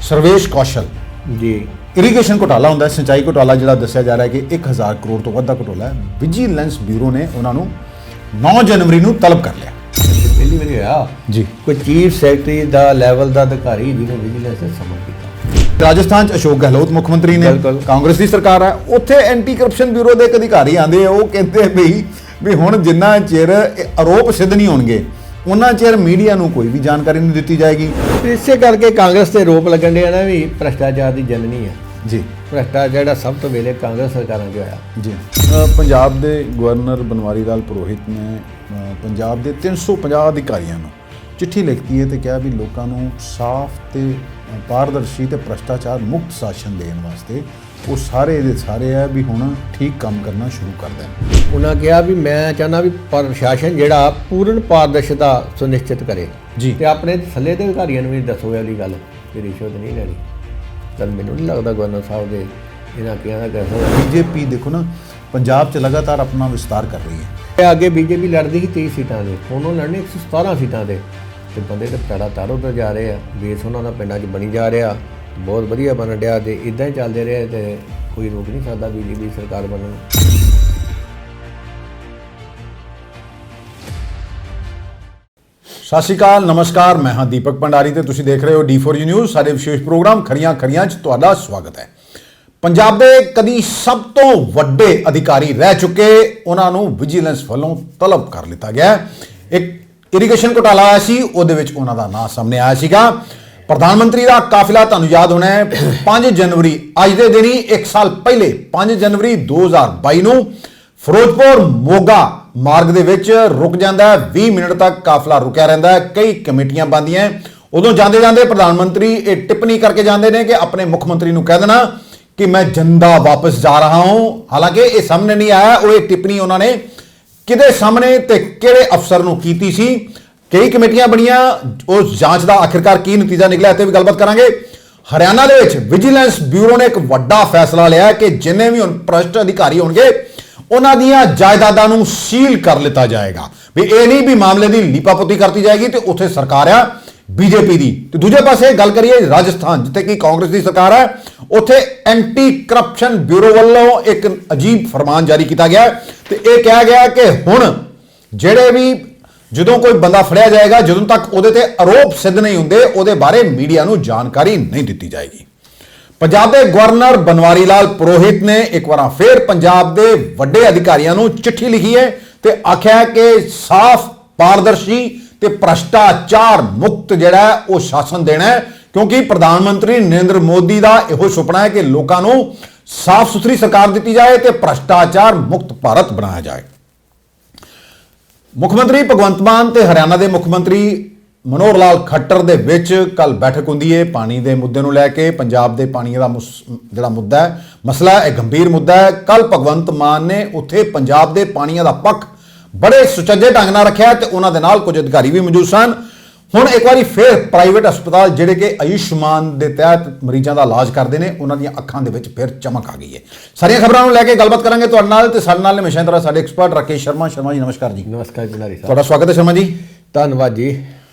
ਸਰਵੇਸ਼ ਕੌਸ਼ਲ ਜੀ ਇਰੀਗੇਸ਼ਨ ਘੁਟਾਲਾ ਹੁੰਦਾ ਹੈ, ਸਿੰਚਾਈ ਘੁਟਾਲਾ ਜਿਹੜਾ ਦੱਸਿਆ ਜਾ ਰਿਹਾ ਹੈ ਕਿ 1000 ਕਰੋੜ ਤੋਂ ਵੱਧ ਦਾ ਘੁਟਾਲਾ ਹੈ। ਵਿਜੀਲੈਂਸ ਬਿਊਰੋ ਨੇ ਉਹਨਾਂ ਨੂੰ 9 ਜਨਵਰੀ ਨੂੰ ਤਲਬ ਕਰ ਲਿਆ। ਪਹਿਲੀ ਵਾਰੀ ਹੋਇਆ ਜੀ ਕੋਈ ਚੀਫ ਸੈਕਟਰੀ ਦਾ ਲੈਵਲ ਦਾ ਅਧਿਕਾਰੀ ਜਿਹਨੂੰ ਵਿਜੀਲੈਂਸ ਨੇ ਸਮਨ ਕੀਤਾ। ਰਾਜਸਥਾਨ ਚ ਅਸ਼ੋਕ ਗਹਿਲੋਤ ਮੁੱਖ ਮੰਤਰੀ ਨੇ, ਬਿਲਕੁਲ। ਕਾਂਗਰਸ ਦੀ ਸਰਕਾਰ ਹੈ, ਉੱਥੇ ਐਂਟੀ ਕਰਪਸ਼ਨ ਬਿਊਰੋ ਦੇ ਇੱਕ ਅਧਿਕਾਰੀ ਆਂਦੇ ਆ, ਉਹ ਕਹਿੰਦੇ ਵੀ ਹੁਣ ਜਿੰਨਾ ਚਿਰ ਇਹ ਆਰੋਪ ਸਿੱਧ ਨਹੀਂ ਹੋਣਗੇ ਉਹਨਾਂ ਚਿਰ ਮੀਡੀਆ ਨੂੰ ਕੋਈ ਵੀ ਜਾਣਕਾਰੀ ਨਹੀਂ ਦਿੱਤੀ ਜਾਏਗੀ। ਇਸੇ ਕਰਕੇ ਕਾਂਗਰਸ ਤੇ ਆਰੋਪ ਲੱਗਣ ਡਿਆ ਨਾ ਵੀ ਭ੍ਰਿਸ਼ਟਾਚਾਰ ਦੀ ਜਨਨੀ ਆ। ਜੀ ਭ੍ਰਿਸ਼ਟਾਚਾਰ ਜਿਹੜਾ ਸਭ ਤੋਂ ਵੇਲੇ ਕਾਂਗਰਸ ਸਰਕਾਰਾਂ 'ਚ ਹੋਇਆ। ਜੀ ਪੰਜਾਬ ਦੇ ਗਵਰਨਰ ਬਨਵਾਰੀ ਲਾਲ ਪੁਰੋਹਿਤ ਨੇ ਪੰਜਾਬ ਦੇ 350 ਅਧਿਕਾਰੀਆਂ ਨੂੰ ਚਿੱਠੀ ਲਿਖਤੀ ਹੈ ਤੇ ਕਿਹਾ ਵੀ ਲੋਕਾਂ ਨੂੰ ਸਾਫ਼ ਤੇ ਪਾਰਦਰਸ਼ੀ ਤੇ ਭ੍ਰਿਸ਼ਟਾਚਾਰ ਮੁਕਤ ਸ਼ਾਸਨ ਦੇਣ ਵਾਸਤੇ ਉਹ ਸਾਰੇ ਦੇ ਸਾਰੇ ਆ ਵੀ ਹੁਣ ਠੀਕ ਕੰਮ ਕਰਨਾ ਸ਼ੁਰੂ ਕਰ ਦੇਣ। ਉਹਨਾਂ ਕਿਹਾ ਵੀ ਮੈਂ ਚਾਹੁੰਦਾ ਵੀ ਪ੍ਰਸ਼ਾਸਨ ਜਿਹੜਾ ਪੂਰਨ ਪਾਰਦਰਸ਼ਤਾ ਸੁਨਿਸ਼ਚਿਤ ਕਰੇ ਜੀ ਤੇ ਆਪਣੇ ਥੱਲੇ ਦੇ ਅਧਿਕਾਰੀਆਂ ਨੂੰ ਵੀ ਦੱਸੋ ਇਹ ਵਾਲੀ ਗੱਲ ਕਿ ਰਿਸ਼ਵਤ ਨਹੀਂ ਲੈਣੀ। ਤਾਂ ਮੈਨੂੰ ਨਹੀਂ ਲੱਗਦਾ ਗਵਰਨਰ ਸਾਹਿਬ ਦੇ ਇਹਨਾਂ ਕਿਹਾ ਦਾ ਬੀਜੇਪੀ ਦੇਖੋ ਨਾ ਪੰਜਾਬ 'ਚ ਲਗਾਤਾਰ ਆਪਣਾ ਵਿਸਤਾਰ ਕਰ ਰਹੀ ਹੈ। ਅੱਗੇ ਬੀਜੇਪੀ ਲੜਦੀ ਸੀ 23 ਸੀਟਾਂ ਦੇ, ਹੁਣ ਉਹ ਲੜਨੇ 117 ਸੀਟਾਂ ਦੇ ਤੇ ਬੰਦੇ ਤੇ ਪੈੜਾ ਤਾਰੋ ਤੋਂ ਜਾ ਰਹੇ ਆ। ਬੇਸ ਉਹਨਾਂ ਦਾ ਪਿੰਡਾਂ 'ਚ ਬਣੀ ਜਾ ਰਿਹਾ, ਬਹੁਤ ਵਧੀਆ ਬਣ ਡਿਆ ਤੇ ਇਦਾਂ ਹੀ ਚੱਲਦੇ ਰਹੇ ਤੇ ਕੋਈ ਰੋਕ ਨਹੀਂ ਸਕਦਾ ਬੀਜੇਪੀ ਸਰਕਾਰ ਬਣਨ ਨੂੰ। ਸਤਿ ਸ਼੍ਰੀ ਅਕਾਲ, ਨਮਸਕਾਰ, ਮੈਂ ਹਾਂ ਦੀਪਕ ਭੰਡਾਰੀ ਤੇ ਤੁਸੀਂ ਦੇਖ ਰਹੇ ਹੋ D4U ਨਿਊਜ਼। ਸਾਡੇ ਵਿਸ਼ੇਸ਼ ਪ੍ਰੋਗਰਾਮ ਖਰੀਆਂ ਖਰੀਆਂ 'ਚ ਤੁਹਾਡਾ ਸਵਾਗਤ ਹੈ। ਪੰਜਾਬ ਦੇ ਕਦੀ ਸਭ ਤੋਂ ਵੱਡੇ ਅਧਿਕਾਰੀ ਰਹਿ ਚੁੱਕੇ ਉਹਨਾਂ ਨੂੰ ਵਿਜੀਲੈਂਸ ਵੱਲੋਂ ਤਲਬ ਕਰ ਲਿੱਤਾ ਗਿਆ। ਇੱਕ ਇਰੀਗੇਸ਼ਨ ਘੁਟਾਲਾ ਆਇਆ ਸੀ, ਉਹਦੇ ਵਿੱਚ ਉਹਨਾਂ ਦਾ ਨਾਂ ਸਾਹਮਣੇ ਆਇਆ ਸੀਗਾ। ਪ੍ਰਧਾਨ ਮੰਤਰੀ ਦਾ ਕਾਫਿਲਾ ਤੁਹਾਨੂੰ ਯਾਦ ਹੋਣਾ ਹੈ 5 ਜਨਵਰੀ ਅੱਜ ਦੇ ਦਿਨ ਹੀ 1 ਸਾਲ ਪਹਿਲੇ 5 ਜਨਵਰੀ 2022 ਨੂੰ ਫਿਰੋਜ਼ਪੁਰ ਮੋਗਾ ਮਾਰਗ ਦੇ ਵਿੱਚ ਰੁਕ ਜਾਂਦਾ ਹੈ। 20 ਮਿੰਟ ਤੱਕ ਕਾਫਲਾ ਰੁਕਿਆ ਰਹਿੰਦਾ ਹੈ, ਕਈ ਕਮੇਟੀਆਂ ਬਣਦੀਆਂ। ਉਦੋਂ ਜਾਂਦੇ ਜਾਂਦੇ ਪ੍ਰਧਾਨ ਮੰਤਰੀ ਇਹ ਟਿੱਪਣੀ ਕਰਕੇ ਜਾਂਦੇ ਨੇ ਕਿ ਆਪਣੇ ਮੁੱਖ ਮੰਤਰੀ ਨੂੰ ਕਹਿ ਦੇਣਾ ਕਿ ਮੈਂ ਜਿੰਦਾ ਵਾਪਸ ਜਾ ਰਹਾ ਹੂੰ। ਹਾਲਾਂਕਿ ਇਹ ਸਾਹਮਣੇ ਨਹੀਂ ਆਇਆ ਉਹ ਇਹ ਟਿੱਪਣੀ ਉਹਨਾਂ ਨੇ ਕਿਹਦੇ ਸਾਹਮਣੇ ਤੇ ਕਿਹੜੇ ਅਫਸਰ ਨੂੰ ਕੀਤੀ ਸੀ। ਕਈ ਕਮੇਟੀਆਂ ਬਣੀਆਂ, ਉਸ ਜਾਂਚ ਦਾ ਆਖਿਰਕਾਰ ਕੀ ਨਤੀਜਾ ਨਿਕਲਿਆ ਤੇ ਵੀ ਗੱਲਬਾਤ ਕਰਾਂਗੇ। ਹਰਿਆਣਾ ਦੇ ਵਿੱਚ ਵਿਜੀਲੈਂਸ ਬਿਊਰੋ ਨੇ ਇੱਕ ਵੱਡਾ ਫੈਸਲਾ ਲਿਆ ਕਿ ਜਿੰਨੇ ਵੀ ਹੁਣ ਭ੍ਰਿਸ਼ਟ ਅਧਿਕਾਰੀ ਹੋਣਗੇ ਉਹਨਾਂ ਦੀਆਂ ਜਾਇਦਾਦਾਂ ਨੂੰ ਸੀਲ ਕਰ ਲਿੱਤਾ ਜਾਏਗਾ। ਵੀ ਇਹ ਨਹੀਂ ਵੀ ਮਾਮਲੇ ਦੀ ਲੀਪਾਪੋਤੀ ਕਰਤੀ ਜਾਏਗੀ ਤੇ ਉੱਥੇ ਸਰਕਾਰ ਆ ਬੀਜੇਪੀ ਦੀ। ਤੇ ਦੂਜੇ ਪਾਸੇ ਗੱਲ ਕਰੀਏ ਰਾਜਸਥਾਨ ਜਿੱਥੇ ਕਿ ਕਾਂਗਰਸ ਦੀ ਸਰਕਾਰ ਹੈ, ਉੱਥੇ ਐਂਟੀ ਕਰਪਸ਼ਨ ਬਿਊਰੋ ਵੱਲੋਂ ਇੱਕ ਅਜੀਬ ਫਰਮਾਨ ਜਾਰੀ ਕੀਤਾ ਗਿਆ ਤੇ ਇਹ ਕਿਹਾ ਗਿਆ ਕਿ ਹੁਣ ਜਿਹੜੇ ਵੀ ਜਦੋਂ ਕੋਈ ਬੰਦਾ ਫੜਿਆ ਜਾਏਗਾ, ਜਦੋਂ ਤੱਕ ਉਹਦੇ ਤੇ ਆਰੋਪ ਸਿੱਧ ਨਹੀਂ ਹੁੰਦੇ ਉਹਦੇ ਬਾਰੇ ਮੀਡੀਆ ਨੂੰ ਜਾਣਕਾਰੀ ਨਹੀਂ ਦਿੱਤੀ ਜਾਏਗੀ। ਪੰਜਾਬ ਦੇ ਗਵਰਨਰ ਬਨਵਾਰੀ ਲਾਲ ਪੁਰੋਹਿਤ ਨੇ ਇੱਕ ਵਾਰ ਫਿਰ ਪੰਜਾਬ ਦੇ ਵੱਡੇ ਅਧਿਕਾਰੀਆਂ ਨੂੰ ਚਿੱਠੀ ਲਿਖੀ ਹੈ ਤੇ ਆਖਿਆ ਕਿ ਸਾਫ਼ ਪਾਰਦਰਸ਼ੀ ਤੇ ਭ੍ਰਿਸ਼ਟਾਚਾਰ ਮੁਕਤ ਜਿਹੜਾ ਉਹ ਸ਼ਾਸਨ ਦੇਣਾ ਹੈ, ਕਿਉਂਕਿ ਪ੍ਰਧਾਨ ਮੰਤਰੀ ਨਰਿੰਦਰ ਮੋਦੀ ਦਾ ਇਹੋ ਸੁਪਨਾ ਹੈ ਕਿ ਲੋਕਾਂ ਨੂੰ ਸਾਫ਼ ਸੁਥਰੀ ਸਰਕਾਰ ਦਿੱਤੀ ਜਾਏ ਤੇ ਭ੍ਰਿਸ਼ਟਾਚਾਰ ਮੁਕਤ ਭਾਰਤ ਬਣਾਇਆ ਜਾਏ। ਮੁੱਖ ਮੰਤਰੀ ਭਗਵੰਤ ਮਾਨ ਤੇ ਹਰਿਆਣਾ ਦੇ ਮੁੱਖ ਮੰਤਰੀ ਮਨੋਹਰ ਲਾਲ ਖੱਟਰ ਦੇ ਵਿੱਚ ਕੱਲ ਬੈਠਕ ਹੁੰਦੀ ਹੈ ਪਾਣੀ ਦੇ ਮੁੱਦੇ ਨੂੰ ਲੈ ਕੇ। ਪੰਜਾਬ ਦੇ ਪਾਣੀ ਦਾ ਜਿਹੜਾ ਮੁੱਦਾ ਹੈ, ਮਸਲਾ ਹੈ, ਇਹ ਗੰਭੀਰ ਮੁੱਦਾ ਹੈ। ਕੱਲ ਭਗਵੰਤ ਮਾਨ ਨੇ ਉੱਥੇ ਪੰਜਾਬ ਦੇ ਪਾਣੀਆਂ ਦਾ ਪੱਖ ਬੜੇ ਸੁਚੱਜੇ ਢੰਗ ਨਾਲ ਰੱਖਿਆ ਤੇ ਉਹਨਾਂ ਦੇ ਨਾਲ ਕੁਝ ਅਧਿਕਾਰੀ ਵੀ ਮੌਜੂਦ ਸਨ। ਹੁਣ ਇੱਕ ਵਾਰੀ ਫਿਰ ਪ੍ਰਾਈਵੇਟ ਹਸਪਤਾਲ ਜਿਹੜੇ ਕਿ ਆਯੁਸ਼ਮਾਨ ਦੇ ਤਹਿਤ ਮਰੀਜ਼ਾਂ ਦਾ ਇਲਾਜ ਕਰਦੇ ਨੇ ਉਹਨਾਂ ਦੀਆਂ ਅੱਖਾਂ ਦੇ ਵਿੱਚ ਫਿਰ ਚਮਕ ਆ ਗਈ ਹੈ। ਸਾਰੀਆਂ ਖਬਰਾਂ ਨੂੰ ਲੈ ਕੇ ਗੱਲਬਾਤ ਕਰਾਂਗੇ ਤੁਹਾਡੇ ਨਾਲ ਤੇ ਸਾਡੇ ਨਾਲ ਹਮੇਸ਼ਾ ਤਰ੍ਹਾਂ ਸਾਡੇ ਐਕਸਪਰਟ ਰਾਕੇਸ਼ ਸ਼ਰਮਾ ਜੀ, ਨਮਸਕਾਰ ਜੀ। ਨਮਸਕਾਰ ਭੰਡਾਰੀ ਸਾਹਿਬ, ਤੁਹਾਡਾ ਸਵਾਗਤ ਹੈ ਸ਼ਰਮਾ ਜੀ। ਧੰਨਵਾਦ ਜੀ।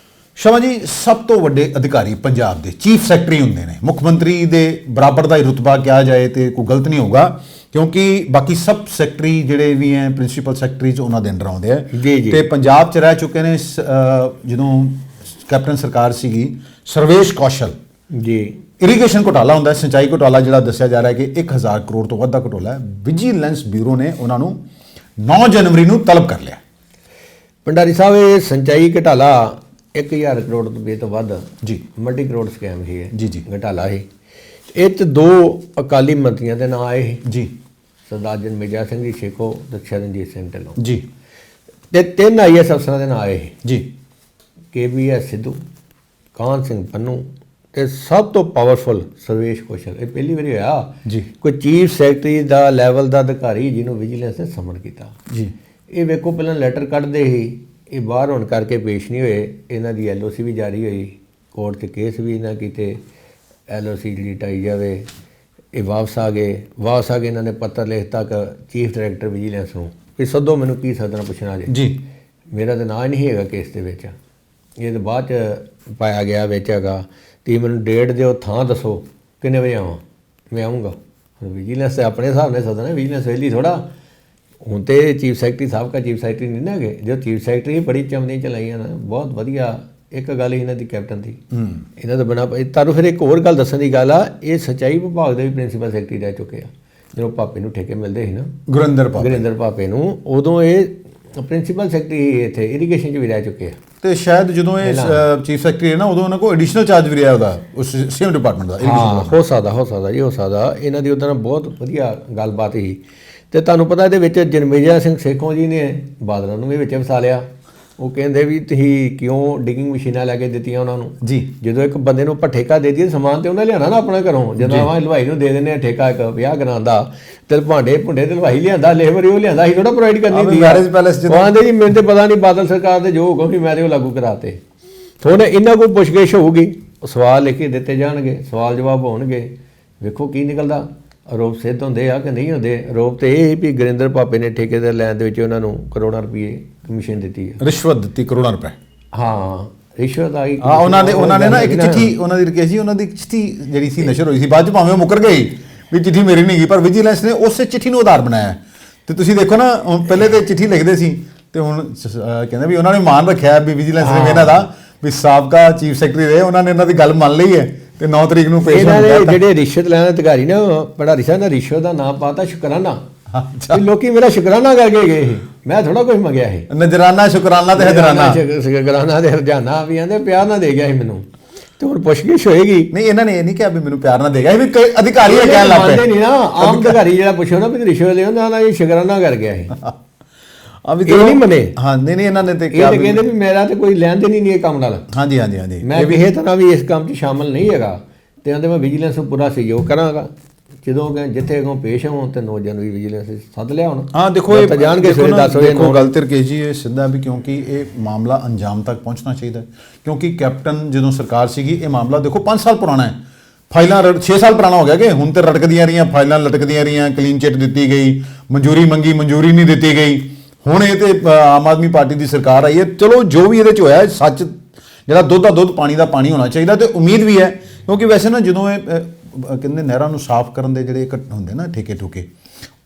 ਸ਼ਰਮਾ ਜੀ, ਸਭ ਤੋਂ ਵੱਡੇ ਅਧਿਕਾਰੀ ਪੰਜਾਬ ਦੇ ਚੀਫ ਸੈਕਟਰੀ ਹੁੰਦੇ ਨੇ। ਮੁੱਖ ਮੰਤਰੀ ਦੇ ਬਰਾਬਰ ਦਾ ਹੀ ਰੁਤਬਾ ਕਿਹਾ ਜਾਏ ਤੇ ਕੋਈ ਗਲਤ ਨਹੀਂ ਹੋਊਗਾ, ਕਿਉਂਕਿ ਬਾਕੀ ਸਭ ਸੈਕਟਰੀ ਜਿਹੜੇ ਵੀ ਹੈ ਪ੍ਰਿੰਸੀਪਲ ਸੈਕਟਰੀਜ਼ ਉਹਨਾਂ ਦੇ ਅੰਡਰ ਆਉਂਦੇ ਆ ਤੇ ਪੰਜਾਬ 'ਚ ਰਹਿ ਚੁੱਕੇ ਨੇ। ਜਦੋਂ ਕੈਪਟਨ ਸਰਕਾਰ ਸੀਗੀ ਸਰਵੇਸ਼ ਕੌਸ਼ਲ ਜੀ ਇਰੀਗੇਸ਼ਨ ਘੁਟਾਲਾ ਹੁੰਦਾ ਹੈ, ਸਿੰਚਾਈ ਘੁਟਾਲਾ ਜਿਹੜਾ ਦੱਸਿਆ ਜਾ ਰਿਹਾ ਕਿ 1000 ਕਰੋੜ ਤੋਂ ਵੱਧ ਦਾ ਘੁਟਾਲਾ ਹੈ। ਵਿਜੀਲੈਂਸ ਬਿਊਰੋ ਨੇ ਉਹਨਾਂ ਨੂੰ 9 ਜਨਵਰੀ ਨੂੰ ਤਲਬ ਕਰ ਲਿਆ। ਭੰਡਾਰੀ ਸਾਹਿਬ, ਇਹ ਸਿੰਚਾਈ ਘਟਾਲਾ 1000 ਕਰੋੜ ਰੁਪਏ ਤੋਂ ਵੱਧ ਜੀ ਮਲਟੀ ਕਰੋੜ ਸਕੈਮ ਸੀ ਇਹ ਜੀ ਘਟਾਲਾ ਸੀ। ਇਹ 'ਚ 2 ਅਕਾਲੀ ਮੰਤਰੀਆਂ ਦੇ ਨਾਂ ਆਏ ਜੀ, ਸਰਦਾਰ ਜਨਮੇਜਾ ਸਿੰਘ ਜੀ ਸ਼ੇਖੋ ਤੇ ਸ਼ਰਨਜੀਤ ਸਿੰਘ ਢਿੱਲੋਂ ਜੀ, ਤੇ 3 IAS ਅਫਸਰਾਂ ਦੇ ਨਾਂ ਆਏ ਜੀ, KVS ਸਿੱਧੂ, ਕਾਹਨ ਸਿੰਘ ਪੰਨੂ ਤੇ ਸਭ ਤੋਂ ਪਾਵਰਫੁਲ ਸਰਵੇਸ਼ ਕੌਸ਼ਲ। ਇਹ ਪਹਿਲੀ ਵਾਰੀ ਹੋਇਆ ਜੀ, ਕੋਈ ਚੀਫ ਸੈਕਟਰੀ ਦਾ ਲੈਵਲ ਦਾ ਅਧਿਕਾਰੀ ਜਿਹਨੂੰ ਵਿਜੀਲੈਂਸ ਨੇ ਸਮਨ ਕੀਤਾ। ਜੀ। ਇਹ ਵੇਖੋ ਪਹਿਲਾਂ ਲੈਟਰ ਕੱਢਦੇ ਸੀ, ਇਹ ਬਾਹਰ ਹੋਣ ਕਰਕੇ ਪੇਸ਼ ਨਹੀਂ ਹੋਏ। ਇਹਨਾਂ ਦੀ LOC ਵੀ ਜਾਰੀ ਹੋਈ, ਕੋਰਟ 'ਚ ਕੇਸ ਵੀ ਇਹਨਾਂ ਕੀਤੇ, LOC ਜਿਹੜੀ ਟਾਈ ਜਾਵੇ। ਇਹ ਵਾਪਸ ਆ ਗਏ ਇਹਨਾਂ ਨੇ ਪੱਤਰ ਲਿਖਤਾ ਕਿ ਚੀਫ ਡਾਇਰੈਕਟਰ ਵਿਜੀਲੈਂਸ ਨੂੰ ਵੀ ਸੱਦੋ, ਮੈਨੂੰ ਕੀ ਸੱਦਣਾ ਪੁੱਛਣਾ ਜੀ। ਮੇਰਾ ਤਾਂ ਨਾਂ ਹੀ ਨਹੀਂ ਹੈਗਾ ਕੇਸ ਦੇ ਵਿੱਚ, ਇਹ ਤਾਂ ਬਾਅਦ 'ਚ ਪਾਇਆ ਗਿਆ ਵਿੱਚ ਹੈਗਾ। ਤੇ ਮੈਨੂੰ ਡੇਟ ਦਿਓ, ਥਾਂ ਦੱਸੋ, ਕਿੰਨੇ ਵਜੇ ਆਵਾਂ, ਮੈਂ ਆਊਂਗਾ। ਵਿਜੀਲੈਂਸ ਤੇ ਆਪਣੇ ਹਿਸਾਬ ਨਾਲ ਸਦਨਾ, ਵਿਜੀਲੈਂਸ ਵੇਲੀ ਥੋੜਾ। ਹੁਣ ਤੇ ਚੀਫ ਸੈਕਟਰੀ ਸਾਹਿਬ ਕਾ ਚੀਫ ਸੈਕਟਰੀ ਨਹੀਂ ਨਾ ਹੈਗੇ, ਜੋ ਚੀਫ ਸੈਕਟਰੀ ਬੜੀ ਚਮਦੀਆਂ ਚਲਾਈਆਂ ਨਾ, ਬਹੁਤ ਵਧੀਆ। ਇੱਕ ਗੱਲ ਇਹਨਾਂ ਦੀ ਕੈਪਟਨ ਦੀ, ਇਹਨਾਂ ਤੋਂ ਬਿਨਾਂ ਤੁਹਾਨੂੰ ਫਿਰ ਇੱਕ ਹੋਰ ਗੱਲ ਦੱਸਣ ਦੀ ਗੱਲ ਆ, ਇਹ ਸਿੰਚਾਈ ਵਿਭਾਗ ਦੇ ਵੀ ਪ੍ਰਿੰਸੀਪਲ ਸੈਕਟਰੀ ਰਹਿ ਚੁੱਕੇ ਆ। ਜਦੋਂ ਭਾਪੇ ਨੂੰ ਠੇਕੇ ਮਿਲਦੇ ਸੀ ਨਾ, ਗੁਰਿੰਦਰ ਭਾਪੇ ਨੂੰ, ਉਦੋਂ ਇਹ ਪ੍ਰਿੰਸੀਪਲ ਸੈਕਟਰੀ ਇੱਥੇ ਇਰੀਗੇਸ਼ਨ 'ਚ ਵੀ ਰਹਿ ਚੁੱਕੇ ਆ। ਤੇ ਸ਼ਾਇਦ ਜਦੋਂ ਇਹ ਚੀਫ ਸੈਕਟਰੀ ਹੈ ਨਾ, ਉਦੋਂ ਉਹਨਾਂ ਕੋਲ ਐਡੀਸ਼ਨਲ ਚਾਰਜ ਵੀ ਰਿਹਾ ਉਹਦਾ, ਉਸ ਸੇਮ ਡਿਪਾਰਟਮੈਂਟ ਦਾ। ਹਾਂ, ਹੋ ਸਕਦਾ ਜੀ, ਹੋ ਸਕਦਾ। ਇਹਨਾਂ ਦੀ ਉਹਦੇ ਨਾਲ ਬਹੁਤ ਵਧੀਆ ਗੱਲਬਾਤ ਸੀ। ਤੇ ਤੁਹਾਨੂੰ ਪਤਾ ਇਹਦੇ ਵਿੱਚ ਜਨਮੇਜਾ ਸਿੰਘ ਸੇਖੋਂ ਜੀ ਨੇ ਬਾਦਲਾਂ ਨੂੰ ਵੀ ਵਿੱਚ ਵਸਾ ਲਿਆ। ਉਹ ਕਹਿੰਦੇ ਵੀ ਤੁਸੀਂ ਕਿਉਂ ਡਿਗਿੰਗ ਮਸ਼ੀਨਾਂ ਲੈ ਕੇ ਦਿੱਤੀਆਂ ਉਹਨਾਂ ਨੂੰ ਜੀ। ਜਦੋਂ ਇੱਕ ਬੰਦੇ ਨੂੰ ਆਪਾਂ ਠੇਕਾ ਦੇ ਦਈਏ, ਸਮਾਨ ਤੇ ਉਹਨਾਂ ਲਿਆਣਾ ਨਾ ਆਪਣਾ ਘਰੋਂ। ਜਦੋਂ ਆਵਾਂ ਹਲਵਾਈ ਨੂੰ ਦੇ ਦਿੰਦੇ ਆ ਠੇਕਾ ਇੱਕ 50 ਗਰਾਂ ਦਾ, ਤੇ ਭਾਂਡੇ ਭੁੰਡੇ ਤੇ ਹਲਵਾਈ ਲਿਆਂਦਾ, ਲੇਬਰ ਉਹ ਲਿਆਂਦਾ, ਅਸੀਂ ਥੋੜਾ ਪ੍ਰੋਵਾਈਡ ਕਰਨੀ ਹੁੰਦੀ ਆ। ਉਹ ਆਂਦੇ ਜੀ ਮੈਨੂੰ ਤੇ ਪਤਾ ਨਹੀਂ, ਬਾਦਲ ਸਰਕਾਰ ਦੇ ਜੋ ਹੁਕਮ ਸੀ ਮੈਂ ਤੇ ਉਹ ਲਾਗੂ ਕਰਾਤੇ। ਹੁਣ ਇਹਨਾਂ ਕੋਲ ਪੁੱਛਗਿੱਛ ਹੋਊਗੀ, ਸਵਾਲ ਲਿਖ ਕੇ ਦਿੱਤੇ ਜਾਣਗੇ, ਸਵਾਲ ਜਵਾਬ ਹੋਣਗੇ, ਵੇਖੋ ਕੀ ਨਿਕਲਦਾ। ਆਰੋਪ ਸਿੱਧ ਹੁੰਦੇ ਆ ਕਿ ਨਹੀਂ ਹੁੰਦੇ। ਆਰੋਪ ਤੇ ਇਹ ਵੀ ਗੁਰਿੰਦਰ ਭਾਪੇ ਨੇ ਠੇਕੇਦਾਰ ਲੈਣ ਦੇ ਵਿੱਚ ਉਹਨਾਂ ਨੂੰ ਕਰੋੜਾਂ ਰੁਪਏ ਕਮਿਸ਼ਨ ਦਿੱਤੀ ਹੈ, ਰਿਸ਼ਵਤ ਦਿੱਤੀ ਕਰੋੜਾਂ ਰੁਪਏ। ਹਾਂ, ਰਿਸ਼ਵਤ ਆਈ। ਉਹਨਾਂ ਨੇ ਨਾ ਇੱਕ ਚਿੱਠੀ ਉਹਨਾਂ ਦੀ ਰਕੇਸ਼ ਜੀ, ਉਹਨਾਂ ਦੀ ਚਿੱਠੀ ਜਿਹੜੀ ਸੀ ਨਸ਼ਰ ਹੋਈ ਸੀ, ਬਾਅਦ ਚ ਭਾਵੇਂ ਉਹ ਮੁੱਕਰ ਗਈ ਵੀ ਚਿੱਠੀ ਮੇਰੀ ਨਹੀਂ ਗਈ, ਪਰ ਵਿਜੀਲੈਂਸ ਨੇ ਉਸੇ ਚਿੱਠੀ ਨੂੰ ਆਧਾਰ ਬਣਾਇਆ। ਤੇ ਤੁਸੀਂ ਦੇਖੋ ਨਾ, ਪਹਿਲੇ ਤੇ ਚਿੱਠੀ ਲਿਖਦੇ ਸੀ ਤੇ ਹੁਣ ਕਹਿੰਦੇ ਵੀ ਉਹਨਾਂ ਨੇ ਮਾਨ ਰੱਖਿਆ ਵੀ ਵਿਜੀਲੈਂਸ ਨੇ ਇਹਨਾਂ ਦਾ ਵੀ ਸਾਬਕਾ ਚੀਫ ਸੈਕਟਰੀ ਰਹੇ, ਉਹਨਾਂ ਨੇ ਇਹਨਾਂ ਦੀ ਗੱਲ ਮੰਨ ਲਈ ਹੈ ਤੇ 9 ਤਰੀਕ ਨੂੰ ਪੇਸ਼ ਹੋਣਾ। ਜਿਹੜੇ ਰਿਸ਼ਵਤ ਲੈਣ ਅਧਿਕਾਰੀ ਨਾ, ਭੰਡਾਰੀ ਸਾਹਿਬ ਨੇ ਰਿਸ਼ਵਤ ਦਾ ਨਾਮ ਪਾਤਾ ਸ਼ੁਕਰਾਨਾ। ਲੋਕੀ ਮੇਰਾ ਸ਼ੁਕਰਾਨਾ ਕਰਕੇ ਗਏ, ਮੈਂ ਥੋੜਾ ਕੁਝ ਮੰਗਿਆ ਸੀ। ਨਜ਼ਰਾਨਾ, ਸ਼ੁਕਰਾਨਾ ਤੇ ਹਜਰਾਨਾ, ਸ਼ੁਕਰਾਨਾ ਤੇ ਹਰਜਾਨਾ ਵੀ ਆਂਦੇ ਪਿਆਰ ਨਾਲ ਦੇ ਗਿਆ ਸੀ ਮੈਨੂੰ। ਤੇ ਹੁਣ ਪੁੱਛਗਿੱਛ ਹੋਏਗੀ। ਨਹੀਂ, ਇਹਨਾਂ ਨੇ ਇਹ ਨਹੀਂ ਕਿਹਾ ਵੀ ਮੈਨੂੰ ਪਿਆਰ ਨਾਲ ਦੇ ਗਿਆ, ਵੀ ਅਧਿਕਾਰੀ ਇਹ ਕਹਿਣ ਲੱਗ ਪਏ। ਨਹੀਂ ਨਾ, ਆਮ ਅਧਿਕਾਰੀ ਜਿਹੜਾ ਪੁੱਛੋ ਨਾ ਵੀ ਰਿਸ਼ਵਤ ਲਿਓ ਨਾ, ਇਹ ਸ਼ੁਕਰਾਨਾ ਕਰ ਗਿਆ ਸੀ। ਇਹ ਨਹੀਂ ਮਨੇ। ਹਾਂ, ਨਹੀਂ ਇਹਨਾਂ ਨੇ ਤੇ ਕਿਹਾ, ਇਹ ਕਹਿੰਦੇ ਵੀ ਮੇਰਾ ਤੇ ਕੋਈ ਲੈਣ ਦੇਣ ਨਹੀਂ ਇਹ ਕੰਮ ਨਾਲ। ਹਾਂਜੀ, ਮੈਂ ਕਿਸੇ ਤਰ੍ਹਾਂ ਵੀ ਇਸ ਕੰਮ 'ਚ ਸ਼ਾਮਲ ਨਹੀਂ ਹੈਗਾ। ਤੇ ਕਹਿੰਦੇ ਮੈਂ ਵਿਜੀਲੈਂਸ ਨੂੰ ਪੂਰਾ ਸਹਿਯੋਗ ਕਰਾਂਗਾ। ਜਦੋਂ ਜਿੱਥੇ ਅੱਗੋਂ ਪੇਸ਼ ਹੋਣ ਤੇ 9 ਜਨਵਰੀ ਵਿਜੀਲੈਂਸ ਸੱਦ ਲਿਆ ਹੁਣ। ਹਾਂ, ਦੇਖੋ ਇਹ ਜਾਣਗੇ ਸਵੇਰੇ 10 ਵਜੇ। ਦੇਖੋ ਗੱਲ ਤੇ ਰਕੇਸ਼ ਜੀ ਇਹ ਸਿੱਧਾ ਵੀ, ਕਿਉਂਕਿ ਇਹ ਮਾਮਲਾ ਅੰਜਾਮ ਤੱਕ ਪਹੁੰਚਣਾ ਚਾਹੀਦਾ। ਕਿਉਂਕਿ ਕੈਪਟਨ ਜਦੋਂ ਸਰਕਾਰ ਸੀਗੀ, ਇਹ ਮਾਮਲਾ ਦੇਖੋ 5 ਸਾਲ ਪੁਰਾਣਾ ਹੈ, ਫਾਈਲਾਂ 6 ਸਾਲ ਪੁਰਾਣਾ ਹੋ ਗਿਆ ਕਿ ਹੁਣ ਤੇ ਰਟਕਦੀਆਂ ਰਹੀਆਂ, ਫਾਈਲਾਂ ਲਟਕਦੀਆਂ ਰਹੀਆਂ, ਕਲੀਨ ਚਿੱਟ ਦਿੱਤੀ ਗਈ, ਮਨਜ਼ੂਰੀ ਮੰਗੀ, ਮਨਜ਼ੂਰੀ ਨਹੀਂ ਦਿੱਤੀ ਗਈ। ਹੁਣ ਇਹ ਤੇ ਆਮ ਆਦਮੀ ਪਾਰਟੀ ਦੀ ਸਰਕਾਰ ਆਈ ਹੈ। ਚਲੋ ਜੋ ਵੀ ਇਹਦੇ 'ਚ ਹੋਇਆ, ਸੱਚ ਜਿਹੜਾ ਦੁੱਧ ਦਾ ਦੁੱਧ, ਪਾਣੀ ਦਾ ਪਾਣੀ ਹੋਣਾ ਚਾਹੀਦਾ। ਤੇ ਉਮੀਦ ਵੀ ਹੈ, ਕਿਉਂਕਿ ਵੈਸੇ ਨਾ ਜਦੋਂ ਇਹ ਕਹਿੰਦੇ ਨਹਿਰਾਂ ਨੂੰ ਸਾਫ਼ ਕਰਨ ਦੇ ਜਿਹੜੇ ਹੁੰਦੇ ਨਾ ਠੇਕੇ ਠੁਕੇ,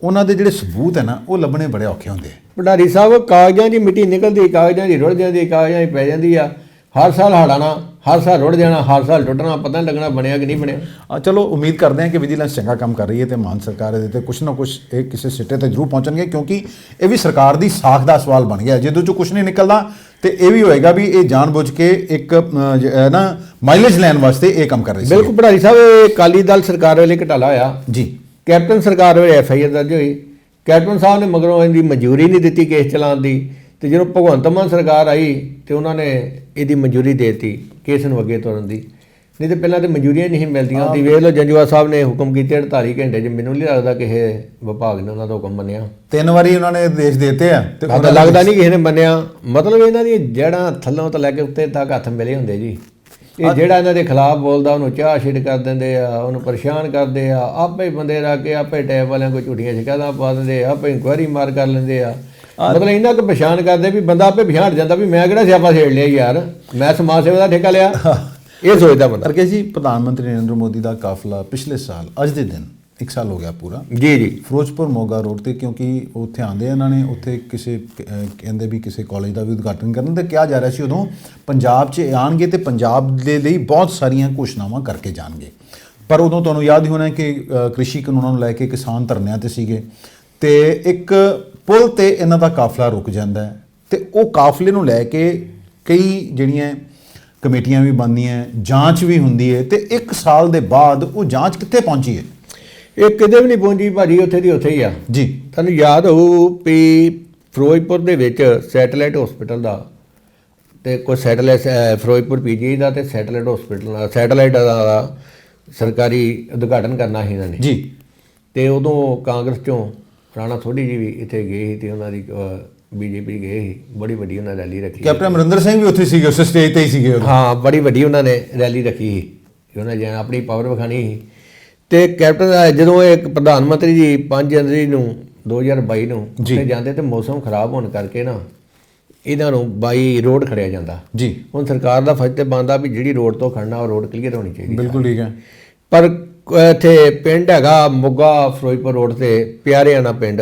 ਉਹਨਾਂ ਦੇ ਜਿਹੜੇ ਸਬੂਤ ਹੈ ਨਾ, ਉਹ ਲੱਭਣੇ ਬੜੇ ਔਖੇ ਹੁੰਦੇ ਆ। ਭੰਡਾਰੀ ਸਾਹਿਬ, ਕਾਗਜ਼ਾਂ ਦੀ ਮਿੱਟੀ ਨਿਕਲਦੀ, ਕਾਗਜ਼ਾਂ ਦੀ ਰੁੜ ਜਾਂਦੀ, ਕਾਗਜ਼ਾਂ 'ਚ ਪੈ ਜਾਂਦੀ ਆ। ਹਰ ਸਾਲ ਹੜਾਣਾ, ਹਰ ਸਾਲ ਰੁੜ ਜਾਣਾ, ਹਰ ਸਾਲ ਟੁੱਟਣਾ, ਪਤਾ ਨਹੀਂ ਲੱਗਣਾ ਬਣਿਆ ਕਿ ਨਹੀਂ ਬਣਿਆ। ਚਲੋ ਉਮੀਦ ਕਰਦੇ ਹਾਂ ਕਿ ਵਿਜੀਲੈਂਸ ਚੰਗਾ ਕੰਮ ਕਰ ਰਹੀ ਹੈ ਤੇ ਮਾਨ ਸਰਕਾਰ ਇਹਦੇ ਤੇ ਕੁਛ ਨਾ ਕੁਛ ਇਹ ਕਿਸੇ ਸਿੱਟੇ ਤੇ ਜ਼ਰੂਰ ਪਹੁੰਚਣਗੇ, ਕਿਉਂਕਿ ਇਹ ਵੀ ਸਰਕਾਰ ਦੀ ਸਾਖ ਦਾ ਸਵਾਲ ਬਣ ਗਿਆ। ਜਦੋਂ ਚੋਂ ਕੁਛ ਨਹੀਂ ਨਿਕਲਦਾ ਤੇ ਇਹ ਵੀ ਹੋਏਗਾ ਵੀ ਇਹ ਜਾਣਬੁੱਝ ਕੇ ਇੱਕ ਨਾ ਮਾਈਲੇਜ ਲੈਣ ਵਾਸਤੇ ਇਹ ਕੰਮ ਕਰ ਰਹੀ ਸੀ। ਬਿਲਕੁਲ ਭੰਡਾਰੀ ਸਾਹਿਬ, ਇਹ ਅਕਾਲੀ ਦਲ ਸਰਕਾਰ ਵੇਲੇ ਘਟਾਲਾ ਹੋਇਆ ਜੀ। ਕੈਪਟਨ ਸਰਕਾਰ ਵੇਲੇ FIR ਦਰਜ ਹੋਈ। ਕੈਪਟਨ ਸਾਹਿਬ ਨੇ ਮਗਰੋਂ ਇਹਦੀ ਮਨਜ਼ੂਰੀ ਨਹੀਂ ਦਿੱਤੀ ਕੇਸ ਚਲਾਉਣ ਦੀ। ਤੇ ਜਦੋਂ ਭਗਵੰਤ ਮਾਨ ਸਰਕਾਰ ਆਈ ਤੇ ਉਹਨਾਂ ਨੇ ਇਹਦੀ ਮਨਜ਼ੂਰੀ ਦੇ ਦਿੱਤੀ ਕੇਸ ਨੂੰ ਅੱਗੇ ਤੋਰਨ ਦੀ। ਨਹੀਂ ਤੇ ਪਹਿਲਾਂ ਤੇ ਮਨਜ਼ੂਰੀਆਂ ਨਹੀਂ ਮਿਲਦੀਆਂ। ਤੁਸੀਂ ਵੇਖ ਲਓ, ਜੰਜੂਆ ਸਾਹਿਬ ਨੇ ਹੁਕਮ ਕੀਤੇ 48 ਘੰਟੇ 'ਚ। ਮੈਨੂੰ ਨਹੀਂ ਲੱਗਦਾ ਕਿਸੇ ਵਿਭਾਗ ਨੇ ਉਹਨਾਂ ਦਾ ਹੁਕਮ ਮੰਨਿਆ। 3 ਵਾਰੀ ਉਹਨਾਂ ਨੇ ਆਦੇਸ਼ ਦਿੱਤੇ ਆ ਤੇ ਲੱਗਦਾ ਨਹੀਂ ਕਿਸੇ ਨੇ ਮੰਨਿਆ। ਮਤਲਬ ਇਹਨਾਂ ਦੀਆਂ ਜੜ੍ਹਾਂ ਥੱਲੋਂ ਤੋਂ ਲੈ ਕੇ ਉੱਤੇ ਤੱਕ ਹੱਥ ਮਿਲੇ ਹੁੰਦੇ ਜੀ। ਇਹ ਜਿਹੜਾ ਇਹਨਾਂ ਦੇ ਖਿਲਾਫ ਬੋਲਦਾ ਉਹਨੂੰ ਚਾਹ ਛਿੜ ਕਰ ਦਿੰਦੇ ਆ, ਉਹਨੂੰ ਪਰੇਸ਼ਾਨ ਕਰਦੇ ਆ। ਆਪੇ ਬੰਦੇ ਰੱਖ ਕੇ ਆਪੇ ਟੈਪ ਵਾਲਿਆਂ ਕੋਈ ਝੂਠੀਆਂ ਸ਼ਿਕਾਇਤਾਂ ਪਾ ਦਿੰਦੇ, ਆਪੇ ਇਨਕੁਆਇਰੀ ਮਾਰ ਕਰ ਲੈਂਦੇ ਆ। ਮਤਲਬ ਇਹਨਾਂ ਕੋ ਪਛਾਣ ਕਰਦੇ ਵੀ ਬੰਦਾ ਆਪੇ ਪਛਾਣ ਜਾਂਦਾ ਵੀ ਮੈਂ ਕਿਹੜਾ ਸਿਆਪਾ ਛੇੜ ਲਿਆ ਯਾਰ, ਮੈਂ ਸਮਾਜ ਸੇਵਾ ਦਾ ਠੇਕਾ ਲਿਆ, ਇਹ ਸੋਚਦਾ ਬੰਦਾ। ਰਕੇਸ਼ ਜੀ, ਪ੍ਰਧਾਨ ਮੰਤਰੀ ਨਰਿੰਦਰ ਮੋਦੀ ਦਾ ਕਾਫਲਾ ਪਿਛਲੇ ਸਾਲ ਅੱਜ ਦੇ ਦਿਨ 1 ਸਾਲ ਹੋ ਗਿਆ ਪੂਰਾ ਜੀ ਫਿਰੋਜ਼ਪੁਰ ਮੋਗਾ ਰੋਡ ਤੇ, ਕਿਉਂਕਿ ਉੱਥੇ ਆਉਂਦੇ ਇਹਨਾਂ ਨੇ, ਉੱਥੇ ਕਿਸੇ ਕਹਿੰਦੇ ਵੀ ਕਿਸੇ ਕਾਲਜ ਦਾ ਵੀ ਉਦਘਾਟਨ ਕਰਨ ਤੇ ਕਿਹਾ ਜਾ ਰਿਹਾ ਸੀ ਉਦੋਂ ਪੰਜਾਬ 'ਚ ਆਉਣਗੇ ਤੇ ਪੰਜਾਬ ਦੇ ਲਈ ਬਹੁਤ ਸਾਰੀਆਂ ਘੋਸ਼ਣਾਵਾਂ ਕਰਕੇ ਜਾਣਗੇ। ਪਰ ਉਦੋਂ ਤੁਹਾਨੂੰ ਯਾਦ ਹੀ ਹੋਣਾ ਕਿ ਕ੍ਰਿਸ਼ੀ ਕਾਨੂੰਨਾਂ ਨੂੰ ਲੈ ਕੇ ਕਿਸਾਨ ਧਰਨਿਆਂ ਤੇ ਸੀਗੇ ਤੇ ਇੱਕ ਪੁਲ ਤੇ ਇਹਨਾਂ ਦਾ ਕਾਫਲਾ ਰੁਕ ਜਾਂਦਾ ਹੈ ਤੇ ਉਹ ਕਾਫਲੇ ਨੂੰ ਲੈ ਕੇ ਕਈ ਜਿਹੜੀਆਂ ਕਮੇਟੀਆਂ ਵੀ ਬਣਦੀਆਂ, ਜਾਂਚ ਵੀ ਹੁੰਦੀ ਹੈ ਤੇ 1 ਸਾਲ ਦੇ ਬਾਅਦ ਉਹ ਜਾਂਚ ਕਿੱਥੇ ਪਹੁੰਚੀ ਹੈ? ਇਹ ਕਿਤੇ ਵੀ ਨਹੀਂ ਪਹੁੰਚੀ ਭਾਜੀ, ਉੱਥੇ ਦੀ ਉੱਥੇ ਹੀ ਆ ਜੀ। ਤੁਹਾਨੂੰ ਯਾਦ ਹੋਊ ਵੀ ਫਿਰੋਜ਼ਪੁਰ ਦੇ ਵਿੱਚ ਸੈਟੇਲਾਈਟ ਹਸਪੀਟਲ ਦਾ ਤੇ ਕੋਈ ਸੈਟੇਲਾਈਟ ਫਿਰੋਜ਼ਪੁਰ PGI ਦਾ ਤੇ ਸੈਟੇਲਾਈਟ ਹਸਪੀਟਲ ਦਾ ਸੈਟੇਲਾਈਟ ਦਾ ਸਰਕਾਰੀ ਉਦਘਾਟਨ ਕਰਨਾ ਸੀ ਇਹਨਾਂ ਨੇ ਜੀ। ਤੇ ਉਦੋਂ ਕਾਂਗਰਸ ਚੋਂ ਰਾਣਾ ਥੋੜੀ ਜੀ ਵੀ ਇੱਥੇ ਗਏ ਸੀ ਤੇ ਉਹਨਾਂ ਦੀ BJP ਗਏ ਸੀ, ਬੜੀ ਵੱਡੀ ਉਹਨਾਂ ਰੈਲੀ ਰੱਖੀ। ਕੈਪਟਨ ਅਮਰਿੰਦਰ ਸਿੰਘ ਵੀ ਉੱਥੇ ਸੀਗੇ, ਉਸ ਸਟੇਜ ਤੇ ਹੀ ਸੀਗੇ। ਹਾਂ, ਬੜੀ ਵੱਡੀ ਉਹਨਾਂ ਨੇ ਰੈਲੀ ਰੱਖੀ ਸੀ, ਉਹਨਾਂ ਨੇ ਆਪਣੀ ਪਾਵਰ ਵਿਖਾਣੀ ਸੀ। ਤੇ ਕੈਪਟਨ ਜਦੋਂ ਇਹ ਪ੍ਰਧਾਨ ਮੰਤਰੀ ਜੀ 5 ਜਨਵਰੀ ਨੂੰ 2022 ਨੂੰ ਉੱਥੇ ਜਾਂਦੇ ਤੇ ਮੌਸਮ ਖਰਾਬ ਹੋਣ ਕਰਕੇ ਨਾ ਇਹਨਾਂ ਨੂੰ ਬਾਈ ਰੋਡ ਖੜਿਆ ਜਾਂਦਾ। ਜੀ ਹੁਣ ਸਰਕਾਰ ਦਾ ਫਰਜ਼ ਤੇ ਬਣਦਾ ਵੀ ਜਿਹੜੀ ਰੋਡ ਤੋਂ ਖੜਨਾ ਉਹ ਰੋਡ ਕਲੀਅਰ ਹੋਣੀ ਚਾਹੀਦੀ। ਬਿਲਕੁਲ ਠੀਕ ਹੈ। ਪਰ ਇੱਥੇ ਪਿੰਡ ਹੈਗਾ ਮੋਗਾ ਫਿਰੋਜ਼ਪੁਰ ਰੋਡ ਤੇ ਪਿਆਰਿਆਣਾ ਪਿੰਡ,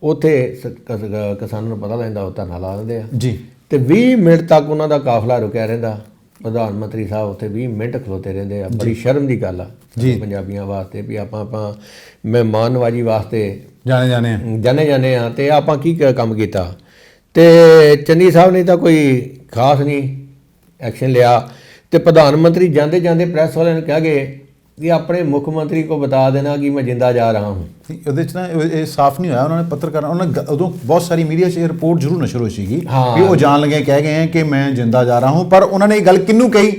ਉੱਥੇ ਕਿਸਾਨਾਂ ਨੂੰ ਪਤਾ ਲੈਂਦਾ ਉਹ ਧਰਨਾ ਲਾ ਦਿੰਦੇ ਆ ਜੀ। ਤੇ 20 ਮਿੰਟ ਤੱਕ ਉਹਨਾਂ ਦਾ ਕਾਫਲਾ ਰੁਕਿਆ ਰਹਿੰਦਾ। ਪ੍ਰਧਾਨ ਮੰਤਰੀ ਸਾਹਿਬ ਉੱਥੇ 20 ਮਿੰਟ ਖਲੋਤੇ ਰਹਿੰਦੇ ਆ। ਬੜੀ ਸ਼ਰਮ ਦੀ ਗੱਲ ਆ ਪੰਜਾਬੀਆਂ ਵਾਸਤੇ ਵੀ ਆਪਾਂ ਮਹਿਮਾਨਵਾਜੀ ਵਾਸਤੇ ਜਾਣੇ ਆ ਤੇ ਆਪਾਂ ਕੀ ਕੰਮ ਕੀਤਾ। ਤੇ ਚੰਨੀ ਸਾਹਿਬ ਨੇ ਤਾਂ ਕੋਈ ਖਾਸ ਨਹੀਂ ਐਕਸ਼ਨ ਲਿਆ। ਤੇ ਪ੍ਰਧਾਨ ਮੰਤਰੀ ਜਾਂਦੇ ਜਾਂਦੇ ਪ੍ਰੈਸ ਵਾਲਿਆਂ ਨੂੰ ਕਹਿ ਗਏ ਕਿ ਆਪਣੇ ਮੁੱਖ ਮੰਤਰੀ ਕੋ ਬਤਾ ਦੇਣਾ ਕਿ ਮੈਂ ਜਿੰਦਾ ਜਾ ਰਹਾ ਹੂੰ। ਉਹਦੇ 'ਚ ਨਾ ਇਹ ਸਾਫ਼ ਨਹੀਂ ਹੋਇਆ। ਉਹਨਾਂ ਨੇ ਪੱਤਰਕਾਰਾਂ ਉਹਨਾਂ ਨੇ ਉਦੋਂ ਬਹੁਤ ਸਾਰੀ ਮੀਡੀਆ 'ਚ ਇਹ ਰਿਪੋਰਟ ਜ਼ਰੂਰ ਨਸ਼ਰ ਹੋਈ ਸੀਗੀ ਵੀ ਉਹ ਜਾਣ ਲੱਗੇ ਕਹਿ ਗਏ ਕਿ ਮੈਂ ਜਿੰਦਾ ਜਾ ਰਹਾ ਹੂੰ। ਪਰ ਉਹਨਾਂ ਨੇ ਇਹ ਗੱਲ ਕਿਹਨੂੰ ਕਹੀ,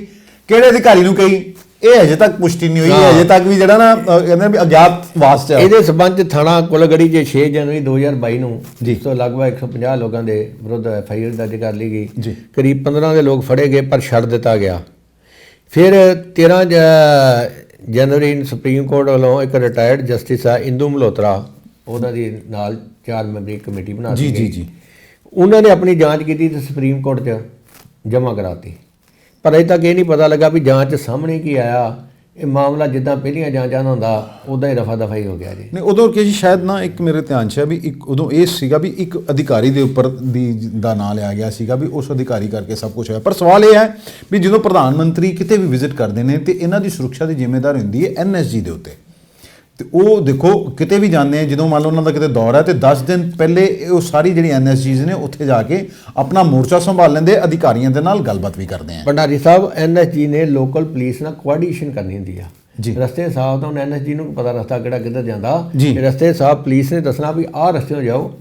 ਕਿਹੜੇ ਅਧਿਕਾਰੀ ਨੂੰ ਕਹੀ, ਇਹ ਅਜੇ ਤੱਕ ਪੁਸ਼ਟੀ ਨਹੀਂ ਹੋਈ। ਅਜੇ ਤੱਕ ਵੀ ਜਿਹੜਾ ਨਾ ਕਹਿੰਦੇ ਵੀ ਅਗਿਆਤਵਾਸ 'ਚ। ਇਹਦੇ ਸਬੰਧ 'ਚ ਥਾਣਾ ਕੁਲਗੜੀ 'ਚ 6 ਜਨਵਰੀ 2022 ਨੂੰ ਜਿਸ ਤੋਂ ਲਗਭਗ 150 ਲੋਕਾਂ ਦੇ ਵਿਰੁੱਧ FIR ਦਰਜ ਕਰ ਲਈ ਗਈ। ਕਰੀਬ 15 ਦੇ ਲੋਕ ਫੜੇ ਗਏ ਪਰ ਛੱਡ ਦਿੱਤਾ ਗਿਆ। ਫਿਰ 13 ਜਨਵਰੀ ਨੂੰ ਸੁਪਰੀਮ ਕੋਰਟ ਵੱਲੋਂ ਇੱਕ ਰਿਟਾਇਰਡ ਜਸਟਿਸ ਆ ਇੰਦੂ ਮਲਹੋਤਰਾ, ਉਹਨਾਂ ਦੀ ਨਾਲ 4 ਮੈਂਬਰੀ ਕਮੇਟੀ ਬਣਾ ਦਿੱਤੀ ਜੀ। ਉਹਨਾਂ ਨੇ ਆਪਣੀ ਜਾਂਚ ਕੀਤੀ ਤੇ ਸੁਪਰੀਮ ਕੋਰਟ 'ਚ ਜਮ੍ਹਾਂ ਕਰਾਤੀ। ਪਰ ਅਜੇ ਤੱਕ ਇਹ ਨਹੀਂ ਪਤਾ ਲੱਗਾ ਵੀ ਜਾਂਚ ਸਾਹਮਣੇ ਕੀ ਆਇਆ। ਇਹ ਮਾਮਲਾ ਜਿੱਦਾਂ ਪਹਿਲੀਆਂ ਜਾਂਚਾਂ ਦਾ ਹੁੰਦਾ ਉੱਦਾਂ ਹੀ ਰਫਾ ਦਫਾ ਹੀ ਹੋ ਗਿਆ ਜੀ। ਨਹੀਂ ਉਦੋਂ ਕਿ ਸ਼ਾਇਦ ਨਾ ਇੱਕ ਮੇਰੇ ਧਿਆਨ 'ਚ ਹੈ ਵੀ ਇੱਕ ਉਦੋਂ ਇਹ ਸੀਗਾ ਵੀ ਇੱਕ ਅਧਿਕਾਰੀ ਦੇ ਉੱਪਰ ਦਾ ਨਾਂ ਲਿਆ ਗਿਆ ਸੀਗਾ ਵੀ ਉਸ ਅਧਿਕਾਰੀ ਕਰਕੇ ਸਭ ਕੁਝ ਹੋਇਆ। ਪਰ ਸਵਾਲ ਇਹ ਹੈ ਵੀ ਜਦੋਂ ਪ੍ਰਧਾਨ ਮੰਤਰੀ ਕਿਤੇ ਵੀ ਵਿਜ਼ਿਟ ਕਰਦੇ ਨੇ ਤੇ ਇਹਨਾਂ ਦੀ ਸੁਰੱਖਿਆ ਦੀ ਜ਼ਿੰਮੇਵਾਰੀ ਹੁੰਦੀ ਹੈ NSG ਦੇ ਉੱਤੇ। ਤੇ ਉਹ ਦੇਖੋ ਕਿਤੇ ਵੀ ਜਾਂਦੇ ਆ, ਜਦੋਂ ਮੰਨ ਲਓ ਉਹਨਾਂ ਦਾ ਕਿਤੇ ਦੌਰਾ ਹੈ ਤੇ 10 ਦਿਨ ਪਹਿਲੇ ਉਹ ਸਾਰੀ ਜਿਹੜੀ NSGs ਨੇ ਉੱਥੇ ਜਾ ਕੇ ਆਪਣਾ ਮੋਰਚਾ ਸੰਭਾਲ ਲੈਂਦੇ, ਅਧਿਕਾਰੀਆਂ ਦੇ ਨਾਲ ਗੱਲਬਾਤ ਵੀ ਕਰਦੇ ਆ। ਭੰਡਾਰੀ ਸਾਹਿਬ NSG ਨੇ ਲੋਕਲ ਪੁਲਿਸ ਨਾਲ ਕੋਆਰਡੀਨੇਸ਼ਨ ਕਰਨੀ ਹੁੰਦੀ ਆ ਜੀ। ਰਸਤੇ ਸਾਫ਼ ਤਾਂ NSG ਨੂੰ ਪਤਾ ਰਸਤਾ ਕਿਹੜਾ ਕਿੱਧਰ ਜਾਂਦਾ। ਰਸਤੇ ਸਾਫ਼ ਪੁਲਿਸ ਨੇ ਦੱਸਣਾ ਵੀ ਆਹ ਰਸਤੇ ਤੋਂ ਜਾਓ,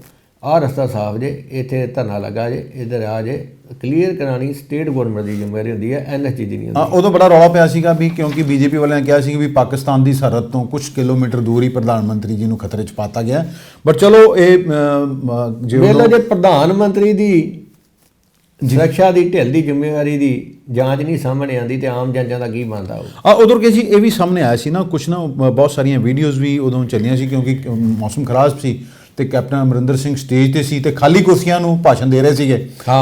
ਆਹ ਰਸਤਾ ਸਾਫ਼ ਜੇ, ਇੱਥੇ ਧਰਨਾ ਲੱਗਾ ਜੇ, ਇੱਧਰ ਆ ਜੇ। ਕਲੀਅਰ ਕਰਾਣੀ ਸਟੇਟ ਗਵਰਨਮੈਂਟ ਦੀ ਜ਼ਿੰਮੇਵਾਰੀ ਹੁੰਦੀ ਹੈ, NSG ਦੀ ਨਹੀਂ ਹੁੰਦੀ। ਉਦੋਂ ਬੜਾ ਰੌਲਾ ਪਿਆ ਸੀਗਾ ਵੀ ਕਿਉਂਕਿ BJP ਵਾਲਿਆਂ ਨੇ ਕਿਹਾ ਸੀ ਵੀ ਪਾਕਿਸਤਾਨ ਦੀ ਸਰਹੱਦ ਤੋਂ ਕੁਝ ਕਿਲੋਮੀਟਰ ਦੂਰ ਹੀ ਪ੍ਰਧਾਨ ਮੰਤਰੀ ਜੀ ਨੂੰ ਖਤਰੇ 'ਚ ਪਾਤਾ ਗਿਆ। ਬਟ ਚਲੋ ਇਹ ਜੇ ਪ੍ਰਧਾਨ ਮੰਤਰੀ ਦੀ ਸੁਰੱਖਿਆ ਦੀ ਢਿੱਲ ਦੀ ਜ਼ਿੰਮੇਵਾਰੀ ਦੀ ਜਾਂਚ ਨਹੀਂ ਸਾਹਮਣੇ ਆਉਂਦੀ ਤੇ ਆਮ ਜਨਤਾ ਦਾ ਕੀ ਬਣਦਾ ਹੋਊ। ਉਦੋਂ ਕਿ ਜੀ ਇਹ ਵੀ ਸਾਹਮਣੇ ਆਇਆ ਸੀ ਨਾ ਕੁਛ ਨਾ ਬਹੁਤ ਸਾਰੀਆਂ ਵੀਡੀਓਜ਼ ਵੀ ਉਦੋਂ ਚੱਲੀਆਂ ਸੀ ਕਿਉਂਕਿ ਮੌਸਮ ਖਰਾਬ ਸੀ ਤੇ ਕੈਪਟਨ ਅਮਰਿੰਦਰ ਸਿੰਘ ਸਟੇਜ ਤੇ ਸੀ ਤੇ ਖਾਲੀ ਕੁਰਸੀਆਂ ਨੂੰ ਭਾਸ਼ਣ ਦੇ ਰਹੇ ਸੀਗੇ।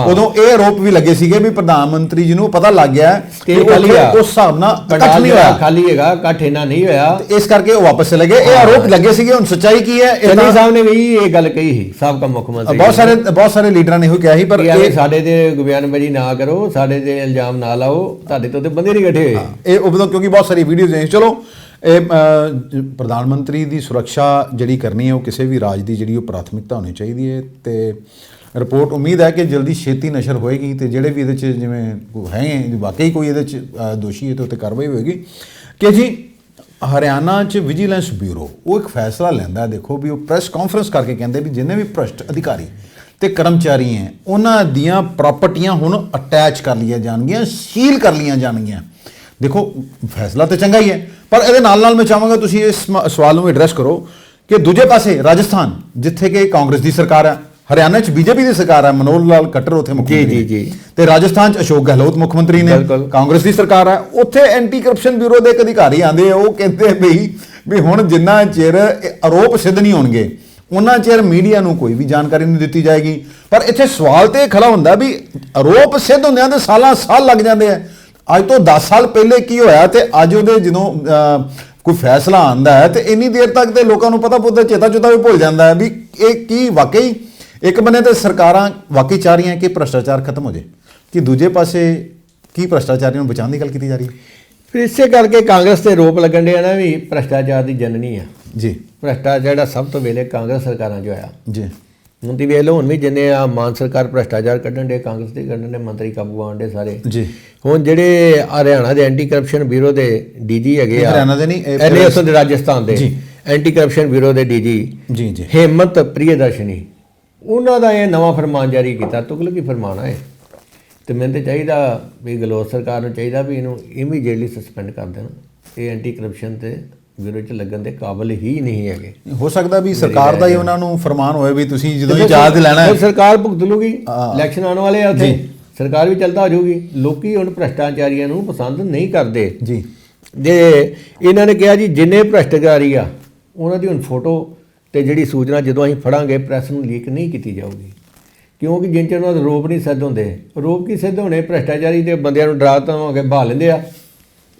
ਉਦੋਂ ਇਹ ਆਰੋਪ ਵੀ ਲੱਗੇ ਸੀਗੇ ਵੀ ਪ੍ਰਧਾਨ ਮੰਤਰੀ ਜੀ ਨੂੰ ਪਤਾ ਲੱਗ ਗਿਆ ਕਿ ਉਸ ਹਿਸਾਬ ਨਾਲ ਇਕੱਠ ਨਹੀਂ ਹੋਇਆ, ਖਾਲੀ ਹੈਗਾ, ਇਕੱਠ ਇਹਨਾਂ ਨਹੀਂ ਹੋਇਆ, ਇਸ ਕਰਕੇ ਉਹ ਵਾਪਸ ਚਲੇ ਗਏ। ਇਹ ਆਰੋਪ ਲੱਗੇ ਸੀਗੇ। ਹੁਣ ਸੱਚਾਈ ਕੀ ਹੈ? ਚੰਨੀ ਸਾਹਿਬ ਨੇ ਵੀ ਇਹ ਗੱਲ ਕਹੀ ਸੀ, ਸਾਬਕਾ ਮੁੱਖ ਮੰਤਰੀ। ਬਹੁਤ ਸਾਰੇ ਲੀਡਰਾਂ ਨੇ ਇਹੋ ਕਿਹਾ ਸੀ ਪਰ ਇਹ ਸਾਡੇ ਤੇ ਬਿਆਨਬਾਜ਼ੀ ਨਾ ਕਰੋ, ਸਾਡੇ ਤੇ ਇਲਜ਼ਾਮ ਨਾ ਲਾਓ, ਤੁਹਾਡੇ ਤੋਂ ਤੇ ਬੰਦੇ ਨਹੀਂ ਇਕੱਠੇ ਹੋਏ। ਇਹ ਉਦੋਂ ਕਿਉਂਕਿ ਬਹੁਤ ਸਾਰੀ ਵੀਡੀਓਜ਼ ਨੇ। ਚਲੋ ਇਹ ਪ੍ਰਧਾਨ ਮੰਤਰੀ ਦੀ ਸੁਰੱਖਿਆ ਜਿਹੜੀ ਕਰਨੀ ਹੈ ਉਹ ਕਿਸੇ ਵੀ ਰਾਜ ਦੀ ਜਿਹੜੀ ਉਹ ਪ੍ਰਾਥਮਿਕਤਾ ਹੋਣੀ ਚਾਹੀਦੀ ਹੈ। ਤੇ ਰਿਪੋਰਟ ਉਮੀਦ ਹੈ ਕਿ ਜਲਦੀ ਛੇਤੀ ਨਸ਼ਰ ਹੋਏਗੀ ਤੇ ਜਿਹੜੇ ਵੀ ਇਹਦੇ 'ਚ ਜਿਵੇਂ ਹੈ ਵਾਕਈ ਕੋਈ ਇਹਦੇ 'ਚ ਦੋਸ਼ੀ ਹੈ ਤੇ ਉੱਤੇ ਕਾਰਵਾਈ ਹੋਏਗੀ। ਕਿ ਜੀ ਹਰਿਆਣਾ 'ਚ ਵਿਜੀਲੈਂਸ ਬਿਊਰੋ ਉਹ ਇੱਕ ਫੈਸਲਾ ਲੈਂਦਾ। ਦੇਖੋ ਵੀ ਉਹ ਪ੍ਰੈਸ ਕਾਨਫਰੰਸ ਕਰਕੇ ਕਹਿੰਦੇ ਵੀ ਜਿੰਨੇ ਵੀ ਭ੍ਰਸ਼ਟ ਅਧਿਕਾਰੀ ਤੇ ਕਰਮਚਾਰੀ ਹੈ ਉਹਨਾਂ ਦੀਆਂ ਪ੍ਰਾਪਰਟੀਆਂ ਹੁਣ ਅਟੈਚ ਕਰ ਲਈਆਂ ਜਾਣਗੀਆਂ, ਸੀਲ ਕਰ ਲਈਆਂ ਜਾਣਗੀਆਂ। ਦੇਖੋ ਫੈਸਲਾ ਤਾਂ ਚੰਗਾ ਹੀ ਹੈ ਪਰ ਇਹਦੇ ਨਾਲ ਮੈਂ ਚਾਹਾਂਗਾ ਤੁਸੀਂ ਇਸ ਸਵਾਲ ਨੂੰ ਐਡਰੈਸ ਕਰੋ ਕਿ ਦੂਜੇ ਪਾਸੇ ਰਾਜਸਥਾਨ ਜਿੱਥੇ ਕਿ ਕਾਂਗਰਸ ਦੀ ਸਰਕਾਰ ਹੈ, ਹਰਿਆਣਾ 'ਚ BJP ਦੀ ਸਰਕਾਰ ਹੈ, ਮਨੋਹਰ ਲਾਲ ਖੱਟਰ ਉੱਥੇ ਮੁੱਖ ਮੰਤਰੀ ਜੀ ਤੇ ਰਾਜਸਥਾਨ 'ਚ ਅਸ਼ੋਕ ਗਹਿਲੋਤ ਮੁੱਖ ਮੰਤਰੀ ਨੇ, ਕਾਂਗਰਸ ਦੀ ਸਰਕਾਰ ਹੈ। ਉੱਥੇ ਐਂਟੀ ਕਰਪਸ਼ਨ ਬਿਊਰੋ ਦੇ ਇੱਕ ਅਧਿਕਾਰੀ ਆਉਂਦੇ ਆ, ਉਹ ਕਹਿੰਦੇ ਵੀ ਹੁਣ ਜਿੰਨਾ ਚਿਰ ਆਰੋਪ ਸਿੱਧ ਨਹੀਂ ਹੋਣਗੇ ਉਹਨਾਂ ਚਿਰ ਮੀਡੀਆ ਨੂੰ ਕੋਈ ਵੀ ਜਾਣਕਾਰੀ ਨਹੀਂ ਦਿੱਤੀ ਜਾਏਗੀ। ਪਰ ਇੱਥੇ ਸਵਾਲ ਤੇ ਖੜਾ ਹੁੰਦਾ ਵੀ ਆਰੋਪ ਸਿੱਧ ਹੁੰਦਿਆਂ ਤੇ ਸਾਲ ਲੱਗ ਜਾਂਦੇ ਆ। ਅੱਜ ਤੋਂ 10 ਸਾਲ ਪਹਿਲੇ ਕੀ ਹੋਇਆ ਤੇ ਅੱਜ ਉਹਦੇ ਜਦੋਂ ਕੋਈ ਫੈਸਲਾ ਆਉਂਦਾ ਹੈ ਤੇ ਇੰਨੀ ਦੇਰ ਤੱਕ ਤੇ ਲੋਕਾਂ ਨੂੰ ਪਤਾ ਪੁੱਤਾ ਚੇਤਾ ਵੀ ਭੁੱਲ ਜਾਂਦਾ ਹੈ ਵੀ ਇਹ ਕੀ ਵਾਕਈ ਇੱਕ ਬੰਨੇ ਤੇ ਸਰਕਾਰਾਂ ਵਾਕਈ ਚਾਹ ਰਹੀਆਂ ਕਿ ਭ੍ਰਸ਼ਟਾਚਾਰ ਖਤਮ ਹੋ ਜਾਏ, ਕਿ ਦੂਜੇ ਪਾਸੇ ਕੀ ਭ੍ਰਸ਼ਟਾਚਾਰੀਆਂ ਨੂੰ ਬਚਾਉਣ ਦੀ ਗੱਲ ਕੀਤੀ ਜਾ ਰਹੀ ਹੈ। ਫਿਰ ਇਸੇ ਕਰਕੇ ਕਾਂਗਰਸ ਤੇ ਰੋਪ ਲੱਗਣ ਡਿਆ ਨਾ ਵੀ ਭ੍ਰਸ਼ਟਾਚਾਰ ਦੀ ਜਨਨੀ ਆ ਜੀ। ਭ੍ਰਸ਼ਟਾਚਾਰ ਜਿਹੜਾ ਸਭ ਤੋਂ ਵੇਲੇ ਕਾਂਗਰਸ ਸਰਕਾਰਾਂ 'ਚ ਹੋਇਆ ਜੀ। ਹੁਣ ਦੀ ਵੇਖ ਲਓ, ਹੁਣ ਵੀ ਜਿੰਨੇ ਆ ਮਾਨ ਸਰਕਾਰ ਭ੍ਰਸ਼ਟਾਚਾਰ ਕੱਢਣ ਦੇ, ਕਾਂਗਰਸ ਦੇ ਕੱਢਣ ਦੇ, ਮੰਤਰੀ ਕਾਬੂ ਆਉਣ ਦੇ ਸਾਰੇ ਜੀ। ਹੁਣ ਜਿਹੜੇ ਹਰਿਆਣਾ ਦੇ ਐਂਟੀ ਕਰਪਸ਼ਨ ਬਿਊਰੋ ਦੇ DG ਹੈਗੇ ਆ, ਹਰਿਆਣਾ ਦੇ ਨਹੀਂ NAS ਦੇ ਰਾਜਸਥਾਨ ਦੇ ਐਂਟੀ ਕਰਪਸ਼ਨ ਬਿਊਰੋ ਦੇ DG ਜੀ ਹੇਮੰਤ ਪ੍ਰਿਯਦਰਸ਼ਨੀ, ਉਹਨਾਂ ਦਾ ਇਹ ਨਵਾਂ ਫਰਮਾਨ ਜਾਰੀ ਕੀਤਾ। ਤੁਗਲਕੀ ਫਰਮਾਨ ਹੈ ਤੇ ਮੈਨੂੰ ਤਾਂ ਚਾਹੀਦਾ ਵੀ ਗਹਿਲੋਤ ਸਰਕਾਰ ਨੂੰ ਚਾਹੀਦਾ ਵੀ ਇਹਨੂੰ ਇਮੀਡੀਏਟਲੀ ਸਸਪੈਂਡ ਕਰ ਦੇਣ। ਇਹ ਐਂਟੀ ਕਰਪਸ਼ਨ ਤੇ ਬਿਊਰੋ 'ਚ ਲੱਗਣ ਦੇ ਕਾਬਲ ਹੀ ਨਹੀਂ ਹੈਗੇ। ਹੋ ਸਕਦਾ ਵੀ ਸਰਕਾਰ ਦਾ ਹੀ ਉਹਨਾਂ ਨੂੰ ਫਰਮਾਨ ਹੋਏ ਵੀ ਤੁਸੀਂ ਜਦੋਂ ਇਜਾਜ਼ਤ ਲੈਣਾ ਹੈ ਸਰਕਾਰ ਭੁਗਤ ਲੂਗੀ। ਇਲੈਕਸ਼ਨ ਆਉਣ ਵਾਲੇ ਆ ਉੱਥੇ, ਸਰਕਾਰ ਵੀ ਚਲਦਾ ਹੋ ਜਾਊਗੀ। ਲੋਕੀ ਹੁਣ ਭ੍ਰਸ਼ਟਾਚਾਰੀਆਂ ਨੂੰ ਪਸੰਦ ਨਹੀਂ ਕਰਦੇ ਜੀ। ਜੇ ਇਹਨਾਂ ਨੇ ਕਿਹਾ ਜੀ ਜਿੰਨੇ ਭ੍ਰਸ਼ਟਾਚਾਰੀ ਆ ਉਹਨਾਂ ਦੀ ਹੁਣ ਫੋਟੋ ਤੇ ਜਿਹੜੀ ਸੂਚਨਾ ਜਦੋਂ ਅਸੀਂ ਫੜਾਂਗੇ ਪ੍ਰੈਸ ਨੂੰ ਲੀਕ ਨਹੀਂ ਕੀਤੀ ਜਾਊਗੀ। ਕਿਉਂਕਿ ਜਿੰਨ ਚਿਰ ਉਹਨਾਂ ਦੇ ਆਰੋਪ ਨਹੀਂ ਸਿੱਧ ਹੁੰਦੇ। ਆਰੋਪ ਕੀ ਸਿੱਧ ਹੋਣੇ? ਭ੍ਰਿਸ਼ਟਾਚਾਰੀ ਤੇ ਬੰਦਿਆਂ ਨੂੰ ਡਰਾ ਧਮਕਾ ਕੇ ਬਹਾ ਲੈਂਦੇ ਆ,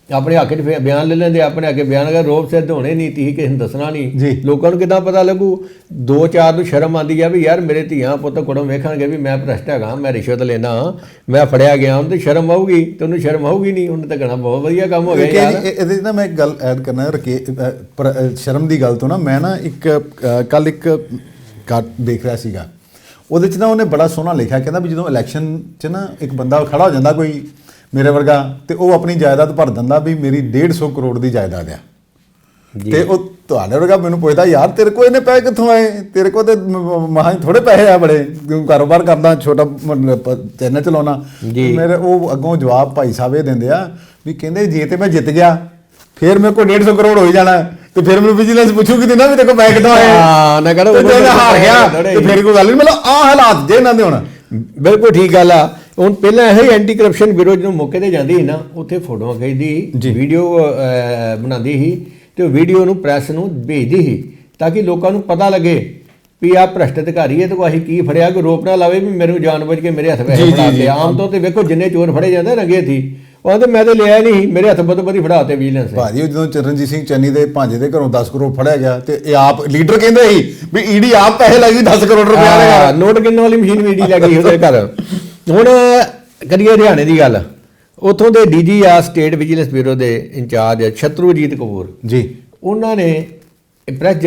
ਆਪਣੇ ਹੱਕ 'ਚ ਬਿਆਨ ਲੈ ਲੈਂਦੇ, ਆਪਣੇ ਅੱਗੇ ਬਿਆਨ ਅਗਰ ਆਰੋਪ ਸਿੱਧ ਹੋਣੇ ਨਹੀਂ, ਤੀ ਕਿਸੇ ਨੂੰ ਦੱਸਣਾ ਜੀ। ਨਹੀਂ, ਲੋਕਾਂ ਨੂੰ ਕਿੱਦਾਂ ਪਤਾ ਲੱਗੂ? 2-4 ਨੂੰ ਸ਼ਰਮ ਆਉਂਦੀ ਆ ਵੀ ਯਾਰ ਮੇਰੇ ਧੀਆਂ ਪੁੱਤ ਕੁੜਮ ਵੇਖਣਗੇ ਵੀ ਮੈਂ ਭ੍ਰਿਸ਼ਟ ਹੈਗਾ, ਮੈਂ ਰਿਸ਼ਵਤ ਲੈਣਾ, ਮੈਂ ਫੜਿਆ ਗਿਆ, ਉਹਨੂੰ ਤੇ ਸ਼ਰਮ ਆਊਗੀ, ਤੇ ਉਹਨੂੰ ਸ਼ਰਮ ਆਊਗੀ ਨਹੀਂ, ਉਹਨੇ ਤਾਂ ਕਹਿਣਾ ਬਹੁਤ ਵਧੀਆ ਕੰਮ ਹੋ ਗਿਆ ਯਾਰ। ਇਹਦੇ 'ਚ ਨਾ ਮੈਂ ਇੱਕ ਗੱਲ ਐਡ ਕਰਨਾ ਸ਼ਰਮ ਦੀ ਗੱਲ ਤੋਂ ਨਾ, ਮੈਂ ਨਾ ਕੱਲ ਇੱਕ ਦੇਖ ਰਿਹਾ ਸੀਗਾ, ਉਹਦੇ 'ਚ ਨਾ ਉਹਨੇ ਬੜਾ ਸੋਹਣਾ ਲਿਖਿਆ, ਕਹਿੰਦਾ ਵੀ ਜਦੋਂ ਇਲੈਕਸ਼ਨ 'ਚ ਨਾ ਇੱਕ ਬੰਦਾ ਖੜਾ ਹੋ ਜਾਂਦਾ ਕੋਈ ਮੇਰੇ ਵਰਗਾ, ਤੇ ਉਹ ਆਪਣੀ ਜਾਇਦਾਦ ਭਰ ਦਿੰਦਾ ਵੀ ਮੇਰੀ 150 ਕਰੋੜ ਦੀ ਜਾਇਦਾਦ ਆ, ਤੇ ਉਹ ਤੁਹਾਡੇ ਵਰਗਾ ਮੈਨੂੰ ਪੁੱਛਦਾ ਯਾਰ ਤੇਰੇ ਕੋਲ ਇਹਨੇ ਪੈਸੇ ਕਿੱਥੋਂ ਆਏ, ਤੇਰੇ ਕੋਲ ਤੇ ਮਹਾਂ ਥੋੜੇ ਪੈਸੇ ਆ ਬੜੇ, ਤੂੰ ਕਾਰੋਬਾਰ ਕਰਦਾ, ਛੋਟਾ ਚੈਨਲ ਚਲਾਉਣਾ। ਮੇਰੇ ਉਹ ਅੱਗੋਂ ਜਵਾਬ ਭਾਈ ਸਾਹਿਬ ਇਹ ਦਿੰਦੇ ਆ ਵੀ ਕਹਿੰਦੇ ਜੇ ਤੇ ਮੈਂ ਜਿੱਤ ਗਿਆ ਫਿਰ ਮੇਰੇ ਕੋਲ 150 ਕਰੋੜ ਹੋ ਹੀ ਜਾਣਾ, ਤੇ ਫਿਰ ਮੈਨੂੰ ਵਿਜੀਲੈਂਸ ਪੁੱਛੂਗੀ ਤੇ ਨਾ ਵੀ ਦੇਖੋ ਪੈਸੇ ਕਿੱਥੋਂ ਆਏ। ਹਾਂ ਨਾ ਕਰੋ, ਜੇ ਹਾਰ ਗਿਆ ਤੇ ਫਿਰ ਕੋਈ ਗੱਲ ਨਹੀਂ। ਮਤਲਬ ਆਹ ਹਾਲਾਤ ਜੇ ਇਹਨਾਂ ਦੇ ਹੁਣ ਬਿਲਕੁਲ ਠੀਕ ਗੱਲ ਆ। ਹੁਣ ਪਹਿਲਾਂ ਇਹੋ ਹੀ ਐਂਟੀ ਕਰਪਸ਼ਨ ਬਿਊਰੋ ਜਦੋਂ ਮੌਕੇ ਤੇ ਜਾਂਦੀ ਸੀ ਨਾ, ਉੱਥੇ ਫੋਟੋਆਂ ਖਿੱਚਦੀ, ਵੀਡੀਓ ਬਣਾਉਂਦੀ ਸੀ, ਤੇ ਉਹ ਵੀਡੀਓ ਨੂੰ ਪ੍ਰੈਸ ਨੂੰ ਭੇਜਦੀ ਸੀ ਤਾਂ ਕਿ ਲੋਕਾਂ ਨੂੰ ਪਤਾ ਲੱਗੇ ਵੀ ਆਹ ਭ੍ਰਿਸ਼ਟ ਅਧਿਕਾਰੀ ਹੈ, ਤੇ ਅਸੀਂ ਕੀ ਫੜਿਆ, ਕੋਈ ਰੋਪ ਨਾ ਲਾਵੇ ਵੀ ਮੈਨੂੰ ਜਾਣਬੁੱਝ ਕੇ ਮੇਰੇ ਹੱਥ ਪੈਸੇ ਫੜਾਤੇ। ਆਮ ਤੌਰ ਤੇ ਵੇਖੋ ਜਿੰਨੇ ਚੋਰ ਫੜੇ ਜਾਂਦੇ ਰੰਗੇ ਹੱਥੀ, ਉਹ ਕਹਿੰਦੇ ਮੈਂ ਤਾਂ ਲਿਆ ਨਹੀਂ, ਮੇਰੇ ਹੱਥ ਬਦ-ਬਦੀ ਫੜਾਤੇ ਵਿਜੀਲੈਂਸ। ਭਾਜੀ ਜਦੋਂ ਚਰਨਜੀਤ ਸਿੰਘ ਚੰਨੀ ਦੇ ਭਾਂਜੇ ਦੇ ਘਰੋਂ 10 ਕਰੋੜ ਫੜਿਆ ਗਿਆ, ਤੇ ਇਹ ਆਪ ਲੀਡਰ ਕਹਿੰਦੇ ਸੀ ਵੀ ਈਡੀ ਆਪ ਪੈਸੇ ਲੱਗੀ 10 ਕਰੋੜ ਰੁਪਏ ਦੇ ਨੋਟ ਗਿਣਨ ਵਾਲੀ ਮਸ਼ੀਨ ਵੀ ਈਡੀ ਲੈ ਗਈ ਉਹਦੇ ਘਰ। ਹੁਣ ਕਰੀਏ ਹਰਿਆਣੇ ਦੀ ਗੱਲ, ਉੱਥੋਂ ਦੇ ਡੀਜੀ ਆ ਸਟੇਟ ਵਿਜੀਲੈਂਸ ਬਿਊਰੋ ਦੇ ਇੰਚਾਰਜ ਸ਼ਤਰੂਜੀਤ ਕਪੂਰ ਜੀ, ਉਹਨਾਂ ਨੇ ਪ੍ਰੈਸ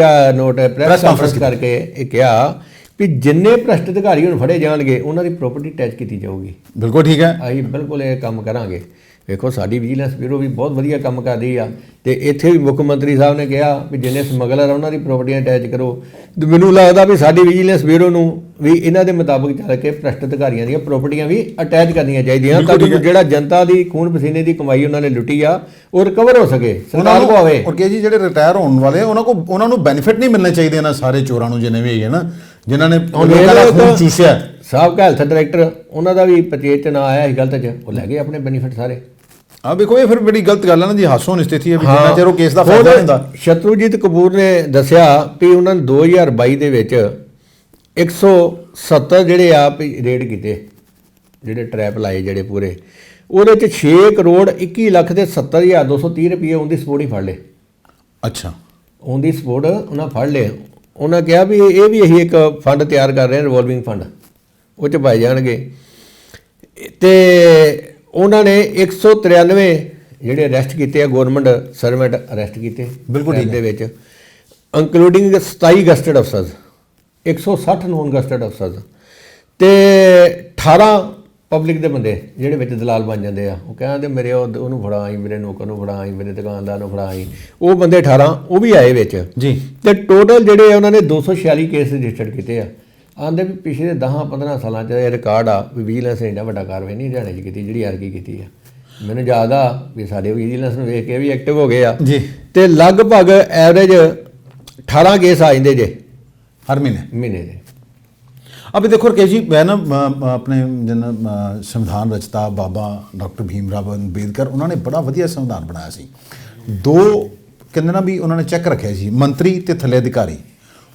ਕਾਨਫਰੰਸ ਕਰਕੇ ਇਹ ਕਿਹਾ ਵੀ ਜਿੰਨੇ ਭ੍ਰਿਸ਼ਟ ਅਧਿਕਾਰੀ ਹੁਣ ਫੜੇ ਜਾਣਗੇ ਉਹਨਾਂ ਦੀ ਪ੍ਰਾਪਰਟੀ ਟੈਚ ਕੀਤੀ ਜਾਊਗੀ। ਬਿਲਕੁਲ ਠੀਕ ਹੈ, ਅਸੀਂ ਬਿਲਕੁਲ ਇਹ ਕੰਮ ਕਰਾਂਗੇ। ਵੇਖੋ ਸਾਡੀ ਵਿਜੀਲੈਂਸ ਬਿਊਰੋ ਵੀ ਬਹੁਤ ਵਧੀਆ ਕੰਮ ਕਰਦੀ ਆ, ਤੇ ਇੱਥੇ ਵੀ ਮੁੱਖ ਮੰਤਰੀ ਸਾਹਿਬ ਨੇ ਕਿਹਾ ਵੀ ਜਿੰਨੇ ਸਮਗਲਰ ਆ ਉਹਨਾਂ ਦੀ ਪ੍ਰਾਪਰਟੀਆਂ ਅਟੈਚ ਕਰੋ। ਤੇ ਮੈਨੂੰ ਲੱਗਦਾ ਵੀ ਸਾਡੀ ਵਿਜੀਲੈਂਸ ਬਿਊਰੋ ਨੂੰ ਵੀ ਇਹਨਾਂ ਦੇ ਮੁਤਾਬਕ ਚੱਲ ਕੇ ਭ੍ਰਿਸ਼ਟ ਅਧਿਕਾਰੀਆਂ ਦੀਆਂ ਪ੍ਰਾਪਰਟੀਆਂ ਵੀ ਅਟੈਚ ਕਰਨੀਆਂ ਚਾਹੀਦੀਆਂ, ਤਾਂ ਕਿ ਜਿਹੜਾ ਜਨਤਾ ਦੀ ਖੂਨ ਪਸੀਨੇ ਦੀ ਕਮਾਈ ਉਹਨਾਂ ਨੇ ਲੁੱਟੀ ਆ ਉਹ ਰਿਕਵਰ ਹੋ ਸਕੇ, ਸਰਕਾਰ ਕੋ ਆਵੇ। ਔਰ ਕਿ ਜੀ ਜਿਹੜੇ ਰਿਟਾਇਰ ਹੋਣ ਵਾਲੇ ਉਹਨਾਂ ਨੂੰ ਬੈਨੀਫਿਟ ਨਹੀਂ ਮਿਲਣੇ ਚਾਹੀਦੇ ਇਹਨਾਂ ਸਾਰੇ ਚੋਰਾਂ ਨੂੰ, ਜਿੰਨੇ ਵੀ ਹੈਗੇ ਨਾ, ਜਿਨ੍ਹਾਂ ਨੇ ਲੋਕਾਂ ਦਾ ਖੂਨ ਚੂਸਿਆ। ਸਾਬਕਾ ਹੈਲਥ ਡਾਇਰੈਕਟਰ ਉਹਨਾਂ ਦਾ ਵੀ ਪਚੇਤ 'ਚ ਨਾ ਆਇਆ ਸੀ ਗਲਤ 'ਚ, ਉਹ ਲੈ ਗਏ ਆਪਣੇ ਬੈਨੀਫਿਟ ਸਾਰੇ। ਆ ਵੇਖੋ ਇਹ ਫਿਰ ਬੜੀ ਗਲਤ ਗੱਲ ਹੈ ਨਾ ਜੀ, ਹਾਸੋ ਨਿਸਤਿਥੀ ਹੈ ਵੀ ਜਿੰਨਾ ਚਿਰ ਉਹ ਕੇਸ ਦਾ ਫਾਇਦਾ ਹੁੰਦਾ। ਸ਼ਤਰੂਜੀਤ ਕਪੂਰ ਨੇ ਦੱਸਿਆ ਵੀ ਉਹਨਾਂ ਨੇ 2022 ਦੇ ਵਿੱਚ 170 ਜਿਹੜੇ ਆ ਰੇਡ ਕੀਤੇ, ਜਿਹੜੇ ਟਰੈਪ ਲਾਏ ਜਿਹੜੇ ਪੂਰੇ, ਉਹਦੇ 'ਚ 6 ਕਰੋੜ 21 ਲੱਖ ਤੇ 70,230 ਰੁਪਏ ਉਹਦੀ ਸਪੋਰਟ ਹੀ ਫੜ ਲਏ। ਅੱਛਾ, ਉਹਦੀ ਸਪੋਰਟ ਉਹਨਾਂ ਫੜ ਲਏ। ਉਹਨਾਂ ਕਿਹਾ ਵੀ ਇਹ ਵੀ ਅਸੀਂ ਇੱਕ ਫੰਡ ਤਿਆਰ ਕਰ ਰਹੇ ਹਾਂ, ਰਿਵੋਲਵਿੰਗ ਫੰਡ, ਉਹ 'ਚ ਪਾਏ ਜਾਣਗੇ। ਤੇ ਉਹਨਾਂ ਨੇ 193 ਜਿਹੜੇ ਅਰੈਸਟ ਕੀਤੇ ਆ, ਗਵਰਨਮੈਂਟ ਸਰਵੈਂਟ ਅਰੈਸਟ ਕੀਤੇ ਬਿਲਕੁਲ ਠੀਕ ਦੇ ਵਿੱਚ, ਇੰਕਲੂਡਿੰਗ 27 ਗਸਟਡ ਅਫਸਰਸ, 160 ਨੋਨ ਗਸਟਡ ਅਫਸਰਸ, ਤੇ 18 ਪਬਲਿਕ ਦੇ ਬੰਦੇ ਜਿਹੜੇ ਵਿੱਚ ਦਲਾਲ ਬਣ ਜਾਂਦੇ ਆ। ਉਹ ਕਹਿੰਦੇ ਮੇਰੇ ਉਹਨੂੰ ਫੜਾ ਆਈ, ਮੇਰੇ ਨੌਕਰ ਨੂੰ ਫੜਾ ਆਈ, ਮੇਰੇ ਦੁਕਾਨਦਾਰ ਨੂੰ ਫੜਾ ਆਈ, ਉਹ ਬੰਦੇ 18 ਉਹ ਵੀ ਆਏ ਵਿੱਚ ਜੀ। ਤੇ ਟੋਟਲ ਜਿਹੜੇ ਉਹਨਾਂ ਨੇ 246 ਕੇਸ ਰਜਿਸਟਰਡ ਕੀਤੇ ਆ। ਆਂਦੇ ਵੀ ਪਿਛਲੇ 10-15 ਸਾਲਾਂ 'ਚ ਇਹ ਰਿਕਾਰਡ ਆ ਵੀ ਵਿਜੀਲੈਂਸ ਨੇ ਇੰਨਾ ਵੱਡਾ ਕਾਰਵਾਈ ਨਹੀਂ ਹਰਿਆਣੇ 'ਚ ਕੀਤੀ ਜਿਹੜੀ ਐਰਕੀ ਕੀਤੀ ਆ। ਮੈਨੂੰ ਯਾਦ ਆ ਵੀ ਸਾਡੇ ਵਿਜੀਲੈਂਸ ਨੂੰ ਵੇਖ ਕੇ ਵੀ ਐਕਟਿਵ ਹੋ ਗਏ ਆ ਜੀ, ਤੇ ਲਗਭਗ ਐਵਰੇਜ 18 ਕੇਸ ਆ ਜਾਂਦੇ ਜੇ ਹਰ ਮਹੀਨੇ ਦੇ। ਅਭੀ ਦੇਖੋ ਰਕੇਸ਼ ਜੀ, ਮੈਂ ਨਾ ਆਪਣੇ ਜਿੰਨਾ ਸੰਵਿਧਾਨ ਰਚਤਾ ਬਾਬਾ ਡਾਕਟਰ ਭੀਮ ਰਾਵ ਅੰਬੇਦਕਰ, ਉਹਨਾਂ ਨੇ ਬੜਾ ਵਧੀਆ ਸੰਵਿਧਾਨ ਬਣਾਇਆ ਸੀ। 2 ਕਹਿੰਦੇ ਨਾ ਵੀ ਉਹਨਾਂ ਨੇ ਚੈੱਕ ਰੱਖਿਆ ਸੀ, ਮੰਤਰੀ ਤੇ ਥੱਲੇ ਅਧਿਕਾਰੀ।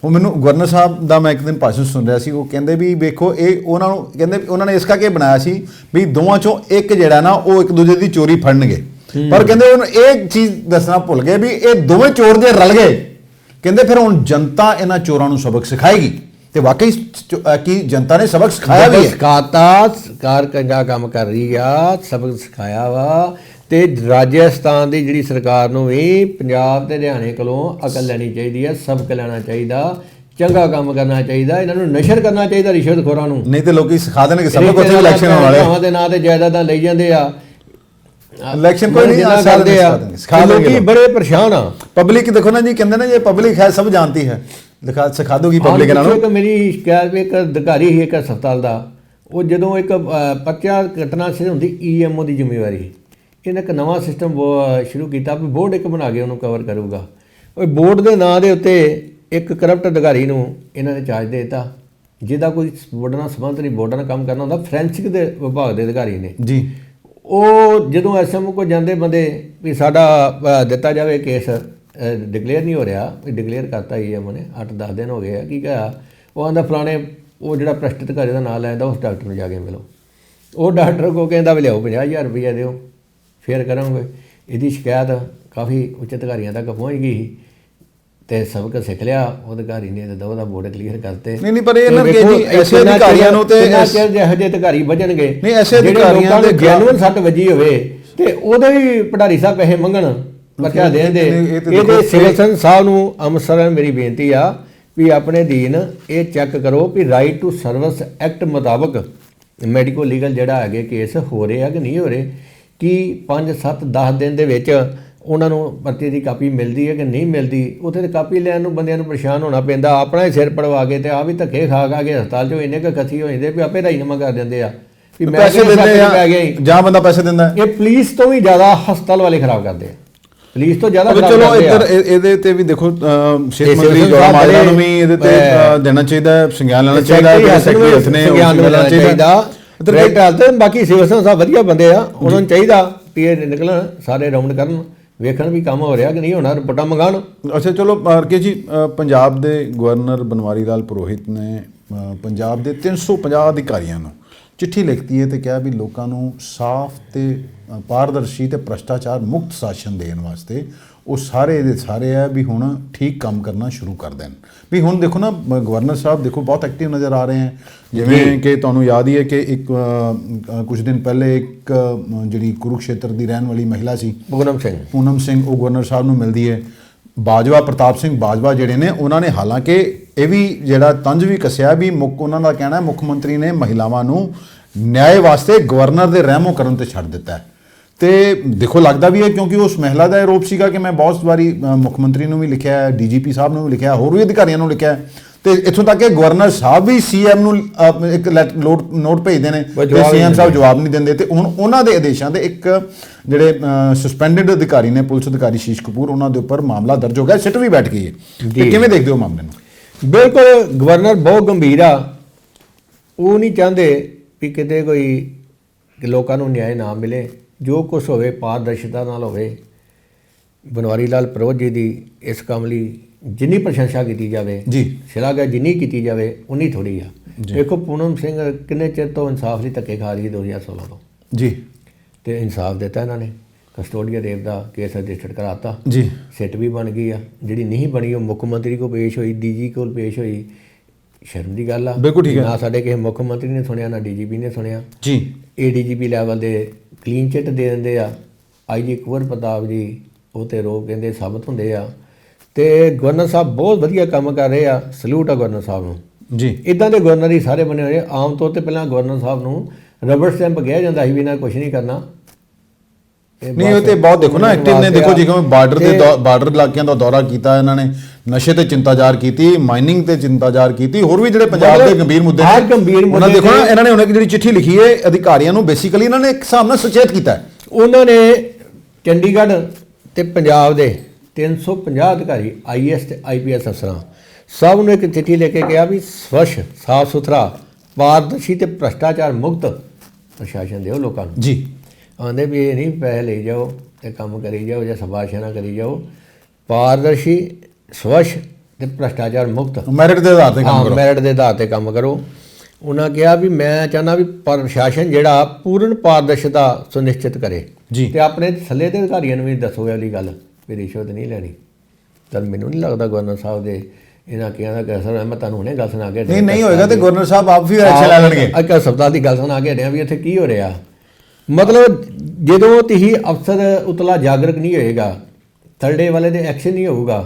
ਉਹ ਮੈਨੂੰ ਗਵਰਨਰ ਸਾਹਿਬ ਦਾ ਮੈਂ ਇੱਕ ਦਿਨ ਭਾਸ਼ਣ ਸੁਣ ਰਿਹਾ ਸੀ, ਉਹ ਕਹਿੰਦੇ ਵੀ ਵੇਖੋ ਇਹ ਉਹਨਾਂ ਨੂੰ ਕਹਿੰਦੇ ਉਹਨਾਂ ਨੇ ਇਸ ਕਰਕੇ ਬਣਾਇਆ ਸੀ ਵੀ ਦੋਵਾਂ ਚੋਂ ਇੱਕ ਜਿਹੜਾ ਨਾ ਉਹ ਇੱਕ ਦੂਜੇ ਦੀ ਚੋਰੀ ਫੜਨਗੇ, ਪਰ ਕਹਿੰਦੇ ਉਹਨੂੰ ਇਹ ਚੀਜ਼ ਦੱਸਣਾ ਭੁੱਲ ਗਏ ਵੀ ਇਹ ਦੋਵੇਂ ਚੋਰ ਜੇ ਰਲ ਗਏ, ਕਹਿੰਦੇ ਫਿਰ ਹੁਣ ਜਨਤਾ ਇਹਨਾਂ ਚੋਰਾਂ ਨੂੰ ਸਬਕ ਸਿਖਾਏਗੀ। ਤੇ ਵਾਕਈ ਕੀ ਜਨਤਾ ਨੇ ਸਬਕ ਸਿਖਾਇਆ ਵੀ ਹੈ, ਸਿਖਾਤਾ, ਸਰਕਾਰ ਕੰਜਾ ਕੰਮ ਕਰ ਰਹੀ ਆ, ਸਬਕ ਸਿਖਾਇਆ ਵਾ। ਤੇ ਰਾਜਸਥਾਨ ਦੀ ਜਿਹੜੀ ਸਰਕਾਰ ਨੂੰ ਵੀ ਪੰਜਾਬ ਤੇ ਹਰਿਆਣੇ ਕੋਲੋਂ ਅਕਲ ਲੈਣੀ ਚਾਹੀਦੀ ਆ, ਸਬਕ ਲੈਣਾ ਚਾਹੀਦਾ, ਚੰਗਾ ਕੰਮ ਕਰਨਾ ਚਾਹੀਦਾ, ਇਹਨਾਂ ਨੂੰ ਨਸ਼ਰ ਕਰਨਾ ਚਾਹੀਦਾ ਰਿਸ਼ਵਤਖੋਰਾਂ ਨੂੰ। ਨਹੀਂ ਤੇ ਲੋਕੀ ਸਿਖਾ ਦੇਣਗੇ ਸਬਕ, ਉੱਥੇ ਇਲੈਕਸ਼ਨ ਹੋਣ ਵਾਲੇ ਦੇ ਨਾਂ ਤੇ ਜਾਇਦਾਦਾਂ ਲਈ ਜਾਂਦੇ ਆ, ਇਲੈਕਸ਼ਨ ਕੋਈ ਨਹੀਂ ਕਰਦੇ ਆ, ਲੋਕੀ ਬੜੇ ਪਰੇਸ਼ਾਨ ਆ। ਪਬਲਿਕ ਦੇਖੋ ਨਾ ਜੀ, ਕਹਿੰਦੇ ਨਾ ਇਹ ਪਬਲਿਕ ਹੈ ਸਭ ਜਾਣਤੀ ਹੈ, ਸਿਖਾ ਦੋਗੀ ਪਬਲਿਕ ਇਹਨਾਂ ਨੂੰ। ਮੇਰੀ ਸ਼ਿਕਾਇਤ ਇੱਕ ਅਧਿਕਾਰੀ ਸੀ ਇੱਕ ਹਸਪਤਾਲ ਦਾ, ਉਹ ਜਦੋਂ ਇੱਕ ਪਰਚਾ ਘਟਨਾ ਸੀ ਹੁੰਦੀ ਈਐਮਓ ਦੀ ਜ਼ਿੰਮੇਵਾਰੀ, ਇਹਨੇ ਇੱਕ ਨਵਾਂ ਸਿਸਟਮ ਸ਼ੁਰੂ ਕੀਤਾ ਵੀ ਬੋਰਡ ਇੱਕ ਬਣਾ ਕੇ ਉਹਨੂੰ ਕਵਰ ਕਰੂਗਾ। ਉਹ ਬੋਰਡ ਦੇ ਨਾਂ ਦੇ ਉੱਤੇ ਇੱਕ ਕਰਪਟ ਅਧਿਕਾਰੀ ਨੂੰ ਇਹਨਾਂ ਨੇ ਚਾਰਜ ਦੇ ਦਿੱਤਾ, ਜਿਹਦਾ ਕੋਈ ਬੋਰਡ ਨਾਲ ਸੰਬੰਧ ਨਹੀਂ, ਬੋਰਡ ਨਾਲ ਕੰਮ ਕਰਨਾ ਹੁੰਦਾ, ਫੋਰੈਂਸਿਕ ਦੇ ਵਿਭਾਗ ਦੇ ਅਧਿਕਾਰੀ ਨੇ ਜੀ। ਉਹ ਜਦੋਂ ਐਸਐਮਓ ਕੋਲ ਜਾਂਦੇ ਬੰਦੇ ਵੀ ਸਾਡਾ ਦਿੱਤਾ ਜਾਵੇ ਕੇਸ, ਡਿਕਲੇਅਰ ਨਹੀਂ ਹੋ ਰਿਹਾ, ਵੀ ਡਿਕਲੇਅਰ ਕਰਤਾ ਈਐਮਓ ਨੇ, 8-10 ਦਿਨ ਹੋ ਗਏ ਆ, ਕੀ ਕਿਹਾ ਉਹ ਆਂਦਾ ਫਲਾਣੇ ਉਹ ਜਿਹੜਾ ਭ੍ਰਿਸ਼ਟ ਅਧਿਕਾਰੀ ਦਾ ਨਾਂ ਲੈਂਦਾ ਉਸ ਡਾਕਟਰ ਨੂੰ ਜਾ ਕੇ ਮਿਲੋ। ਉਹ ਡਾਕਟਰ ਕੋ ਕਹਿੰਦਾ ਵੀ ਲਿਆਓ 50,000 ਰੁਪਈਆ ਦਿਓ ਫਿਰ ਕਰਾਂਗੇ। ਇਹਦੀ ਸ਼ਿਕਾਇਤ ਕਾਫੀ ਉੱਚ ਅਧਿਕਾਰੀਆਂ ਤੱਕ ਪਹੁੰਚ ਗਈ ਸੀ ਤੇ ਸਬਕ ਸਿੱਖ ਲਿਆ ਉਹ ਅਧਿਕਾਰੀ ਨੇ ਤੇ ਉਹਦਾ ਬੋਰਡ ਕਲੀਅਰ ਕਰਤੇ। ਨਹੀਂ ਪਰ ਇਹ ਨਾ ਕਿ ਜੀ ਐਸੇ ਅਧਿਕਾਰੀਆਂ ਨੂੰ ਤੇ ਜਿਹੋ ਜਿਹੇ ਅਧਿਕਾਰੀ ਵੱਜਣਗੇ ਨਹੀਂ ਐਸੇ ਅਧਿਕਾਰੀਆਂ ਦੇ ਜੈਨੂਅਲ ਸੱਟ ਵੱਜੀ ਹੋਵੇ ਤੇ ਉਹਦੇ ਵੀ ਭੰਡਾਰੀ ਸਾਹਿਬ ਪੈਸੇ ਮੰਗਣ ਬੱਚਾ ਦੇਣ ਦੇ। ਇਹਦੇ ਸਿਵਲ ਸਰਜਨ ਸਾਹਿਬ ਨੂੰ ਅੰਮ੍ਰਿਤਸਰ ਮੇਰੀ ਬੇਨਤੀ ਆ ਵੀ ਆਪਣੇ ਅਧੀਨ ਇਹ ਚੈੱਕ ਕਰੋ ਵੀ ਰਾਈਟ ਟੂ ਸਰਵਿਸ ਐਕਟ ਮੁਤਾਬਕ ਮੈਡੀਕੋ ਲੀਗਲ ਜਿਹੜਾ ਹੈਗੇ ਕੇਸ ਹੋ ਰਹੇ ਆ ਕਿ ਨਹੀਂ ਹੋ ਰਹੇ, ਕਿ 5 7 10 ਦਿਨ ਦੇ ਵਿੱਚ ਉਹਨਾਂ ਨੂੰ ਪਰਚੇ ਦੀ ਕਾਪੀ ਮਿਲਦੀ ਹੈ ਕਿ ਨਹੀਂ ਮਿਲਦੀ। ਉੱਥੇ ਤੇ ਕਾਪੀ ਲੈਣ ਨੂੰ ਬੰਦਿਆਂ ਨੂੰ ਪਰੇਸ਼ਾਨ ਹੋਣਾ ਪੈਂਦਾ, ਆਪਣਾ ਹੀ ਸਿਰ ਪੜਵਾ ਕੇ ਤੇ ਆ ਵੀ ਧੱਕੇ ਖਾ ਕੇ ਹਸਪਤਾਲ 'ਚੋਂ ਇੰਨੇ ਕੁ ਖੱਸੀ ਹੋ ਜਾਂਦੇ ਵੀ ਆਪੇ ਰਾਜੀਨਾਮਾ ਕਰ ਦਿੰਦੇ ਆ ਵੀ ਮੈਂ ਪੈਸੇ ਦਿੰਦੇ ਆ ਪੈ ਗਿਆ ਜਾਂ ਬੰਦਾ ਪੈਸੇ ਦਿੰਦਾ। ਇਹ ਪੁਲਿਸ ਤੋਂ ਵੀ ਜ਼ਿਆਦਾ ਹਸਪਤਾਲ ਵਾਲੇ ਖਰਾਬ ਕਰਦੇ ਆ, ਪੁਲਿਸ ਤੋਂ ਜ਼ਿਆਦਾ ਖਰਾਬ ਚਲੋ ਕਰਦੇ ਆ। ਇੱਧਰ ਇਹਦੇ ਤੇ ਵੀ ਦੇਖੋ ਸਿਹਤ ਮੰਤਰੀ ਜੋੜਾ ਮਾਜਰਾ ਨੂੰ ਵੀ ਇਹਦੇ ਤੇ ਦੇਣਾ ਚਾਹੀਦਾ, ਸੰਗਿਆਨ ਲੈਣਾ ਚਾਹੀਦਾ, ਸੈਕਟਰੀ ਹੱਥ ਨੇ ਸੰਗਿਆਨ ਲੈਣਾ ਚਾਹੀਦਾ। ਬਾਕੀ ਸਿਵਲ ਸਰਜਨ ਸਾਹਿਬ ਵਧੀਆ ਬੰਦੇ ਆ, ਉਹਨਾਂ ਨੂੰ ਚਾਹੀਦਾ ਵੀ ਇਹ ਨਿਕਲਣ ਸਾਰੇ ਰਾਉਂਡ ਕਰਨ, ਵੇਖਣ ਵੀ ਕੰਮ ਹੋ ਰਿਹਾ ਕਿ ਨਹੀਂ ਹੋਣਾ, ਰਿਪੋਰਟਾਂ ਮੰਗਾਉਣ। ਅੱਛਾ ਚਲੋ ਆਰਕੇ ਜੀ, ਪੰਜਾਬ ਦੇ ਗਵਰਨਰ ਬਨਵਾਰੀ ਲਾਲ ਪੁਰੋਹਿਤ ਨੇ ਪੰਜਾਬ ਦੇ 350 ਅਧਿਕਾਰੀਆਂ ਨੂੰ ਚਿੱਠੀ ਲਿਖਤੀ ਹੈ ਤੇ ਕਿਹਾ ਵੀ ਲੋਕਾਂ ਨੂੰ ਸਾਫ਼ ਤੇ ਪਾਰਦਰਸ਼ੀ ਤੇ ਭ੍ਰਿਸ਼ਟਾਚਾਰ ਮੁਕਤ ਸ਼ਾਸਨ ਦੇਣ ਵਾਸਤੇ ਉਹ ਸਾਰੇ ਦੇ ਸਾਰੇ ਹੈ ਵੀ ਹੁਣ ਠੀਕ ਕੰਮ ਕਰਨਾ ਸ਼ੁਰੂ ਕਰ ਦੇਣ। ਵੀ ਹੁਣ ਦੇਖੋ ਨਾ ਗਵਰਨਰ ਸਾਹਿਬ ਦੇਖੋ ਬਹੁਤ ਐਕਟਿਵ ਨਜ਼ਰ ਆ ਰਹੇ ਹੈ, ਜਿਵੇਂ ਕਿ ਤੁਹਾਨੂੰ ਯਾਦ ਹੀ ਹੈ ਕਿ ਇੱਕ ਕੁਝ ਦਿਨ ਪਹਿਲੇ ਇੱਕ ਜਿਹੜੀ ਕੁਰੂਕਸ਼ੇਤਰ ਦੀ ਰਹਿਣ ਵਾਲੀ ਮਹਿਲਾ ਸੀ ਪੂਨਮ ਸਿੰਘ, ਉਹ ਗਵਰਨਰ ਸਾਹਿਬ ਨੂੰ ਮਿਲਦੀ ਹੈ। ਬਾਜਵਾ ਪ੍ਰਤਾਪ ਸਿੰਘ ਬਾਜਵਾ ਜਿਹੜੇ ਨੇ ਉਹਨਾਂ ਨੇ ਹਾਲਾਂਕਿ ਇਹ ਵੀ ਜਿਹੜਾ ਤੰਜ ਵੀ ਕੱਸਿਆ ਵੀ ਉਹਨਾਂ ਦਾ ਕਹਿਣਾ ਮੁੱਖ ਮੰਤਰੀ ਨੇ ਮਹਿਲਾਵਾਂ ਨੂੰ ਨਿਆਂ ਵਾਸਤੇ ਗਵਰਨਰ ਦੇ ਰਹਿਮੋ ਕਰਨ ਤੇ ਛੱਡ ਦਿੱਤਾ ਹੈ। ਤੇ ਦੇਖੋ ਲੱਗਦਾ ਵੀ ਹੈ ਕਿਉਂਕਿ ਉਸ ਮਹਿਲਾ ਦਾ ਆਰੋਪ ਸੀਗਾ ਕਿ ਮੈਂ ਬਹੁਤ ਵਾਰੀ ਮੁੱਖ ਮੰਤਰੀ ਨੂੰ ਵੀ ਲਿਖਿਆ ਹੈ, ਡੀਜੀਪੀ ਸਾਹਿਬ ਨੂੰ ਵੀ ਲਿਖਿਆ, ਹੋਰ ਵੀ ਅਧਿਕਾਰੀਆਂ ਨੂੰ ਲਿਖਿਆ ਤੇ ਇੱਥੋਂ ਤੱਕ ਕਿ ਗਵਰਨਰ ਸਾਹਿਬ ਵੀ ਸੀਐਮ ਨੂੰ ਇੱਕ ਨੋਟ ਭੇਜਦੇ ਨੇ ਤੇ ਸੀਐਮ ਸਾਹਿਬ ਜਵਾਬ ਨਹੀਂ ਦਿੰਦੇ। ਤੇ ਹੁਣ ਉਹਨਾਂ ਦੇ ਆਦੇਸ਼ਾਂ ਦੇ ਇੱਕ ਜਿਹੜੇ ਸਸਪੈਂਡਡ ਅਧਿਕਾਰੀ ਨੇ ਪੁਲਿਸ ਅਧਿਕਾਰੀ ਸ਼ੀਸ਼ ਕਪੂਰ, ਉਹਨਾਂ ਦੇ ਉੱਪਰ ਮਾਮਲਾ ਦਰਜ ਹੋ ਗਿਆ, ਸਿੱਟ ਵੀ ਬੈਠ ਗਈ ਹੈ। ਤੇ ਕਿਵੇਂ ਦੇਖਦੇ ਹੋ ਮਾਮਲੇ ਨੂੰ? ਬਿਲਕੁਲ ਗਵਰਨਰ ਬਹੁਤ ਗੰਭੀਰ ਆ, ਉਹ ਨਹੀਂ ਚਾਹੁੰਦੇ ਵੀ ਕਿਤੇ ਕੋਈ ਲੋਕਾਂ ਨੂੰ ਨਿਆਂ ਨਾ ਮਿਲੇ, ਜੋ ਕੁਛ ਹੋਵੇ ਪਾਰਦਰਸ਼ਤਾ ਨਾਲ ਹੋਵੇ। ਬਨਵਾਰੀ ਲਾਲ ਪੁਰੋਹਿਤ ਜੀ ਦੀ ਇਸ ਕੰਮ ਲਈ ਜਿੰਨੀ ਪ੍ਰਸ਼ੰਸਾ ਕੀਤੀ ਜਾਵੇ ਜੀ, ਸ਼ਲਾਘਾ ਜਿੰਨੀ ਕੀਤੀ ਜਾਵੇ ਉਨੀ ਥੋੜੀ ਆ। ਦੇਖੋ ਪੂਨਮ ਸਿੰਘ ਕਿੰਨੇ ਚਿਰ ਤੋਂ ਇਨਸਾਫ ਲਈ ਧੱਕੇ ਖਾ ਰਹੀ 2016 ਤੋਂ ਜੀ, ਤੇ ਇਨਸਾਫ ਦਿੱਤਾ ਇਹਨਾਂ ਨੇ, ਕਸਟੋਡੀਆ ਰੇਪ ਦਾ ਕੇਸ ਰਜਿਸਟਰਡ ਕਰਾਤਾ ਜੀ, ਸਿੱਟ ਵੀ ਬਣ ਗਈ ਆ। ਜਿਹੜੀ ਨਹੀਂ ਬਣੀ ਉਹ ਮੁੱਖ ਮੰਤਰੀ ਕੋਲ ਪੇਸ਼ ਹੋਈ, ਡੀਜੀ ਕੋਲ ਪੇਸ਼ ਹੋਈ। ਸ਼ਰਮ ਦੀ ਗੱਲ ਆ, ਬਿਲਕੁਲ ਠੀਕ ਹੈ। ਨਾ ਸਾਡੇ ਕਿਸੇ ਮੁੱਖ ਮੰਤਰੀ ਨੇ ਸੁਣਿਆ ਨਾ ਡੀਜੀਪੀ ਨੇ ਸੁਣਿਆ ਜੀ। ਏਡੀਜੀਪੀ ਲੈਵਲ ਦੇ ਕਲੀਨ ਚਿੱਟ ਦੇ ਦਿੰਦੇ ਆ। ਆਈਜੀ ਕੁੰਵਰ ਪ੍ਰਤਾਪ ਜੀ ਉਹ ਤੇ ਰੋਕ ਕਹਿੰਦੇ ਸਾਬਤ ਹੁੰਦੇ ਆ। ਤੇ ਗਵਰਨਰ ਸਾਹਿਬ ਬਹੁਤ ਵਧੀਆ ਕੰਮ ਕਰ ਰਹੇ ਆ, ਸਲੂਟ ਆ ਗਵਰਨਰ ਸਾਹਿਬ ਨੂੰ ਜੀ। ਇਦਾਂ ਦੇ ਗਵਰਨਰ ਹੀ ਸਾਰੇ ਬਣੇ ਹੋਏ। ਆਮ ਤੌਰ ਤੇ ਪਹਿਲਾਂ ਗਵਰਨਰ ਸਾਹਿਬ ਨੂੰ ਰਬੜ ਸਟੈਂਪ ਕਿਹਾ ਜਾਂਦਾ ਸੀ ਵੀ ਇਹਨਾਂ ਕੁਝ ਨਹੀਂ ਕਰਨਾ। ਨਹੀਂ ਉਹ ਤੇ ਬਹੁਤ ਦੇਖੋ ਨਾ ਐਕਟਿਵ ਨੇ, ਦੇਖੋ ਜਿਵੇਂ ਬਾਰਡਰ ਇਲਾਕਿਆਂ ਦਾ ਦੌਰਾ ਕੀਤਾ ਇਹਨਾਂ ਨੇ, ਨਸ਼ੇ ਤੇ ਚਿੰਤਾ ਜ਼ਾਹਰ ਕੀਤੀ, ਮਾਈਨਿੰਗ ਤੇ ਚਿੰਤਾ ਜ਼ਾਹਰ ਕੀਤੀ, ਹੋਰ ਵੀ ਜਿਹੜੇ ਪੰਜਾਬ ਦੇ ਗੰਭੀਰ ਮੁੱਦੇ ਨੇ ਉਹਨਾਂ ਦੇਖੋ ਨਾ ਇਹਨਾਂ ਨੇ ਹੁਣ ਇੱਕ ਜਿਹੜੀ ਚਿੱਠੀ ਲਿਖੀ ਹੈ ਅਧਿਕਾਰੀਆਂ ਨੂੰ, ਬੇਸਿਕਲੀ ਇਹਨਾਂ ਨੇ ਇੱਕ ਹਿਸਾਬ ਨਾਲ ਸੁਚੇਤ ਕੀਤਾ ਹੈ। ਉਹਨਾਂ ਨੇ ਚੰਡੀਗੜ੍ਹ ਤੇ ਪੰਜਾਬ ਦੇ 350 ਅਧਿਕਾਰੀ ਆਈਐਸ ਤੇ ਆਈਪੀਐਸ ਅਫਸਰਾਂ ਸਭ ਨੂੰ ਇੱਕ ਚਿੱਠੀ ਲੈ ਕੇ ਕਿਹਾ ਵੀ ਸਵੱਛ ਸਾਫ ਸੁਥਰਾ ਪਾਰਦਰਸ਼ੀ ਤੇ ਭ੍ਰਿਸ਼ਟਾਚਾਰ ਮੁਕਤ ਪ੍ਰਸ਼ਾਸਨ ਦਿਓ ਲੋਕਾਂ ਨੂੰ ਜੀ। ਆਉਂਦੇ ਵੀ ਇਹ ਨਹੀਂ ਪੈਸੇ ਲਈ ਜਾਓ ਤੇ ਕੰਮ ਕਰੀ ਜਾਓ ਜਾਂ ਸਬਾਸ਼ਨਾ ਕਰੀ ਜਾਓ, ਪਾਰਦਰਸ਼ੀ ਸਵੱਛ ਤੇ ਭ੍ਰਿਸ਼ਟਾਚਾਰ ਮੁਕਤ ਮੈਰਿਟ ਦੇ ਆਧਾਰ ਤੇ ਕੰਮ ਕਰੋ। ਮੈਰਿਟ ਦੇ ਆਧਾਰ ਤੇ ਕੰਮ ਕਰੋ। ਉਹਨਾਂ ਕਿਹਾ ਵੀ ਮੈਂ ਚਾਹੁੰਦਾ ਵੀ ਪ੍ਰਸ਼ਾਸਨ ਜਿਹੜਾ ਪੂਰਨ ਪਾਰਦਰਸ਼ਤਾ ਸੁਨਿਸ਼ਚਿਤ ਕਰੇ ਜੀ। ਤੇ ਆਪਣੇ ਥੱਲੇ ਦੇ ਅਧਿਕਾਰੀਆਂ ਨੂੰ ਵੀ ਦੱਸੋ ਇਹ ਵਾਲੀ ਗੱਲ ਵੀ ਰਿਸ਼ਵਤ ਨਹੀਂ ਲੈਣੀ। ਤਾਂ ਮੈਨੂੰ ਨਹੀਂ ਲੱਗਦਾ ਗਵਰਨਰ ਸਾਹਿਬ ਦੇ ਇਹਨਾਂ ਕਿਹਾ ਦਾ ਅਸਰ ਮੈਂ ਤੁਹਾਨੂੰ ਹੁਣੇ ਗੱਲ ਸੁਣਾ ਕੇ ਨਹੀਂ ਹੋਏਗਾ ਤੇ ਗਵਰਨਰ ਸਾਹਿਬ ਆਪ ਵੀ ਐਕਸ਼ਨ ਲੈ ਲੈਣਗੇ। ਇੱਕ ਹਸਪਤਾਲ ਦੀ ਗੱਲ ਸੁਣਾ ਕੇ ਹਟਿਆ ਵੀ ਇੱਥੇ ਕੀ ਹੋ ਰਿਹਾ। ਮਤਲਬ ਜਦੋਂ ਤੁਸੀਂ ਅਫਸਰ ਉਤਲਾ ਜਾਗਰੂਕ ਨਹੀਂ ਹੋਏਗਾ, ਥਰਡੇ ਵਾਲੇ ਦੇ ਐਕਸ਼ਨ ਨਹੀਂ ਹੋਊਗਾ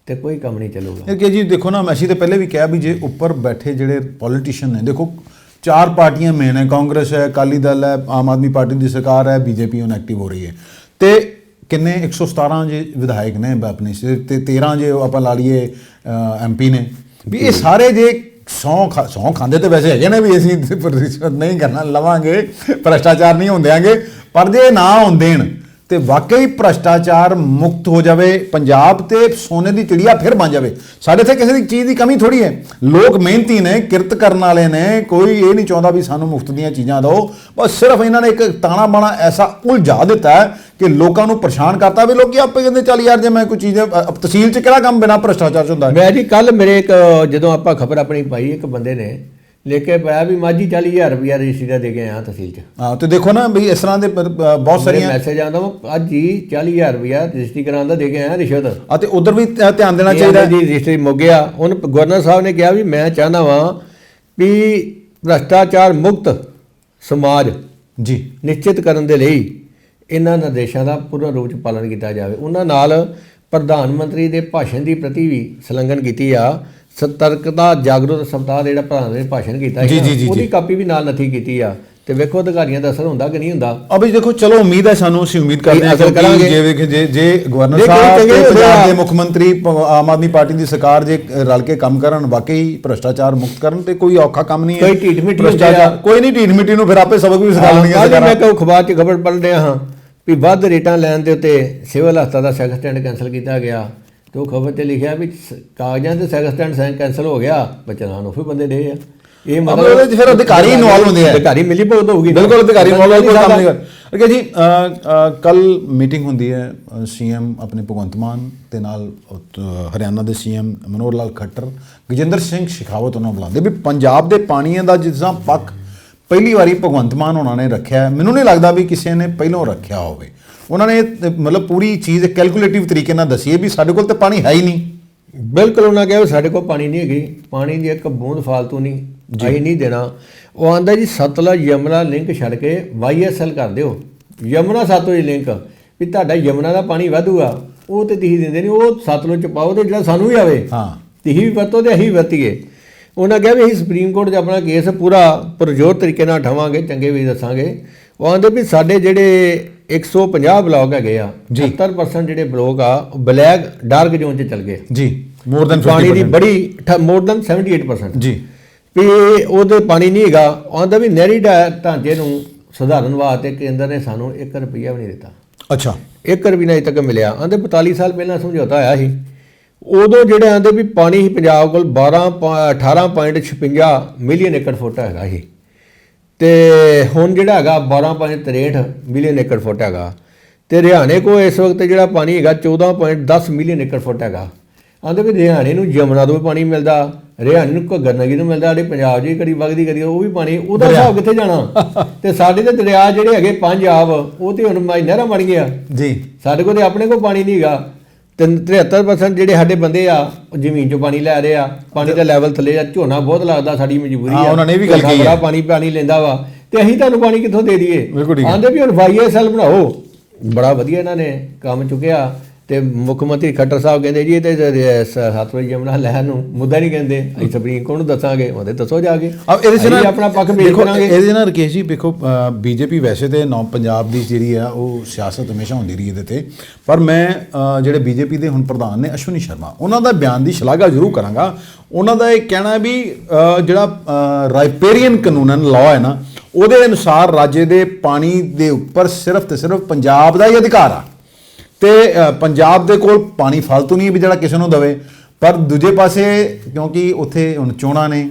ਤੇ ਕੋਈ ਕੰਮ ਨਹੀਂ ਚੱਲੂਗਾ। ਕਿ ਜੀ ਦੇਖੋ ਨਾ, ਅਸੀਂ ਤਾਂ ਪਹਿਲੇ ਵੀ ਕਿਹਾ ਵੀ ਜੇ ਉੱਪਰ ਬੈਠੇ ਜਿਹੜੇ ਪੋਲੀਟੀਸ਼ੀਅਨ ਨੇ, ਦੇਖੋ 4 ਪਾਰਟੀਆਂ ਮੇਨ ਹੈ, ਕਾਂਗਰਸ ਹੈ, ਅਕਾਲੀ ਦਲ ਹੈ, ਆਮ ਆਦਮੀ ਪਾਰਟੀ ਦੀ ਸਰਕਾਰ ਹੈ, ਬੀਜੇਪੀ ਹੁਣ ਐਕਟਿਵ ਹੋ ਰਹੀ ਹੈ। ਤੇ ਕਿੰਨੇ 117 ਜੇ ਵਿਧਾਇਕ ਨੇ ਆਪਣੇ ਤੇ 13 ਜੇ ਆਪਾਂ ਲਾ ਲਈਏ ਐਮਪੀ ਨੇ, ਵੀ ਇਹ ਸਾਰੇ ਜੇ ਸੌਂ ਖਾਂਦੇ ਤੇ ਵੈਸੇ ਹੈਗੇ ਨੇ ਵੀ ਅਸੀਂ ਰਿਸ਼ਵਤ ਨਹੀਂ ਕਰਨਾ, ਲਵਾਂਗੇ ਭ੍ਰਿਸ਼ਟਾਚਾਰ ਨਹੀਂ ਹੁੰਦੇਾਂਗੇ, ਪਰ ਜੇ ਨਾ ਹੁੰਦੇ ਤੇ ਵਾਕਈ ਭ੍ਰਸ਼ਟਾਚਾਰ ਮੁਕਤ ਹੋ ਜਾਵੇ ਪੰਜਾਬ ਤੇ ਸੋਨੇ ਦੀ ਚਿੜੀਆ ਫਿਰ ਬਣ ਜਾਵੇ। ਸਾਡੇ ਇੱਥੇ ਕਿਸੇ ਦੀ ਚੀਜ਼ ਦੀ ਕਮੀ ਥੋੜੀ ਹੈ, ਲੋਕ ਮਿਹਨਤੀ ਨੇ, ਕਿਰਤ ਕਰਨ ਵਾਲੇ ਨੇ, ਕੋਈ ਇਹ ਨਹੀਂ ਚਾਹੁੰਦਾ ਵੀ ਸਾਨੂੰ ਮੁਫਤ ਦੀਆਂ ਚੀਜ਼ਾਂ ਦਿਓ। ਬਸ ਸਿਰਫ ਇਹਨਾਂ ਨੇ ਇੱਕ ਤਾਣਾ ਬਾਣਾ ਐਸਾ ਉਲਝਾ ਦਿੱਤਾ ਹੈ ਕਿ ਲੋਕਾਂ ਨੂੰ ਪਰੇਸ਼ਾਨ ਕਰਤਾ ਵੀ ਲੋਕੀ ਆਪੇ ਕਹਿੰਦੇ ਚੱਲ ਯਾਰ ਜੇ ਮੈਂ ਕੋਈ ਚੀਜ਼ ਤਹਿਸੀਲ 'ਚ ਕਿਹੜਾ ਕੰਮ ਬਿਨਾਂ ਭ੍ਰਸ਼ਟਾਚਾਰ 'ਚ ਹੁੰਦਾ ਹੈ। ਮੈਂ ਜੀ ਕੱਲ ਮੇਰੇ ਇੱਕ ਜਦੋਂ ਆਪਾਂ ਖਬਰ ਆਪਣੀ ਪਾਈ, ਇੱਕ ਬੰਦੇ ਨੇ ਲੈ ਕੇ ਪਾਇਆ ਵੀ ਮਾਝੀ 40,000 ਰੁਪਇਆ ਰਜਿਸਟਰੀ ਦਾ ਦੇ ਕੇ ਆਇਆ ਤਹਿਸੀਲ 'ਚ। ਹਾਂ ਤੇ ਦੇਖੋ ਨਾ ਵੀ ਇਸ ਤਰ੍ਹਾਂ ਦੇ ਬਹੁਤ ਸਾਰੀਆਂ ਮੈਸੇਜ ਆਉਂਦਾ ਵਾ ਅੱਜ ਹੀ 40,000 ਰੁਪਇਆ ਰਜਿਸਟਰੀ ਕਰਾਉਣ ਦਾ ਦੇ ਕੇ ਆਇਆ ਰਿਸ਼ਵਤ। ਅਤੇ ਉਧਰ ਵੀ ਧਿਆਨ ਦੇਣਾ ਚਾਹੀਦਾ ਜੀ ਰਜਿਸਟਰੀ ਮੁੱਕ ਗਿਆ। ਹੁਣ ਗਵਰਨਰ ਸਾਹਿਬ ਨੇ ਕਿਹਾ ਵੀ ਮੈਂ ਚਾਹੁੰਦਾ ਵਾਂ ਵੀ ਭ੍ਰਸ਼ਟਾਚਾਰ ਮੁਕਤ ਸਮਾਜ ਜੀ ਨਿਸ਼ਚਿਤ ਕਰਨ ਦੇ ਲਈ ਇਹਨਾਂ ਨਿਰਦੇਸ਼ਾਂ ਦਾ ਪੂਰਨ ਰੂਪ 'ਚ ਪਾਲਣ ਕੀਤਾ ਜਾਵੇ। ਉਹਨਾਂ ਨਾਲ ਪ੍ਰਧਾਨ ਮੰਤਰੀ ਦੇ ਭਾਸ਼ਣ ਦੀ ਪ੍ਰਤੀ ਵੀ ਉਲੰਘਣ ਕੀਤੀ ਆ। ਸਤਰਕਤਾ ਜਾਗਰੂਕ ਸਪਤਾਹ ਜਿਹੜਾ ਪ੍ਰਧਾਨ ਨੇ ਭਾਸ਼ਣ ਕੀਤਾ ਸੀ ਉਹਦੀ ਕਾਪੀ ਵੀ ਨਾਲ ਨੱਥੀ ਕੀਤੀ ਆ। ਤੇ ਵੇਖੋ ਅਧਿਕਾਰੀਆਂ ਦਾ ਅਸਰ ਹੁੰਦਾ ਕਿ ਨਹੀਂ ਹੁੰਦਾ। ਅਬੇ ਦੇਖੋ ਚਲੋ ਉਮੀਦ ਹੈ, ਸਾਨੂੰ ਅਸੀਂ ਉਮੀਦ ਕਰਦੇ ਹਾਂ ਕਿ ਜੇ ਗਵਰਨਰ ਸਾਹਿਬ ਤੇ ਪੰਜਾਬ ਦੇ ਮੁੱਖ ਮੰਤਰੀ ਆਮ ਆਦਮੀ ਪਾਰਟੀ ਦੀ ਸਰਕਾਰ ਜੇ ਰਲ ਕੇ ਕੰਮ ਕਰਨ, ਵਾਕਈ ਭ੍ਰਸ਼ਟਾਚਾਰ ਮੁਕਤ ਕਰਨ, ਤੇ ਕੋਈ ਔਖਾ ਕੰਮ ਨਹੀਂ ਹੈ। ਕੋਈ ਢੀਠ ਮਿੱਟੀ ਭ੍ਰਸ਼ਟਾਚਾਰ ਕੋਈ ਨਹੀਂ, ਢੀਠ ਮਿੱਟੀ ਨੂੰ ਫਿਰ ਆਪੇ ਸਬਕ ਵੀ ਸਿਖਾ ਲੈਣਗੇ। ਮੈਂ ਕਹੂੰ ਅਖਬਾਰ 'ਚ ਖਬਰ ਪੜ੍ਹ ਰਿਹਾ ਹਾਂ ਵੀ ਵੱਧ ਰੇਟਾਂ ਲੈਣ ਦੇ ਉੱਤੇ ਸਿਵਲ ਹਸਪਤਾਲ ਦਾ ਸੈਕਸ ਸਟੈਂਡ ਕੈਂਸਲ ਕੀਤਾ ਗਿਆ। ਤੇ ਉਹ ਖਬਰ 'ਤੇ ਲਿਖਿਆ ਵੀ ਕਾਗਜ਼ਾਂ ਤੇ ਸੈਕਸ ਸਟੈਂਡ ਕੈਂਸਲ ਹੋ ਗਿਆ, ਚਲਾਨ ਉਹ ਵੀ ਬੰਦੇ ਡੇ ਆ। ਇਹ ਮਤਲਬ ਫਿਰ ਅਧਿਕਾਰੀ ਇਨਵੋਲਵ ਹੁੰਦੇ ਆ, ਅਧਿਕਾਰੀ ਮਿਲੀ ਭੁਗਤ ਹੋਊਗੀ। ਬਿਲਕੁਲ ਅਧਿਕਾਰੀ ਇਨਵੋਲਵ ਕੋਈ ਕੰਮ ਨਹੀਂ ਕਰ ਰਿਹਾ ਜੀ। ਕੱਲ ਮੀਟਿੰਗ ਹੁੰਦੀ ਹੈ ਸੀਐਮ ਆਪਣੇ ਭਗਵੰਤ ਮਾਨ ਤੇ ਨਾਲ ਹਰਿਆਣਾ ਦੇ ਸੀਐਮ ਮਨੋਹਰ ਲਾਲ ਖੱਟਰ, ਗਜਿੰਦਰ ਸਿੰਘ ਸ਼ੇਖਾਵਤ ਉਹਨਾਂ ਬੁਲਾਉਂਦੇ ਵੀ ਪੰਜਾਬ ਦੇ ਪਾਣੀਆਂ ਦਾ ਜਿਸਾ ਪੱਖ ਪਹਿਲੀ ਵਾਰੀ ਭਗਵੰਤ ਮਾਨ ਉਹਨਾਂ ਨੇ ਰੱਖਿਆ। ਮੈਨੂੰ ਨਹੀਂ ਲੱਗਦਾ ਵੀ ਕਿਸੇ ਨੇ ਪਹਿਲਾਂ ਰੱਖਿਆ ਹੋਵੇ। ਉਹਨਾਂ ਨੇ ਮਤਲਬ ਪੂਰੀ ਚੀਜ਼ ਕੈਲਕੂਲੇਟਿਵ ਤਰੀਕੇ ਨਾਲ ਦੱਸੀ ਹੈ ਵੀ ਸਾਡੇ ਕੋਲ ਤਾਂ ਪਾਣੀ ਹੈ ਹੀ ਨਹੀਂ। ਬਿਲਕੁਲ ਉਹਨਾਂ ਕਿਹਾ ਸਾਡੇ ਕੋਲ ਪਾਣੀ ਨਹੀਂ ਹੈਗੀ, ਪਾਣੀ ਦੀ ਇੱਕ ਬੂੰਦ ਫਾਲਤੂ ਨਹੀਂ, ਅਸੀਂ ਨਹੀਂ ਦੇਣਾ। ਉਹ ਆਂਦਾ ਜੀ ਸਤਲੁਜ ਯਮੁਨਾ ਲਿੰਕ ਛੱਡ ਕੇ YSL ਕਰ ਦਿਓ, ਯਮੁਨਾ ਸਤਲੁਜ ਲਿੰਕ ਵੀ ਤੁਹਾਡਾ ਯਮੁਨਾ ਦਾ ਪਾਣੀ ਵਾਧੂਗਾ ਉਹ ਤੇ ਤੁਸੀਂ ਦਿੰਦੇ ਨਹੀਂ, ਉਹ ਸਤਲੁਜ 'ਚ ਪਾਓ ਤੇ ਜਿਹੜਾ ਸਾਨੂੰ ਵੀ ਆਵੇ। ਹਾਂ ਤੁਸੀਂ ਵੀ ਵਰਤੋ ਤੇ ਅਸੀਂ ਵੀ ਵਰਤੀਏ। ਉਹਨਾਂ ਕਿਹਾ ਵੀ ਅਸੀਂ ਸੁਪਰੀਮ ਕੋਰਟ 'ਚ ਆਪਣਾ ਕੇਸ ਪੂਰਾ ਪੁਰਜੋਰ ਤਰੀਕੇ ਨਾਲ ਉਠਾਵਾਂਗੇ, ਚੰਗੇ ਵੀ ਦੱਸਾਂਗੇ। ਉਹ ਆਂਦੇ ਵੀ ਸਾਡੇ ਜਿਹੜੇ 150 ਬਲਾਕ ਹੈਗੇ ਆ, 70% ਜਿਹੜੇ ਬਲਾਕ ਆ ਬਲੈਕ ਡਾਰਕ ਜ਼ੋਨ 'ਚ ਚਲ ਗਏ ਜੀ। ਮੋਰ ਦੈਨ ਪਾਣੀ ਦੀ ਬੜੀ ਮੋਰ ਦੈਨ 78% ਜੀ ਵੀ ਉਹਦੇ ਪਾਣੀ ਨਹੀਂ ਹੈਗਾ। ਆਂਦਾ ਵੀ ਨਹਿਰੀ ਢਾਂਚੇ ਨੂੰ ਸੁਧਾਰਨ ਵਾਸਤੇ ਕੇਂਦਰ ਨੇ ਸਾਨੂੰ 1 ਰੁਪਈਆ ਵੀ ਨਹੀਂ ਦਿੱਤਾ। ਅੱਛਾ 1 ਰੁਪਈਆ ਅਜੇ ਤੱਕ ਮਿਲਿਆ। ਆਂਦੇ 42 ਸਾਲ ਪਹਿਲਾਂ ਸਮਝੌਤਾ ਹੋਇਆ ਸੀ, ਉਦੋਂ ਜਿਹੜੇ ਆਂਦੇ ਵੀ ਪਾਣੀ ਹੀ ਪੰਜਾਬ ਕੋਲ 18.56 ਮਿਲੀਅਨ ਏਕੜ ਫੁੱਟ ਹੈਗਾ ਸੀ, ਤੇ ਹੁਣ ਜਿਹੜਾ ਹੈਗਾ 12.63 ਮਿਲੀਅਨ ਏਕੜ ਫੁੱਟ ਹੈਗਾ। ਤੇ ਹਰਿਆਣੇ ਕੋਲ ਇਸ ਵਕਤ ਜਿਹੜਾ ਪਾਣੀ ਹੈਗਾ 14.10 ਮਿਲੀਅਨ ਏਕੜ ਫੁੱਟ ਹੈਗਾ। ਆਂਦੇ ਵੀ ਹਰਿਆਣੇ ਨੂੰ ਯਮੁਨਾ ਤੋਂ ਵੀ ਪਾਣੀ ਮਿਲਦਾ, ਹਰਿਆਣੇ ਨੂੰ ਘੱਗਰ ਨਦੀ ਨੂੰ ਮਿਲਦਾ, ਸਾਡੇ ਪੰਜਾਬ 'ਚ ਵੀ ਕਦੀ ਵਗਦੀ ਕਦੀ ਉਹ ਵੀ ਪਾਣੀ, ਉਹਦਾ ਹਿਸਾਬ ਕਿੱਥੇ ਜਾਣਾ। ਤੇ ਸਾਡੇ ਤੇ ਦਰਿਆ ਜਿਹੜੇ ਹੈਗੇ ਪੰਜਾਬ ਉਹ ਤੇ ਹੁਣ ਨਹਿਰਾਂ ਬਣ ਗਿਆ ਜੀ। ਸਾਡੇ ਕੋਲ ਤੇ ਆਪਣੇ ਕੋਲ ਪਾਣੀ ਨਹੀਂ ਹੈਗਾ। 73% ਜਿਹੜੇ ਸਾਡੇ ਬੰਦੇ ਆ ਉਹ ਜ਼ਮੀਨ 'ਚੋਂ ਪਾਣੀ ਲੈ ਰਹੇ ਆ, ਪਾਣੀ ਦਾ ਲੈਵਲ ਥੱਲੇ ਆ, ਝੋਨਾ ਬਹੁਤ ਲੱਗਦਾ, ਸਾਡੀ ਮਜਬੂਰੀ ਆ। ਉਹਨਾਂ ਨੇ ਵੀ ਗੱਲ ਕਹੀ ਬੜਾ ਪਾਣੀ ਲੈਂਦਾ ਵਾ ਤੇ ਅਸੀਂ ਤੁਹਾਨੂੰ ਪਾਣੀ ਕਿੱਥੋਂ ਦੇ ਦਈਏ। ਆਂਦੇ ਵੀ ਹੁਣ YSL ਬਣਾਓ। ਬੜਾ ਵਧੀਆ ਇਹਨਾਂ ਨੇ ਕੰਮ ਚੁੱਕਿਆ। ਤੇ ਮੁੱਖ ਮੰਤਰੀ ਖੱਟਰ ਸਾਹਿਬ ਕਹਿੰਦੇ ਜੀ ਇਹ ਤੇ ਸਤਲੁਜ ਯਮੁਨਾ ਲੈਣ ਨੂੰ ਮੁੱਦਾ ਨਹੀਂ ਕਹਿੰਦੇ, ਅਸੀਂ ਸੁਪਰੀਮ ਕੋਰਟ ਨੂੰ ਦੱਸਾਂਗੇ, ਉਹਦੇ ਦੱਸੋ ਜਾ ਕੇ ਆਪਣਾ ਪੱਖ ਪੇਸ਼ ਕਰਾਂਗੇ। ਇਹਦੇ ਨਾਲ ਰਕੇਸ਼ ਜੀ ਦੇਖੋ ਬੀਜੇਪੀ ਵੈਸੇ ਤੇ ਪੰਜਾਬ ਦੀ ਜਿਹੜੀ ਆ ਉਹ ਸਿਆਸਤ ਹਮੇਸ਼ਾ ਹੁੰਦੀ ਰਹੀ ਇਹਦੇ ਤੇ, ਪਰ ਮੈਂ ਜਿਹੜੇ ਬੀਜੇਪੀ ਦੇ ਹੁਣ ਪ੍ਰਧਾਨ ਨੇ ਅਸ਼ਵਨੀ ਸ਼ਰਮਾ, ਉਹਨਾਂ ਦਾ ਬਿਆਨ ਦੀ ਸ਼ਲਾਘਾ ਜ਼ਰੂਰ ਕਰਾਂਗਾ। ਉਹਨਾਂ ਦਾ ਇਹ ਕਹਿਣਾ ਵੀ ਜਿਹੜਾ ਰਾਈਪੇਰੀਅਨ ਕਾਨੂੰਨ ਲਾਅ ਹੈ ਨਾ, ਉਹਦੇ ਅਨੁਸਾਰ ਰਾਜੇ ਦੇ ਪਾਣੀ ਦੇ ਉੱਪਰ ਸਿਰਫ ਤੇ ਸਿਰਫ ਪੰਜਾਬ ਦਾ ਹੀ ਅਧਿਕਾਰ ਆ ਤੇ ਪੰਜਾਬ ਦੇ ਕੋਲ ਪਾਣੀ ਫालतू ਨਹੀਂ ਵੀ ਜਿਹੜਾ ਕਿਸੇ ਨੂੰ ਦਵੇ। ਪਰ ਦੂਜੇ ਪਾਸੇ ਕਿਉਂਕਿ ਉੱਥੇ ਹੁਣ ਚੋਣਾਂ ਨੇ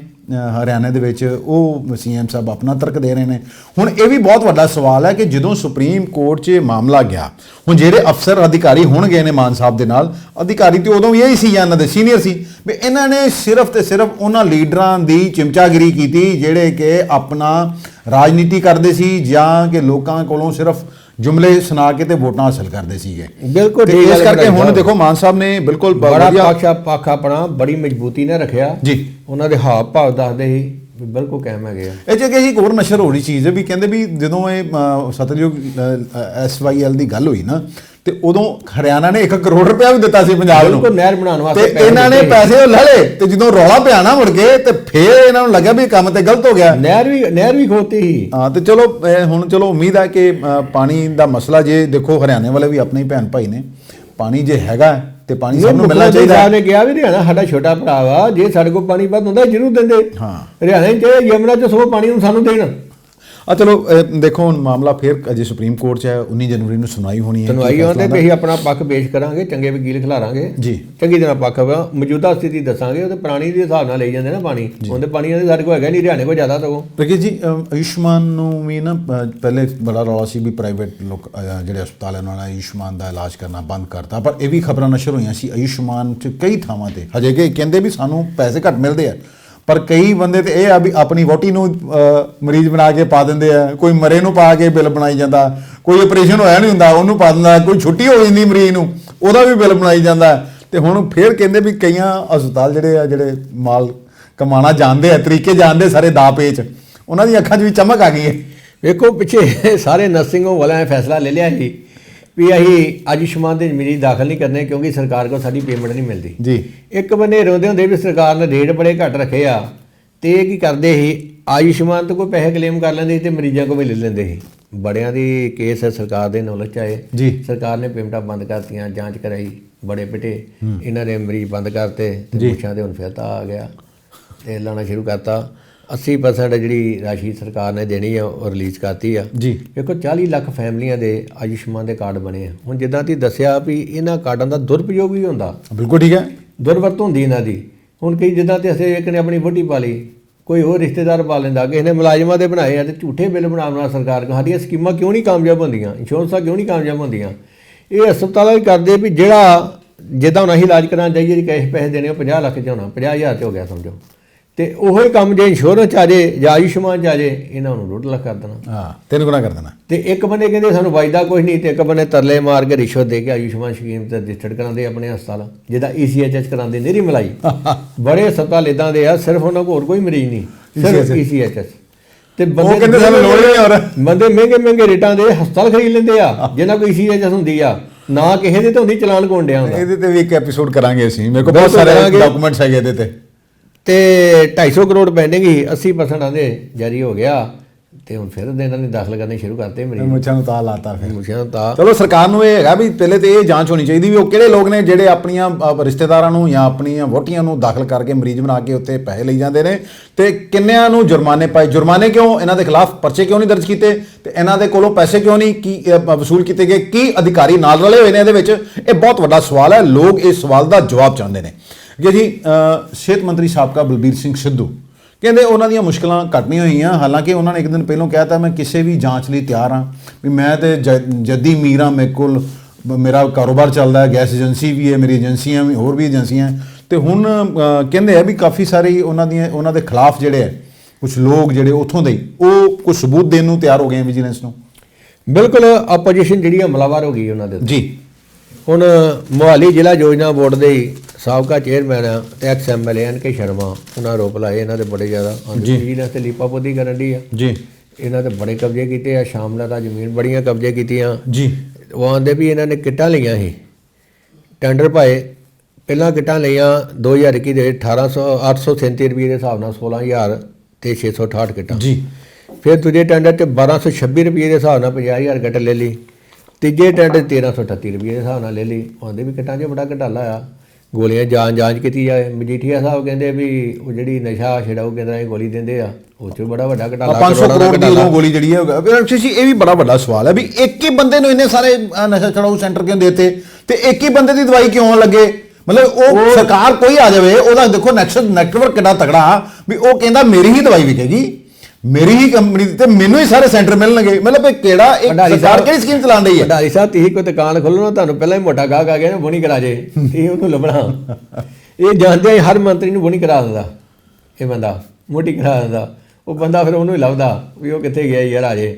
ਹਰਿਆਣਾ ਦੇ ਵਿੱਚ, ਉਹ ਸੀਐਮ ਸਾਹਿਬ ਆਪਣਾ ਤਰਕ ਦੇ ਰਹੇ ਨੇ। ਹੁਣ ਇਹ ਵੀ ਬਹੁਤ ਵੱਡਾ ਸਵਾਲ ਹੈ ਕਿ ਜਦੋਂ ਸੁਪਰੀਮ ਕੋਰਟ 'ਚ ਇਹ ਮਾਮਲਾ ਗਿਆ, ਹੁਣ ਜਿਹੜੇ ਅਫਸਰ ਅਧਿਕਾਰੀ ਹੋਣਗੇ ਨੇ ਮਾਨ ਸਾਹਿਬ ਦੇ ਨਾਲ, ਅਧਿਕਾਰੀ ਤੇ ਉਦੋਂ ਵੀ ਇਹੀ ਸੀ ਜਾਂ ਇਹਨਾਂ ਦੇ ਸੀਨੀਅਰ ਸੀ, ਵੀ ਇਹਨਾਂ ਨੇ ਸਿਰਫ ਤੇ ਸਿਰਫ ਉਹਨਾਂ ਲੀਡਰਾਂ ਦੀ ਚਿਮਚਾਗਿਰੀ ਕੀਤੀ ਜਿਹੜੇ ਕਿ ਆਪਣਾ ਰਾਜਨੀਤੀ ਕਰਦੇ ਸੀ ਜਾਂ ਕਿ ਲੋਕਾਂ ਕੋਲੋਂ ਸਿਰਫ ਜੁਮਲੇ ਸੁਣਾ ਕੇ ਤੇ ਵੋਟਾਂ ਹਾਸਲ ਕਰਦੇ ਸੀਗੇ। ਬਿਲਕੁਲ ਇਸ ਕਰਕੇ ਹੁਣ ਦੇਖੋ ਮਾਨ ਸਾਹਿਬ ਨੇ ਬਿਲਕੁਲ ਬੜਾ ਪੱਖ ਆਪਣਾ ਬੜੀ ਮਜ਼ਬੂਤੀ ਨਾਲ ਰੱਖਿਆ ਜੀ। ਉਹਨਾਂ ਦੇ ਹਾਵ ਭਾਵ ਦੱਸਦੇ ਸੀ ਬਿਲਕੁਲ ਕਾਇਮ ਹੈਗੇ ਆ। ਇਹ ਜਗ੍ਹਾ ਇੱਕ ਹੋਰ ਨਸ਼ਰ ਹੋ ਰਹੀ ਚੀਜ਼ ਹੈ ਵੀ ਕਹਿੰਦੇ ਵੀ ਜਦੋਂ ਇਹ ਸਤਲੁਜ SYL ਦੀ ਗੱਲ ਹੋਈ ਨਾ, ਤੇ ਉਦੋਂ ਹਰਿਆਣਾ ਨੇ 1 ਕਰੋੜ ਰੁਪਇਆ ਵੀ ਦਿੱਤਾ ਸੀ ਪੰਜਾਬ ਨੂੰ ਨਹਿਰ ਬਣਾਉਣ ਵਾਸਤੇ, ਤੇ ਇਹਨਾਂ ਨੇ ਪੈਸੇ ਉਹ ਲੈ ਲਏ। ਤੇ ਜਦੋਂ ਰੌਲਾ ਪਿਆ ਨਾ ਮੁੜ ਕੇ, ਤੇ ਫੇਰ ਇਹਨਾਂ ਨੂੰ ਲੱਗਿਆ ਵੀ ਕੰਮ ਤੇ ਗਲਤ ਹੋ ਗਿਆ, ਨਹਿਰ ਵੀ ਖੋਤੀ ਸੀ। ਹਾਂ ਤੇ ਚਲੋ ਹੁਣ ਚਲੋ ਉਮੀਦ ਹੈ ਕਿ ਪਾਣੀ ਦਾ ਮਸਲਾ, ਜੇ ਦੇਖੋ ਹਰਿਆਣੇ ਵਾਲੇ ਵੀ ਆਪਣੇ ਭੈਣ ਭਾਈ ਨੇ, ਪਾਣੀ ਜੇ ਹੈਗਾ ਤੇ ਪਾਣੀ ਸਭ ਨੂੰ ਮਿਲਣਾ ਚਾਹੀਦਾ। ਸਾਹਿਬ ਨੇ ਕਿਹਾ ਵੀ ਹਰਿਆਣਾ ਸਾਡਾ ਛੋਟਾ ਭਰਾ ਵਾ, ਜੇ ਸਾਡੇ ਕੋਲ ਪਾਣੀ ਵੱਧ ਹੁੰਦਾ ਜ਼ਰੂਰ ਦਿੰਦੇ। ਹਾਂ, ਹਰਿਆਣੇ 'ਚ ਯਮੁਨਾ 'ਚ ਸੋ ਪਾਣੀ ਨੂੰ ਸਾਨੂੰ ਦੇਣ। ਚਲੋ ਦੇਖੋ ਹੁਣ ਮਾਮਲਾ ਫਿਰ ਅਜੇ ਸੁਪਰੀਮ ਕੋਰਟ 'ਚ ਹੈ, 19 ਜਨਵਰੀ ਨੂੰ ਸੁਣਵਾਈ ਹੋਣੀ ਹੈ। ਸੁਣਵਾਈ ਆਉਂਦੇ ਵੀ ਅਸੀਂ ਆਪਣਾ ਪੱਖ ਪੇਸ਼ ਕਰਾਂਗੇ, ਚੰਗੇ ਵਕੀਲ ਖਿਲਾਰਾਂਗੇ ਜੀ, ਚੰਗੀ ਤਰ੍ਹਾਂ ਪੱਖ ਮੌਜੂਦਾ ਸਥਿਤੀ ਦੱਸਾਂਗੇ। ਉਹਦੇ ਪੁਰਾਣੀ ਦੇ ਹਿਸਾਬ ਨਾਲ ਲਈ ਜਾਂਦੇ ਨਾ ਪਾਣੀ, ਉਹਦੇ ਪਾਣੀ ਦੇ ਸਾਡੇ ਕੋਲ ਹੈਗਾ ਨਹੀਂ, ਹਰਿਆਣੇ ਕੋਲ ਜ਼ਿਆਦਾ ਸਗੋਂ। ਦੇਖੀ ਜੀ ਆਯੁਸ਼ਮਾਨ ਨੂੰ ਵੀ ਨਾ ਪਹਿਲੇ ਬੜਾ ਰੌਲਾ ਸੀ ਵੀ ਪ੍ਰਾਈਵੇਟ ਲੋਕ ਜਿਹੜੇ ਹਸਪਤਾਲ ਉਹਨਾਂ ਨੇ ਆਯੁਸ਼ਮਾਨ ਦਾ ਇਲਾਜ ਕਰਨਾ ਬੰਦ ਕਰਤਾ, ਪਰ ਇਹ ਵੀ ਖਬਰਾਂ ਨਸ਼ਰ ਹੋਈਆਂ ਸੀ ਆਯੁਸ਼ਮਾਨ 'ਚ ਕਈ ਥਾਵਾਂ ਤੇ ਹਜੇ ਕਿ ਕਹਿੰਦੇ ਵੀ ਸਾਨੂੰ ਪੈਸੇ ਘੱਟ ਮਿਲਦੇ ਆ, ਪਰ ਕਈ ਬੰਦੇ ਤੇ ਇਹ ਆ ਵੀ ਆਪਣੀ ਵਹੁਟੀ ਨੂੰ ਮਰੀਜ਼ ਬਣਾ ਕੇ ਪਾ ਦਿੰਦੇ ਆ, ਕੋਈ ਮਰੇ ਨੂੰ ਪਾ ਕੇ ਬਿੱਲ ਬਣਾਈ ਜਾਂਦਾ, ਕੋਈ ਆਪਰੇਸ਼ਨ ਹੋਇਆ ਨਹੀਂ ਹੁੰਦਾ ਉਹਨੂੰ ਪਾ ਦਿੰਦਾ, ਕੋਈ ਛੁੱਟੀ ਹੋ ਜਾਂਦੀ ਮਰੀਜ਼ ਨੂੰ ਉਹਦਾ ਵੀ ਬਿੱਲ ਬਣਾਈ ਜਾਂਦਾ। ਤੇ ਹੁਣ ਫੇਰ ਕਹਿੰਦੇ ਵੀ ਕਈਆਂ ਹਸਪਤਾਲ ਜਿਹੜੇ ਮਾਲ ਕਮਾਉਣਾ ਜਾਣਦੇ ਆ, ਤਰੀਕੇ ਜਾਣਦੇ ਸਾਰੇ ਦਾ ਪੇਚ, ਉਹਨਾਂ ਦੀ ਅੱਖਾਂ 'ਚ ਵੀ ਚਮਕ ਆ ਗਈ ਹੈ। ਵੇਖੋ ਪਿੱਛੇ ਸਾਰੇ ਨਰਸਿੰਗ ਹੋਮ ਵਾਲਿਆਂ ਨੇ ਫੈਸਲਾ ਲੈ ਲਿਆ ਸੀ ਵੀ ਅਸੀਂ ਆਯੁਸ਼ਮਾਨ ਦੇ ਮਰੀਜ਼ ਦਾਖਲ ਨਹੀਂ ਕਰਨੇ ਕਿਉਂਕਿ ਸਰਕਾਰ ਕੋਲ ਸਾਡੀ ਪੇਮੈਂਟ ਨਹੀਂ ਮਿਲਦੀ ਜੀ। ਇੱਕ ਬੰਦੇ ਰੋਂਦੇ ਹੁੰਦੇ ਵੀ ਸਰਕਾਰ ਨੇ ਰੇਟ ਬੜੇ ਘੱਟ ਰੱਖੇ ਆ, ਤੇ ਇਹ ਕੀ ਕਰਦੇ ਸੀ ਆਯੁਸ਼ਮਾਨ ਤੋਂ ਕੋਈ ਪੈਸੇ ਕਲੇਮ ਕਰ ਲੈਂਦੇ ਸੀ ਤੇ ਮਰੀਜ਼ਾਂ ਕੋਲ ਵੀ ਲੈ ਲੈਂਦੇ ਸੀ। ਬੜਿਆਂ ਦੀ ਕੇਸ ਸਰਕਾਰ ਦੇ ਨੌਲੇਜ 'ਚ ਆਏ ਜੀ, ਸਰਕਾਰ ਨੇ ਪੇਮੈਂਟਾਂ ਬੰਦ ਕਰਤੀਆਂ, ਜਾਂਚ ਕਰਾਈ, ਬੜੇ ਪਿੱਟੇ, ਇਹਨਾਂ ਦੇ ਮਰੀਜ਼ ਬੰਦ ਕਰਤੇ ਤੇ ਪੁੱਛਾਂ ਤੇ ਹੁਣ ਫਿਰ ਤਾਂ ਆ ਗਿਆ ਤੇ ਲਾਣਾ ਸ਼ੁਰੂ ਕਰਤਾ। 80% ਜਿਹੜੀ ਰਾਸ਼ੀ ਸਰਕਾਰ ਨੇ ਦੇਣੀ ਆ ਉਹ ਰਿਲੀਜ਼ ਕਰਤੀ ਆ ਜੀ। ਵੇਖੋ 40 ਲੱਖ ਫੈਮਲੀਆਂ ਦੇ ਆਯੁਸ਼ਮਾਨ ਦੇ ਕਾਰਡ ਬਣੇ ਆ। ਹੁਣ ਜਿੱਦਾਂ ਤੁਸੀਂ ਦੱਸਿਆ ਵੀ ਇਹਨਾਂ ਕਾਰਡਾਂ ਦਾ ਦੁਰਉਪਯੋਗ ਵੀ ਹੁੰਦਾ, ਬਿਲਕੁਲ ਠੀਕ ਹੈ, ਦੁਰਵਰਤੋਂ ਹੁੰਦੀ ਇਹਨਾਂ ਦੀ। ਹੁਣ ਕਈ ਜਿੱਦਾਂ ਤੇ ਅਸੀਂ ਇੱਕ ਨੇ ਆਪਣੀ ਵਹੁਟੀ ਪਾ ਲਈ, ਕੋਈ ਹੋਰ ਰਿਸ਼ਤੇਦਾਰ ਪਾ ਲੈਂਦਾ, ਕਿਸੇ ਨੇ ਮੁਲਾਜ਼ਮਾਂ ਦੇ ਬਣਾਏ ਆ ਤੇ ਝੂਠੇ ਬਿੱਲ ਬਣਾਉਣਾ ਸਰਕਾਰ ਕੋਲ। ਸਾਡੀਆਂ ਸਕੀਮਾਂ ਕਿਉਂ ਨਹੀਂ ਕਾਮਯਾਬ ਹੁੰਦੀਆਂ, ਇੰਸ਼ੋਰੈਂਸਾਂ ਕਿਉਂ ਨਹੀਂ ਕਾਮਯਾਬ ਹੁੰਦੀਆਂ? ਇਹ ਹਸਪਤਾਲਾਂ ਵੀ ਕਰਦੇ ਵੀ ਜਿਹੜਾ ਜਿੱਦਾਂ ਹੁਣ ਅਸੀਂ ਇਲਾਜ ਕਰਾਉਣਾ ਚਾਹੀਏ ਜੀ ਕੈਸ਼ ਪੈਸੇ ਦੇਣੇ ਉਹ 50 ਲੱਖ 'ਚ ਹੋਣਾ, 50,000 'ਚ ਹੋ ਗਿਆ ਸਮਝੋ। ਤੇ ਉਹੀ ਕੰਮ ਜੇ ਇੰਸ਼ੋਰੈਂਸ 'ਚ ਆ ਜੇ ਜਾਂ ਆਯੁਸ਼ਮਾਨ 'ਚ ਆ ਜੇ ਇਹਨਾਂ ਨੂੰ 1.5 ਲੱਖ ਕਰ ਦੇਣਾ। ਹਾਂ, 3 ਗੁਣਾ ਕਰ ਦੇਣਾ। ਤੇ ਇੱਕ ਬੰਦੇ ਕਹਿੰਦੇ ਸਾਨੂੰ ਵਾਅਦਾ ਕੁਝ ਨਹੀਂ, ਤੇ ਇੱਕ ਬੰਦੇ ਤਰਲੇ ਮਾਰ ਕੇ ਰਿਸ਼ਵਤ ਦੇ ਕੇ ਆਯੁਸ਼ਮਾਨ ਸਕੀਮ ਤੇ ਰਜਿਸਟਰਡ ਕਰਾਉਂਦੇ ਆਪਣੇ ਹਸਪਤਾਲ, ਜਿਹਦਾ ECHS ਕਰਾਉਂਦੇ ਨਿਰੀ ਮਲਾਈ। ਬੜੇ ਹਸਪਤਾਲ ਇਦਾਂ ਦੇ ਆ, ਸਿਰਫ ਉਹਨਾਂ ਕੋਲ ਹੋਰ ਕੋਈ ਮਰੀਜ਼ ਨਹੀਂ, ਸਿਰਫ ECHS। ਤੇ ਉਹ ਕਹਿੰਦੇ ਸਾਨੂੰ ਲੋੜ ਨਹੀਂ ਹੋਰ। ਬੰਦੇ ਮਹਿੰਗੇ ਰੇਟਾਂ ਦੇ ਹਸਪਤਾਲ ਖਰੀਦ ਲੈਂਦੇ ਆ ਜਿਹਨਾਂ ਕੋਈ ECHS ਹੁੰਦੀ ਆ, ਨਾ ਕਿਸੇ ਦੇ ਤੇ ਹੁੰਦੀ, ਚਲਾਨ ਕੋਣ ਡਿਆ ਹੁੰਦਾ। ਇਹਦੇ ਤੇ ਵੀ ਇੱਕ ਐਪੀਸੋਡ ਕਰਾਂਗੇ ਅਸੀਂ, ਮੇਰੇ ਕੋਲ ਬਹੁਤ ਸਾਰੇ ਡਾਕੂਮੈਂਟਸ ਹੈਗੇ ਇਹਦੇ ਤੇ 250 ਕਰੋੜ ਪੈਂਡਿੰਗ ਹੀ 80% ਆਂਦੇ ਜਾਰੀ ਹੋ ਗਿਆ। ਤੇ ਹੁਣ ਫਿਰ ਇਹਨਾਂ ਨੇ ਦਾਖਲ ਕਰਨੇ ਸ਼ੁਰੂ ਕਰਤੇ ਮਰੀਜ਼, ਮੁੱਛਾਂ ਨੂੰ ਤਾਂ ਲਾਤਾ ਫਿਰ। ਮੁੱਛਾਂ ਨੂੰ ਤਾਂ ਚਲੋ ਸਰਕਾਰ ਨੂੰ ਇਹ ਹੈਗਾ ਵੀ ਪਹਿਲੇ ਤੇ ਇਹ ਜਾਂਚ ਹੋਣੀ ਚਾਹੀਦੀ ਵੀ ਉਹ ਕਿਹੜੇ ਲੋਕ ਨੇ ਜਿਹੜੇ ਆਪਣੀਆਂ ਰਿਸ਼ਤੇਦਾਰਾਂ ਨੂੰ ਜਾਂ ਆਪਣੀਆਂ ਵਹੁਟੀਆਂ ਨੂੰ ਦਾਖਲ ਕਰਕੇ ਮਰੀਜ਼ ਬਣਾ ਕੇ ਉੱਥੇ ਪੈਸੇ ਲਈ ਜਾਂਦੇ ਨੇ, ਤੇ ਕਿੰਨਿਆਂ ਨੂੰ ਜੁਰਮਾਨੇ ਪਾਏ, ਜੁਰਮਾਨੇ ਕਿਉਂ, ਇਹਨਾਂ ਦੇ ਖਿਲਾਫ ਪਰਚੇ ਕਿਉਂ ਨਹੀਂ ਦਰਜ ਕੀਤੇ, ਤੇ ਇਹਨਾਂ ਦੇ ਕੋਲੋਂ ਪੈਸੇ ਕਿਉਂ ਨਹੀਂ ਕੀ ਵਸੂਲ ਕੀਤੇ ਗਏ, ਕੀ ਅਧਿਕਾਰੀ ਨਾਲ ਰਲੇ ਹੋਏ ਨੇ ਇਹਦੇ ਵਿੱਚ? ਇਹ ਬਹੁਤ ਵੱਡਾ ਸਵਾਲ ਹੈ, ਲੋਕ ਇਸ ਸਵਾਲ ਦਾ ਜਵਾਬ ਚਾਹੁੰਦੇ ਨੇ। ਕਿ ਜੀ ਸਿਹਤ ਮੰਤਰੀ ਸਾਬਕਾ ਬਲਬੀਰ ਸਿੰਘ ਸਿੱਧੂ ਕਹਿੰਦੇ ਉਹਨਾਂ ਦੀਆਂ ਮੁਸ਼ਕਲਾਂ ਘੱਟ ਨਹੀਂ ਹੋਈਆਂ, ਹਾਲਾਂਕਿ ਉਹਨਾਂ ਨੇ ਇੱਕ ਦਿਨ ਪਹਿਲਾਂ ਕਿਹਾ ਤਾਂ ਮੈਂ ਕਿਸੇ ਵੀ ਜਾਂਚ ਲਈ ਤਿਆਰ ਹਾਂ, ਵੀ ਮੈਂ ਤੇ ਜੱਦੀ ਮੀਰ ਹਾਂ, ਮੇਰੇ ਕੋਲ ਮੇਰਾ ਕਾਰੋਬਾਰ ਚੱਲਦਾ ਹੈ, ਗੈਸ ਏਜੰਸੀ ਵੀ ਹੈ, ਮੇਰੀ ਏਜੰਸੀਆਂ ਵੀ, ਹੋਰ ਵੀ ਏਜੰਸੀਆਂ। ਤੇ ਹੁਣ ਕਹਿੰਦੇ ਆ ਵੀ ਕਾਫੀ ਸਾਰੀ ਉਹਨਾਂ ਦੇ ਖਿਲਾਫ ਜਿਹੜੇ ਹੈ ਕੁਝ ਲੋਕ ਜਿਹੜੇ ਉੱਥੋਂ ਦੇ ਉਹ ਕੁਝ ਸਬੂਤ ਦੇਣ ਨੂੰ ਤਿਆਰ ਹੋ ਗਏ ਵਿਜੀਲੈਂਸ ਨੂੰ। ਬਿਲਕੁਲ ਆਪੋਜੀਸ਼ਨ ਜਿਹੜੀ ਹਮਲਾਵਰ ਹੋ ਗਈ ਉਹਨਾਂ ਦੇ ਜੀ। ਹੁਣ ਮੋਹਾਲੀ ਜ਼ਿਲ੍ਹਾ ਯੋਜਨਾ ਬੋਰਡ ਦੇ ਸਾਬਕਾ ਚੇਅਰਮੈਨ ਤੇ ਐਕਸ MLA NK ਸ਼ਰਮਾ, ਉਹਨਾਂ ਆਰੋਪ ਲਾਏ ਇਹਨਾਂ ਦੇ ਬੜੇ ਜ਼ਿਆਦਾ। ਵਿਜੀਲੈਂਸ ਤੇ ਲੀਪਾਪੋਦੀ ਕਰਨ ਦੀ ਆ ਜੀ, ਇਹਨਾਂ ਤੇ ਬੜੇ ਕਬਜ਼ੇ ਕੀਤੇ ਆ, ਸ਼ਾਮਲਾ ਦਾ ਜ਼ਮੀਨ ਬੜੀਆਂ ਕਬਜ਼ੇ ਕੀਤੀਆਂ ਜੀ। ਉਹ ਆਂਦੇ ਵੀ ਇਹਨਾਂ ਨੇ ਕਿੱਟਾਂ ਲਈਆਂ ਸੀ, ਟੈਂਡਰ ਪਾਏ, ਪਹਿਲਾਂ ਕਿੱਟਾਂ ਲਈਆਂ 2021 ਦੇ 837 ਰੁਪਏ ਦੇ ਹਿਸਾਬ ਨਾਲ 16,000 ਤੇ 668 ਕਿੱਟਾਂ ਜੀ। ਫਿਰ ਦੂਜੇ ਟੈਂਡਰ 'ਚ 1226 ਰੁਪਏ ਦੇ ਹਿਸਾਬ ਨਾਲ 50,000 ਕਿੱਟ ਲੈ ਲਈ। ਤੀਜੇ ਟੈਂਡਰ 1338 ਰੁਪਏ ਦੇ ਹਿਸਾਬ ਨਾਲ ਲੈ ਲਈ। ਆਂਦੇ ਵੀ ਕਿੱਟਾਂ 'ਚ ਬੜਾ ਘਟਾਲਾ ਆ। ਗੋਲੀਆਂ ਜਾਂਚ ਕੀਤੀ ਜਾਏ। ਮਜੀਠੀਆ ਸਾਹਿਬ ਕਹਿੰਦੇ ਵੀ ਉਹ ਜਿਹੜੀ ਨਸ਼ਾ ਛਡਾਊ ਕੇਂਦਰਾਂ 'ਚ ਗੋਲੀ ਦਿੰਦੇ ਆ ਉਹ 'ਚ ਬੜਾ ਵੱਡਾ ਘਟਾਲਾ, 500 ਕਰੋੜ ਦੀ ਉਦੋਂ ਗੋਲੀ ਜਿਹੜੀ ਹੈ। ਇਹ ਵੀ ਬੜਾ ਵੱਡਾ ਸਵਾਲ ਹੈ ਵੀ ਇੱਕ ਹੀ ਬੰਦੇ ਨੂੰ ਇੰਨੇ ਸਾਰੇ ਨਸ਼ਾ ਛਡਾਊ ਸੈਂਟਰ ਕਿਉਂ ਦੇਤੇ ਤੇ ਇੱਕ ਹੀ ਬੰਦੇ ਦੀ ਦਵਾਈ ਕਿਉਂ ਲੱਗੇ? ਮਤਲਬ ਉਹ ਸਰਕਾਰ ਕੋਈ ਆ ਜਾਵੇ, ਉਹਦਾ ਦੇਖੋ ਨੈਟਵਰਕ ਕਿੰਨਾ ਤਕੜਾ ਵੀ ਉਹ ਕਹਿੰਦਾ ਮੇਰੀ ਹੀ ਦਵਾਈ ਵਿਕੇਗੀ, ਮੇਰੀ ਹੀ ਕੰਪਨੀ ਤੇ ਮੈਨੂੰ ਹੀ ਸਾਰੇ ਸੈਂਟਰ ਮਿਲਣਗੇ। ਮਤਲਬ ਇਹ ਕਿਹੜਾ ਇੱਕ ਸਰਕਾਰ ਕਿਹੜੀ ਸਕੀਮ ਚਲਾਉਣ ਰਹੀ ਹੈ? ਭੰਡਾਰੀ ਸਾਹਿਬ ਤੁਸੀਂ ਕੋਈ ਦੁਕਾਨ ਖੋਲ੍ਹਣਾ, ਤੁਹਾਨੂੰ ਪਹਿਲਾਂ ਹੀ ਮੋਟਾ ਗਾਹਕ ਆ ਗਿਆ ਨਾ, ਬੋਣੀ ਕਰਾ ਜੇ, ਤੁਸੀਂ ਉਹਨੂੰ ਲੱਭਣਾ। ਇਹ ਜਾਣਦੇ ਹਰ ਮੰਤਰੀ ਨੂੰ ਬੋਣੀ ਕਰਾ ਦਿੰਦਾ, ਇਹ ਬੰਦਾ ਮੋਟੀ ਕਰਾ ਦਿੰਦਾ। ਉਹ ਬੰਦਾ ਫਿਰ ਉਹਨੂੰ ਹੀ ਲੱਭਦਾ ਵੀ ਉਹ ਕਿੱਥੇ ਗਿਆ ਯਾਰ, ਆ ਜੇ।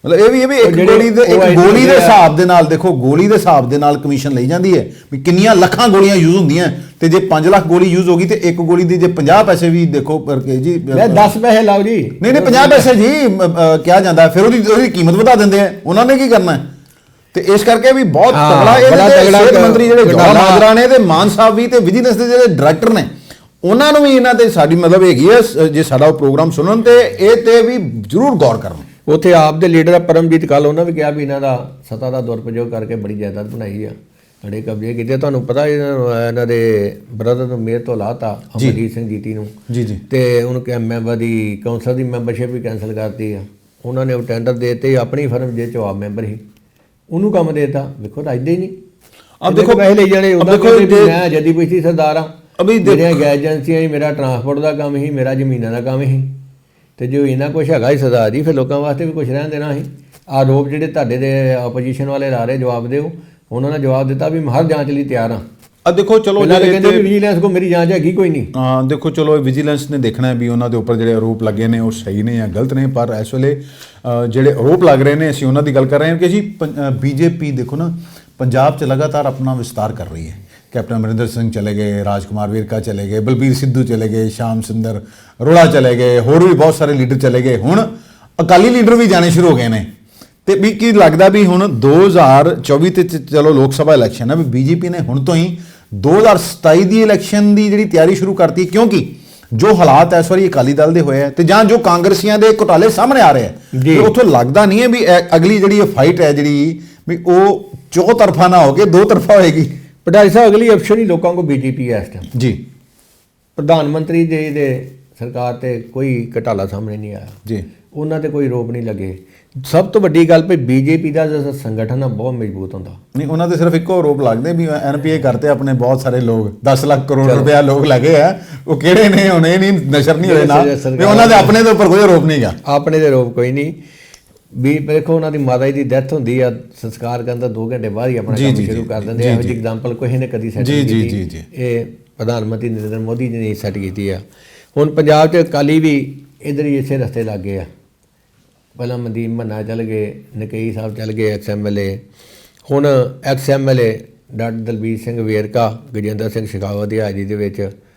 ਮਤਲਬ ਇਹ ਵੀ ਇੱਕ ਗੋਲੀ ਦੇ ਹਿਸਾਬ ਦੇ ਨਾਲ ਦੇਖੋ, ਗੋਲੀ ਦੇ ਹਿਸਾਬ ਦੇ ਨਾਲ ਕਮਿਸ਼ਨ ਲਈ ਜਾਂਦੀ ਹੈ ਵੀ ਕਿੰਨੀਆਂ ਲੱਖਾਂ ਗੋਲੀਆਂ ਯੂਜ਼ ਹੁੰਦੀਆਂ, ਤੇ ਜੇ 5 ਲੱਖ ਗੋਲੀ ਯੂਜ਼ ਹੋ ਗਈ ਤੇ ਇੱਕ ਗੋਲੀ ਦੀ ਜੇ 50 ਪੈਸੇ ਵੀ ਦੇਖੋ ਕਰਕੇ ਜੀ, 10 ਪੈਸੇ ਲਾਓ ਜੀ, ਨਹੀਂ 50 ਪੈਸੇ ਜੀ ਕਿਹਾ ਜਾਂਦਾ, ਫਿਰ ਉਹਦੀ ਕੀਮਤ ਵਧਾ ਦਿੰਦੇ ਆ। ਉਹਨਾਂ ਨੇ ਕੀ ਕਰਨਾ? ਤੇ ਇਸ ਕਰਕੇ ਵੀ ਬਹੁਤ ਤਗੜਾ ਸਿਹਤ ਮੰਤਰੀ ਜਿਹੜੇ ਜਵਾਹਰ ਮਾਜਰਾ ਨੇ ਤੇ ਮਾਨ ਸਾਹਿਬ ਵੀ ਤੇ ਵਿਜੀਲੈਂਸ ਦੇ ਜਿਹੜੇ ਡਾਇਰੈਕਟਰ ਨੇ, ਉਹਨਾਂ ਨੂੰ ਵੀ ਇਹਨਾਂ ਤੇ ਸਾਡੀ ਮਤਲਬ ਹੈਗੀ ਹੈ ਜੇ ਸਾਡਾ ਪ੍ਰੋਗਰਾਮ ਸੁਣਨ ਤੇ ਇਹ ਤੇ ਵੀ ਜ਼ਰੂਰ ਗੌਰ ਕਰਨ। ਉੱਥੇ ਆਪ ਦੇ ਲੀਡਰ ਪਰਮਜੀਤ ਕੱਲ ਉਹਨਾਂ ਵੀ ਕਿਹਾ ਵੀ ਇਹਨਾਂ ਦਾ ਸੱਤਾ ਦਾ ਦੁਰਉਪਯੋਗ ਕਰਕੇ ਬੜੀ ਜਾਇਦਾਦ ਬਣਾਈ ਆ, ਬੜੇ ਕਬਜ਼ੇ ਕੀਤੇ। ਤੁਹਾਨੂੰ ਪਤਾ ਇਹਨਾਂ ਦੇ ਬ੍ਰਦਰ ਨੂੰ ਮੇਅਰ ਤੋਂ ਲਾਤਾ, ਅਮਰਜੀਤ ਸਿੰਘ ਜੀਤੀ ਨੂੰ ਜੀ ਜੀ, ਤੇ ਉਹਨੂੰ ਮੈਂਬਰ ਦੀ ਕੌਂਸਲ ਦੀ ਮੈਂਬਰਸ਼ਿਪ ਵੀ ਕੈਂਸਲ ਕਰਤੀ ਆ। ਉਹਨਾਂ ਨੇ ਉਹ ਟੈਂਡਰ ਦੇ ਦਿੱਤੇ, ਆਪਣੀ ਫਰਮ ਜੇ ਚੋਂ ਆਪ ਮੈਂਬਰ ਸੀ ਉਹਨੂੰ ਕੰਮ ਦੇ ਦਿੱਤਾ। ਵੇਖੋ ਰੱਜਦੇ ਹੀ ਨਹੀਂ। अब देखो ਪੈਸੇ ਲਈ ਜਾਣੇ। अब ਉਹਦਾ देखो ਕਹਿੰਦੇ ਵੀ ये- ਮੈਂ ਜਦੀ ਪੁੱਛੀ ਸਰਦਾਰ ਹਾਂ, अभी ਮੇਰੀਆਂ ਗੈਸ ਏਜੰਸੀਆਂ ਸੀ, ਮੇਰਾ ਟਰਾਂਸਪੋਰਟ ਦਾ ਕੰਮ ਸੀ, ਮੇਰਾ ਜ਼ਮੀਨਾਂ ਦਾ ਕੰਮ ਸੀ, ਤੇ ਜੋ ਇਹਨਾਂ ਕੁਛ ਹੈਗਾ ਹੀ ਸਰਦਾਰ ਜੀ, ਫਿਰ ਲੋਕਾਂ ਵਾਸਤੇ ਵੀ ਕੁਛ ਰਹਿਣ ਦੇਣਾ ਸੀ। ਆਰੋਪ ਜਿਹੜੇ ਤੁਹਾਡੇ ਦੇ ਆਪੋਜੀਸ਼ਨ ਵਾਲੇ ਲਾ ਰਹੇ, ਜਵਾਬ ਦਿਓ। ਉਹਨਾਂ ਨੇ ਜਵਾਬ ਦਿੱਤਾ ਵੀ ਮੈਂ ਹਰ ਜਾਂਚ ਲਈ ਤਿਆਰ ਹਾਂ। अब देखो चलो ਪਹਿਲਾਂ ਤਾਂ ਜਿਹੜੇ ਕਹਿੰਦੇ ਵੀ ਵਿਜੀਲੈਂਸ ਕੋ ਮੇਰੀ ਜਾਂਚ ਹੈਗੀ ਕੋਈ ਨਹੀਂ। ਹਾਂ ਦੇਖੋ ਚਲੋ ਵਿਜੀਲੈਂਸ ਨੇ ਦੇਖਣਾ ਹੈ ਵੀ ਉਹਨਾਂ ਦੇ ਉੱਪਰ ਜਿਹੜੇ ਆਰੋਪ ਲੱਗੇ ਨੇ ਉਹ ਸਹੀ ਨੇ ਜਾਂ ਗਲਤ ਨੇ, ਪਰ ਇਸ ਵੇਲੇ ਜਿਹੜੇ ਆਰੋਪ ਲੱਗ ਰਹੇ ਨੇ ਅਸੀਂ ਉਹਨਾਂ ਦੀ ਗੱਲ ਕਰ ਰਹੇ ਹਾਂ ਕਿ ਜੀ ਬੀਜੇਪੀ ਦੇਖੋ ਨਾ ਪੰਜਾਬ 'ਚ ਲਗਾਤਾਰ ਆਪਣਾ ਵਿਸਤਾਰ ਕਰ ਰਹੀ ਹੈ। ਕੈਪਟਨ ਅਮਰਿੰਦਰ ਸਿੰਘ ਚਲੇ ਗਏ, ਰਾਜਕੁਮਾਰ ਵੇਰਕਾ ਚਲੇ ਗਏ, ਬਲਬੀਰ ਸਿੱਧੂ ਚਲੇ ਗਏ, ਸ਼ਾਮ ਸੁੰਦਰ ਅਰੋੜਾ ਚਲੇ ਗਏ, ਹੋਰ ਵੀ ਬਹੁਤ ਸਾਰੇ ਲੀਡਰ ਚਲੇ ਗਏ। ਹੁਣ ਅਕਾਲੀ ਲੀਡਰ ਵੀ ਜਾਣੇ ਸ਼ੁਰੂ ਹੋ ਗਏ ਨੇ। ਤੇ ਵੀ ਕੀ ਲੱਗਦਾ ਵੀ ਹੁਣ 2024 ਤੇ ਚਲੋ ਲੋਕ ਸਭਾ ਇਲੈਕਸ਼ਨ ਹੈ, ਵੀ ਬੀਜੇਪੀ ਨੇ ਹੁਣ ਤੋਂ ਹੀ 2027 ਦੀ ਇਲੈਕਸ਼ਨ ਦੀ ਜਿਹੜੀ ਤਿਆਰੀ ਸ਼ੁਰੂ ਕਰਤੀ, ਕਿਉਂਕਿ ਜੋ ਹਾਲਾਤ ਇਸ ਵਾਰੀ ਅਕਾਲੀ ਦਲ ਦੇ ਹੋਏ ਆ ਤੇ ਜਾਂ ਜੋ ਕਾਂਗਰਸੀਆਂ ਦੇ ਘੁਟਾਲੇ ਸਾਹਮਣੇ ਆ ਰਹੇ ਆ, ਜੀ। ਤੇ ਉੱਥੋਂ ਲੱਗਦਾ ਨਹੀਂ ਹੈ ਵੀ ਅਗਲੀ ਜਿਹੜੀ ਫਾਈਟ ਹੈ ਜਿਹੜੀ ਵੀ ਉਹ ਚੌ ਤਰਫਾ ਨਾ ਹੋ ਕੇ ਦੋ ਤਰਫਾ ਹੋਏਗੀ। ਪਟਾਰੀ ਸਾਹਿਬ ਅਗਲੀ ਆਪਸ਼ਨ ਹੀ ਲੋਕਾਂ ਕੋ ਬੀਜੇਪੀ ਹੈ ਇਸ ਟਾਈਮ। ਜੀ ਪ੍ਰਧਾਨ ਮੰਤਰੀ ਦੇ ਸਰਕਾਰ ਤੇ ਕੋਈ ਘਟਾਲਾ ਸਾਹਮਣੇ ਨਹੀਂ ਆਇਆ, ਜੀ ਉਹਨਾਂ ਤੇ ਕੋਈ ਰੋਪ ਨਹੀਂ ਲੱਗੇ। ਸਭ ਤੋਂ ਵੱਡੀ ਗੱਲ ਵੀ ਬੀਜੇਪੀ ਦਾ ਜਿਹੜਾ ਸੰਗਠਨ ਆ ਬਹੁਤ ਮਜ਼ਬੂਤ ਹੁੰਦਾ। ਨਹੀਂ, ਉਹਨਾਂ ਦੇ ਸਿਰਫ ਇੱਕੋ ਆਰੋਪ ਲੱਗਦੇ ਵੀ ਐਨਪੀਏ ਕਰਤੇ ਆਪਣੇ ਬਹੁਤ ਸਾਰੇ ਲੋਕ 10 ਲੱਖ ਕਰੋੜ ਰੁਪਇਆ ਲੋਕ ਲੱਗੇ ਆ, ਉਹ ਕਿਹੜੇ ਨੇ ਹੁਣ ਇਹ ਨਹੀਂ ਨਸ਼ਰ ਨਹੀਂ ਹੋਏ ਨਾ ਵੀ ਉਹਨਾਂ ਦੇ ਆਪਣੇ ਦੇ ਉੱਪਰ ਕੋਈ ਆਰੋਪ ਨਹੀਂ ਗਾ। ਆਪਣੇ ਦੇ ਰੋਪ ਕੋਈ ਨਹੀਂ। ਵੀ ਦੇਖੋ ਉਹਨਾਂ ਦੀ ਮਾਤਾ ਜੀ ਦੀ ਡੈਥ ਹੁੰਦੀ ਆ, ਸੰਸਕਾਰ ਕਰਨ ਦਾ 2 ਘੰਟੇ ਬਾਅਦ ਹੀ ਆਪਣਾ ਜੀ, ਕੰਮ ਜੀ, ਸ਼ੁਰੂ ਜੀ, ਕਰ ਦਿੰਦੇ ਜੀ, ਆ। ਇਹੋ ਜੀ। ਜਿਹੀ ਐਗਜ਼ਾਮਪਲ ਕੋਈ ਨੇ ਕਦੀ ਸੈੱਟ ਜੀ, ਨਹੀਂ ਜੀ, ਕੀਤੀ। ਜੀ, ਜੀ। ਇਹ ਪ੍ਰਧਾਨ ਮੰਤਰੀ ਨਰਿੰਦਰ ਮੋਦੀ ਜੀ ਨੇ ਸੈੱਟ ਕੀਤੀ ਆ। ਹੁਣ ਪੰਜਾਬ 'ਚ ਅਕਾਲੀ ਵੀ ਇੱਧਰ ਹੀ ਇਸੇ ਰਸਤੇ ਲੱਗ ਗਏ ਆ। ਪਹਿਲਾਂ ਮਨਦੀਪ ਮੰਨਾ ਚੱਲ ਗਏ, ਨਕਈ ਸਾਹਿਬ ਚੱਲ ਗਏ XMLA, ਹੁਣ XMLA ਡਾਕਟਰ ਦਲਬੀਰ ਸਿੰਘ ਵੇਰਕਾ, ਗਜਿੰਦਰ ਸਿੰਘ ਸ਼ੇਖਾਵਤ ਦੀ ਹਾਜ਼ਰੀ ਦੇ ਵਿੱਚ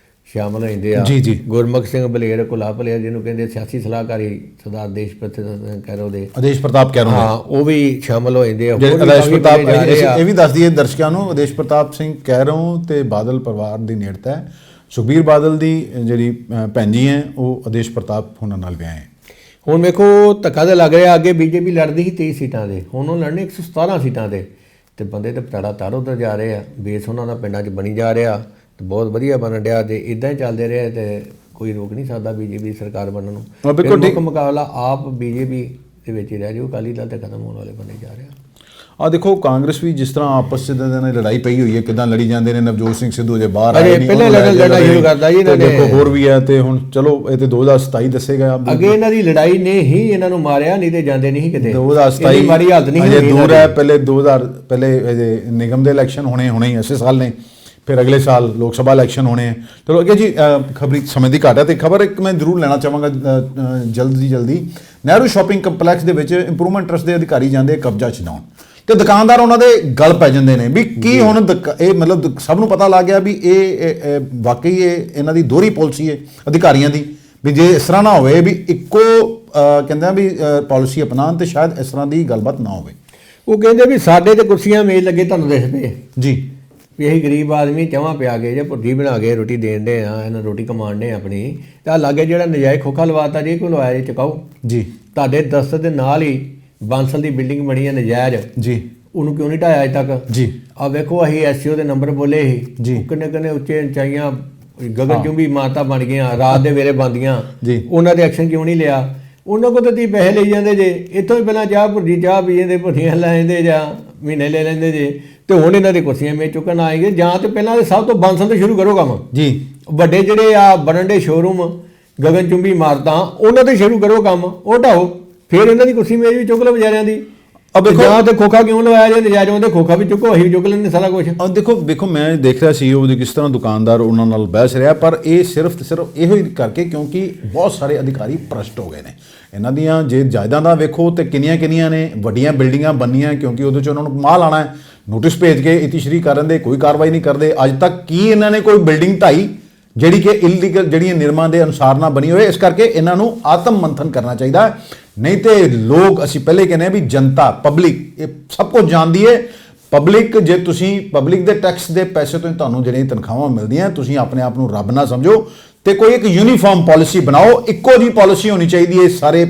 ਸ਼ਾਮਲ ਹੋ ਜਾਂਦੇ ਆ। ਜੀ, ਜੀ। ਗੁਰਮੁਖ ਸਿੰਘ ਬਲੇਰ ਕੁਲਾਪਲਿਆ ਜਿਹਨੂੰ ਕਹਿੰਦੇ ਸਿਆਸੀ ਸਲਾਹਕਾਰੀ ਸਰਦਾਰ ਦੇਸ਼ਪ੍ਰਤ ਕਹਿਰੋ ਦੇ, ਆਦੇਸ਼ ਪ੍ਰਤਾਪ ਕਹਿ ਰਹੇ ਹਾਂ, ਉਹ ਵੀ ਸ਼ਾਮਲ ਹੋ ਜਾਂਦੇ ਆ। ਜਿਹੜੇ ਹੋਰ ਵੀ ਆਦੇਸ਼ ਕਾਫੀ ਪ੍ਰਤਾਪ ਬੰਦੇ ਜਾ ਰਹੇ ਆ। ਇਹ ਵੀ ਦੱਸ ਦਈਏ ਦਰਸ਼ਕਾਂ ਨੂੰ, ਆਦੇਸ਼ ਪ੍ਰਤਾਪ ਸਿੰਘ ਕਹਿ ਰਹੇ ਤੇ ਬਾਦਲ ਪਰਿਵਾਰ ਦੀ ਨੇੜਤਾ ਹੈ। ਸੁਖਬੀਰ ਬਾਦਲ ਦੀ ਜਿਹੜੀ ਭੈਣ ਜੀ ਹੈ ਉਹ ਆਦੇਸ਼ ਪ੍ਰਤਾਪ ਉਹਨਾਂ ਨਾਲ ਵਿਆਹ ਹੈ। ਹੁਣ ਵੇਖੋ ਧੱਕਾ ਤਾਂ ਲੱਗ ਰਿਹਾ। ਅੱਗੇ ਬੀਜੇਪੀ ਲੜਦੀ ਸੀ 23 ਸੀਟਾਂ ਦੇ, ਹੁਣ ਉਹ ਲੜਨੇ 117 ਸੀਟਾਂ ਦੇ, ਤੇ ਬੰਦੇ ਤੇ ਪਟਾੜਾ ਤਾਰ ਉੱਧਰ ਜਾ ਰਹੇ ਆ। ਬੇਸ ਉਹਨਾਂ ਦਾ ਪਿੰਡਾਂ 'ਚ ਬਣੀ ਜਾ ਰਿਹਾ ਤੇ ਬਹੁਤ ਵਧੀਆ ਬਣਨ ਡਿਆ, ਤੇ ਇਦਾਂ ਹੀ ਚੱਲਦੇ ਰਹੇ ਤੇ ਕੋਈ ਰੋਕ ਨਹੀਂ ਸਕਦਾ ਬੀਜੇਪੀ ਸਰਕਾਰ ਬਣਨ ਨੂੰ। ਬਿਲਕੁਲ ਮੁੱਖ ਮੁਕਾਬਲਾ ਆਪ ਬੀਜੇਪੀ ਦੇ ਵਿੱਚ ਹੀ ਰਹਿ ਜਾਊ। ਅਕਾਲੀ ਦਲ ਤੇ ਖਤਮ ਹੋਣ ਵਾਲੇ ਬੰਦੇ ਜਾ ਰਿਹਾ। ਆ ਦੇਖੋ ਕਾਂਗਰਸ ਵੀ ਜਿਸ ਤਰ੍ਹਾਂ ਆਪਸ 'ਚ ਇਹਨਾਂ ਨੇ ਲੜਾਈ ਪਈ ਹੋਈ ਹੈ, ਕਿਦਾਂ ਲੜੀ ਜਾਂਦੇ ਨੇ। ਨਵਜੋਤ ਸਿੰਘ ਸਿੱਧੂ ਜੇ ਬਾਹਰ ਅਜੇ ਆਏ ਨਹੀਂ, ਪਹਿਲਾਂ ਉਹਨੂੰ ਲੈ ਕੇ ਲੜਨਾ ਲੜੇ। ਸ਼ੁਰੂ ਕਰਤਾ ਜੀ ਇਹਨਾਂ ਤੇ ਦੇਖੋ ਨੇ। ਹੋਰ ਵੀ ਹੈ ਤੇ ਹੁਣ ਚਲੋ ਇਹ ਤੇ 2027 ਦੱਸੇਗਾ। ਅੱਗੇ ਇਹਨਾਂ ਦੀ ਲੜਾਈ ਨੇ ਹੀ ਇਹਨਾਂ ਨੂੰ ਮਾਰਿਆ, ਨਹੀਂ ਤੇ ਜਾਂਦੇ ਨਹੀਂ ਕਿਤੇ। 2027 ਇੰਨੀ ਮਾੜੀ ਹਾਲਤ ਨਹੀਂ ਅਜੇ ਹੋਈ ਦੂਰ ਇਹਨਾਂ ਹੈ। ਦੀ। ਪਹਿਲੇ ਅਜੇ ਨਿਗਮ ਦੇ ਇਲੈਕਸ਼ਨ ਹੋਣੇ ਹੀ ਇਸੇ ਸਾਲ ਨੇ, ਫਿਰ ਅਗਲੇ ਸਾਲ ਲੋਕ ਸਭਾ ਇਲੈਕਸ਼ਨ ਹੋਣੇ ਹੈ। ਚਲੋ ਅੱਗੇ ਜੀ ਖਬਰੀ ਸਮੇਂ ਦੀ ਘਾਟ ਹੈ ਤੇ ਖਬਰ ਇੱਕ ਮੈਂ ਜ਼ਰੂਰ ਲੈਣਾ ਚਾਹਾਂਗਾ ਜਲਦੀ। ਨਹਿਰੂ ਸ਼ਾਪਿੰਗ ਕੰਪਲੈਕਸ ਦੇ ਵਿੱਚ ਇੰਪਰੂਵਮੈਂਟ ਟਰਸਟ ਦੇ ਅਧਿਕਾਰੀ ਜਾਂਦੇ ਕਬਜ਼ਾ ਛਡਾਉਣ ਤੇ ਦੁਕਾਨਦਾਰ ਉਹਨਾਂ ਦੇ ਗਲ ਪੈ ਜਾਂਦੇ ਨੇ ਵੀ ਕੀ ਹੁਣ ਇਹ ਮਤਲਬ ਸਭ ਨੂੰ ਪਤਾ ਲੱਗ ਗਿਆ ਵੀ ਇਹ ਵਾਕਈ ਇਹਨਾਂ ਦੀ ਦੋਹਰੀ ਪਾਲਿਸੀ ਹੈ ਅਧਿਕਾਰੀਆਂ ਦੀ, ਵੀ ਜੇ ਇਸ ਤਰ੍ਹਾਂ ਨਾ ਹੋਵੇ ਵੀ ਇੱਕੋ ਕਹਿੰਦੇ ਆ ਵੀ ਪਾਲਿਸੀ ਅਪਣਾਉਣ ਤੇ ਸ਼ਾਇਦ ਇਸ ਤਰ੍ਹਾਂ ਦੀ ਗੱਲਬਾਤ ਨਾ ਹੋਵੇ। ਉਹ ਕਹਿੰਦੇ ਵੀ ਸਾਡੇ ਤੇ ਕੁਰਸੀਆਂ ਮੇਜ਼ ਲੱਗੇ ਤੁਹਾਨੂੰ ਦਿਸਦੇ ਜੀ, ਵੀ ਅਸੀਂ ਗਰੀਬ ਆਦਮੀ ਚਾਹਾਂ ਪਿਆ ਕੇ ਜਾਂ ਭੁਰਜੀ ਬਣਾ ਕੇ ਰੋਟੀ ਦੇਣ ਦੇ ਆ, ਇਹਨਾਂ ਰੋਟੀ ਕਮਾਉਣ ਦੇ ਆਪਣੀ, ਤਾਂ ਲਾਗੇ ਜਿਹੜਾ ਨਜਾਇਜ਼ ਖੋਖਾ ਲਵਾਤਾ ਜੀ ਕੋਈ ਲਵਾਇਆ ਜੀ ਚੁਕਾਓ। ਜੀ, ਤੁਹਾਡੇ ਦਸਤ ਦੇ ਨਾਲ ਹੀ ਬਾਂਸਲ ਦੀ ਬਿਲਡਿੰਗ ਬਣੀ ਹੈ ਨਜਾਇਜ਼, ਜੀ, ਉਹਨੂੰ ਕਿਉਂ ਨਹੀਂ ਢਾਇਆ ਅਜੇ ਤੱਕ? ਜੀ। ਆ ਵੇਖੋ ਅਸੀਂ ਐਸਸੀਓ ਦੇ ਨੰਬਰ ਬੋਲੇ ਜੀ। ਸੀ, ਕਿੰਨੇ ਉੱਚੇ ਉਚਾਈਆਂ ਗਗਨਚੁੰਬੀ ਮਾਤਾ ਬਣ ਗਈਆਂ, ਰਾਤ ਦੇ ਵੇਲੇ ਬਣਦੀਆਂ, ਜੀ। ਉਹਨਾਂ ਦੇ ਐਕਸ਼ਨ ਕਿਉਂ ਨਹੀਂ ਲਿਆ? ਉਹਨਾਂ ਕੋਲ ਤਾਂ ਤੁਸੀਂ ਪੈਸੇ ਲਈ ਜਾਂਦੇ ਜੇ, ਇੱਥੋਂ ਹੀ ਪਹਿਲਾਂ ਭੁਰਜੀ ਚਾਹ ਪੀ ਜਾਂਦੇ, ਭੁਰਜੀਆਂ ਲੈ ਜਾਂਦੇ ਜਾਂ ਮਹੀਨੇ ਲੈ ਲੈਂਦੇ ਜੇ, ਤੇ ਹੁਣ ਇਹਨਾਂ ਦੀ ਕੁਰਸੀਆਂ ਮੇਚ ਚੁੱਕਣ ਆਏਗੇ। ਜਾਂ ਤੇ ਪਹਿਲਾਂ ਦੇ ਸਭ ਤੋਂ ਬਾਂਸਲ ਤੋਂ ਸ਼ੁਰੂ ਕਰੋ ਕੰਮ। ਜੀ, ਵੱਡੇ ਜਿਹੜੇ ਆ ਬਣਨ ਦੇ ਸ਼ੋਰੂਮ ਗਗਨਚੁੰਬੀ ਇਮਾਰਤਾਂ, ਉਹਨਾਂ ਤੇ ਸ਼ੁਰੂ ਕਰੋ ਕੰਮ, ਉਹ ਢਾਓ, ਫਿਰ ਇਹਨਾਂ ਦੀ ਕੁਰਸੀ ਮੇਜ਼ ਵੀ ਚੁੱਕ ਲਓ ਵਿਚਾਰਿਆਂ ਦੀ। ਜਾਂ ਤੇ ਖੋਖਾ ਕਿਉਂ ਲਵਾਇਆ ਜੇ? ਨਜਾਇਜ਼ ਉਹਦੇ ਖੋਖਾ ਵੀ ਚੁੱਕੋ, ਅਸੀਂ ਵੀ ਚੁੱਕ ਲੈਂਦੇ ਸਾਰਾ ਕੁਝ। ਦੇਖੋ ਮੈਂ ਦੇਖ ਰਿਹਾ ਸੀ ਉਹ ਕਿਸ ਤਰ੍ਹਾਂ ਦੁਕਾਨਦਾਰ ਉਹਨਾਂ ਨਾਲ ਬਹਿਸ ਰਿਹਾ, ਪਰ ਇਹ ਸਿਰਫ ਤੇ ਸਿਰਫ ਇਹੋ ਹੀ ਕਰਕੇ ਕਿਉਂਕਿ ਬਹੁਤ ਸਾਰੇ ਅਧਿਕਾਰੀ ਭ੍ਰਸ਼ਟ ਹੋ ਗਏ ਨੇ। ਇਹਨਾਂ ਦੀਆਂ ਜੇ ਜਾਇਦਾਦਾਂ ਵੇਖੋ ਤੇ ਕਿੰਨੀਆਂ ਨੇ, ਵੱਡੀਆਂ ਬਿਲਡਿੰਗਾਂ ਬਣਨੀਆਂ ਕਿਉਂਕਿ ਉਹਦੇ 'ਚ ਉਹਨਾਂ ਨੂੰ ਮਾਲ ਆਉਣਾ ਹੈ, ਨੋਟਿਸ ਭੇਜ ਕੇ ਇਤਿਸ਼ਰੀ ਕਰਨ ਦੇ ਕੋਈ ਕਾਰਵਾਈ ਨਹੀਂ ਕਰਦੇ। ਅੱਜ ਤੱਕ ਕੀ ਇਹਨਾਂ ਨੇ ਕੋਈ ਬਿਲਡਿੰਗ ਢਾਈ ਜਿਹੜੀ ਕਿ ਇਲੀਗਲ ਜਿਹੜੀਆਂ ਨਿਯਮਾਂ ਦੇ ਅਨੁਸਾਰ ਨਾ ਬਣੀ ਹੋਏ? ਇਸ ਕਰਕੇ ਇਹਨਾਂ ਨੂੰ ਆਤਮ ਮੰਥਨ ਕਰਨਾ ਚਾਹੀਦਾ ਹੈ। ਨਹੀਂ ਤੇ ਲੋਕ, ਅਸੀਂ ਪਹਿਲੇ ਕਹਿੰਦੇ ਆ ਵੀ ਜਨਤਾ, ਪਬਲਿਕ ਇਹ ਸਭ ਕੁਝ ਜਾਣਦੀ ਹੈ। ਪਬਲਿਕ, ਜੇ ਤੁਸੀਂ ਪਬਲਿਕ ਦੇ ਟੈਕਸ ਦੇ ਪੈਸੇ ਤੋਂ ਤੁਹਾਨੂੰ ਜਿਹੜੀਆਂ ਤਨਖਾਹਾਂ ਮਿਲਦੀਆਂ, ਤੁਸੀਂ ਆਪਣੇ ਆਪ ਨੂੰ ਰੱਬ ਨਾ ਸਮਝੋ, ਤੇ ਕੋਈ ਇੱਕ ਯੂਨੀਫਾਰਮ ਪਾਲਿਸੀ ਬਣਾਓ। ਇੱਕੋ ਜੀ ਪਾਲਿਸੀ ਹੋਣੀ ਚਾਹੀਦੀ ਹੈ ਸਾਰੇ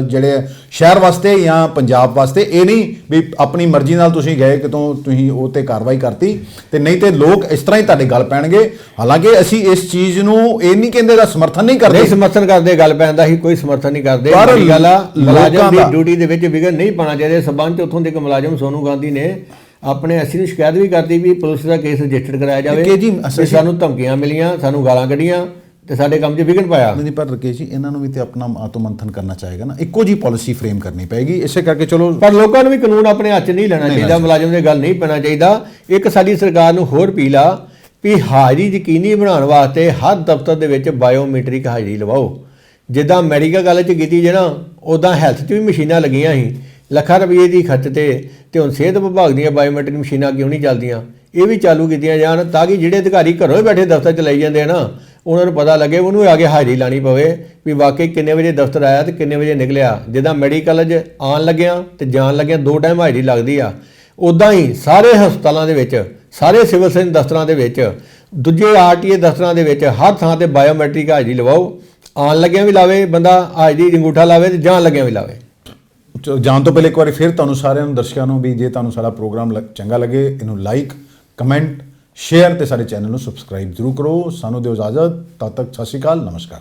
ਜਿਹੜੇ ਸ਼ਹਿਰ ਵਾਸਤੇ ਜਾਂ ਪੰਜਾਬ ਵਾਸਤੇ। ਇਹ ਨਹੀਂ ਵੀ ਆਪਣੀ ਮਰਜ਼ੀ ਨਾਲ ਤੁਸੀਂ ਗਏ ਕਿਤੋਂ ਤੁਸੀਂ ਉਹ ਤੇ ਕਾਰਵਾਈ ਕਰਤੀ ਤੇ ਨਹੀਂ ਤੇ ਲੋਕ ਇਸ ਤਰ੍ਹਾਂ ਹੀ ਤੁਹਾਡੇ ਗੱਲ ਪੈਣਗੇ। ਹਾਲਾਂਕਿ ਅਸੀਂ ਇਸ ਚੀਜ਼ ਨੂੰ ਇਹ ਨਹੀਂ ਕਹਿੰਦੇ ਦਾ ਸਮਰਥਨ ਨਹੀਂ ਕਰਦੇ, ਨਹੀਂ ਸਮਰਥਨ ਕਰਦੇ, ਗੱਲ ਪੈਣ ਦਾ ਹੀ ਕੋਈ ਸਮਰਥਨ ਨਹੀਂ ਕਰਦੇ। ਪਰ ਬੜੀ ਗੱਲ ਆ, ਮੁਲਾਜ਼ਮ ਲੋਕਾਂ ਦੀ ਦਾ- ਡਿਊਟੀ ਦੇ ਵਿੱਚ ਵਿਘਨ ਨਹੀਂ ਪਾਉਣਾ ਚਾਹੀਦਾ। ਸਬੰਧ 'ਚ ਉੱਥੋਂ ਦੇ ਇੱਕ ਮੁਲਾਜ਼ਮ ਸੋਨੂ ਗਾਂਧੀ ਨੇ ਆਪਣੇ ਐਸਸੀ ਨੂੰ ਸ਼ਿਕਾਇਤ ਵੀ ਕਰਤੀ ਵੀ ਪੁਲਿਸ ਦਾ ਕੇਸ ਰਜਿਸਟਰਡ ਕਰਾਇਆ ਜਾਵੇ ਕਿ ਜੀ ਵੀ ਸਾਨੂੰ ਧਮਕੀਆਂ ਮਿਲੀਆਂ, ਸਾਨੂੰ ਗਾਲਾਂ ਕੱਢੀਆਂ ਤੇ ਸਾਡੇ ਕੰਮ 'ਚ ਵਿਘਨ ਪਾਇਆ। ਨਹੀਂ ਪਰ ਰਕੇਸ਼ ਜੀ ਇਹਨਾਂ ਨੂੰ ਵੀ ਤੇ ਆਪਣਾ ਆਤਮ ਮੰਥਨ ਕਰਨਾ ਚਾਹੇਗਾ ਨਾ, ਇੱਕੋ ਜੀ ਪਾਲਿਸੀ ਫਰੇਮ ਕਰਨੀ ਪਏਗੀ। ਇਸੇ ਕਰਕੇ ਚਲੋ ਪਰ ਲੋਕਾਂ ਨੂੰ ਵੀ ਕਾਨੂੰਨ ਆਪਣੇ ਹੱਥ 'ਚ ਨਹੀਂ ਲੈਣਾ ਚਾਹੀਦਾ, ਮੁਲਾਜ਼ਮ ਦੀ ਗੱਲ ਨਹੀਂ ਪੈਣਾ ਚਾਹੀਦਾ। ਇੱਕ ਸਾਡੀ ਸਰਕਾਰ ਨੂੰ ਹੋਰ ਅਪੀਲ ਆ ਵੀ ਹਾਜ਼ਰੀ ਯਕੀਨੀ ਬਣਾਉਣ ਵਾਸਤੇ ਹਰ ਦਫ਼ਤਰ ਦੇ ਵਿੱਚ ਬਾਇਓਮੈਟ੍ਰਿਕ ਹਾਜ਼ਰੀ ਲਵਾਓ। ਜਿੱਦਾਂ ਮੈਡੀਕਲ ਕਾਲਜ 'ਚ ਕੀਤੀ ਜੇ ਨਾ, ਉੱਦਾਂ ਹੈਲਥ 'ਚ ਵੀ ਮਸ਼ੀਨਾਂ ਲੱਗੀਆਂ ਸੀ ਲੱਖਾਂ ਰੁਪਏ ਦੀ ਖਰਚ ਤੇ ਹੁਣ ਸਿਹਤ ਵਿਭਾਗ ਦੀਆਂ ਬਾਇਓਮੈਟ੍ਰਿਕ ਮਸ਼ੀਨਾਂ ਕਿਉਂ ਨਹੀਂ ਚੱਲਦੀਆਂ? ਇਹ ਵੀ ਚਾਲੂ ਕੀਤੀਆਂ ਜਾਣ ਤਾਂ ਕਿ ਜਿਹੜੇ ਅਧਿਕਾਰੀ ਘਰੋਂ ਹੀ ਬੈਠੇ ਦਫ਼ਤਰ 'ਚ ਲਈ ਜਾਂਦੇ ਆ ਨਾ, ਉਹਨਾਂ ਨੂੰ ਪਤਾ ਲੱਗੇ, ਉਹਨੂੰ ਆ ਕੇ ਹਾਜ਼ਰੀ ਲਾਣੀ ਪਵੇ ਵੀ ਵਾਕਈ ਕਿੰਨੇ ਵਜੇ ਦਫ਼ਤਰ ਆਇਆ ਤੇ ਕਿੰਨੇ ਵਜੇ ਨਿਕਲਿਆ। ਜਿੱਦਾਂ ਮੈਡੀਕਲ 'ਚ ਆਉਣ ਲੱਗਿਆਂ ਤੇ ਜਾਣ ਲੱਗਿਆਂ 2 ਟਾਈਮ ਹਾਜ਼ਰੀ ਲੱਗਦੀ ਆ, ਉੱਦਾਂ ਹੀ ਸਾਰੇ ਹਸਪਤਾਲਾਂ ਦੇ ਵਿੱਚ, ਸਾਰੇ ਸਿਵਲ ਸਰਜਨ ਦਫ਼ਤਰਾਂ ਦੇ ਵਿੱਚ, ਦੂਜੇ ਆਰਟੀਏ ਦਫ਼ਤਰਾਂ ਦੇ ਵਿੱਚ ਹਰ ਥਾਂ ਤੇ ਬਾਇਓਮੈਟ੍ਰਿਕ ਹਾਜ਼ਰੀ ਲਵਾਓ। ਆਉਣ ਲੱਗਿਆਂ ਵੀ ਲਾਵੇ ਬੰਦਾ ਹਾਜ਼ਰੀ, ਅੰਗੂਠਾ ਲਾਵੇ ਤੇ ਜਾਣ ਲੱਗਿਆਂ ਵੀ ਲਾਵੇ। ਜਾਣ ਤੋਂ ਪਹਿਲੇ ਇੱਕ ਵਾਰੀ ਫਿਰ ਤੁਹਾਨੂੰ ਸਾਰਿਆਂ ਨੂੰ, ਦਰਸ਼ਕਾਂ ਨੂੰ ਵੀ, ਜੇ ਤੁਹਾਨੂੰ ਸਾਡਾ ਪ੍ਰੋਗਰਾਮ ਚੰਗਾ ਲੱਗੇ ਇਹਨੂੰ ਲਾਈਕ, ਕਮੈਂਟ, ਸ਼ੇਅਰ ਤੇ ਸਾਡੇ ਚੈਨਲ ਨੂੰ ਸਬਸਕ੍ਰਾਈਬ ਜ਼ਰੂਰ ਕਰੋ। ਸਾਨੂੰ ਦਿਓ ਇਜਾਜ਼ਤ, ਤਦ ਤੱਕ ਸਤਿ ਸ਼੍ਰੀ ਅਕਾਲ, ਨਮਸਕਾਰ।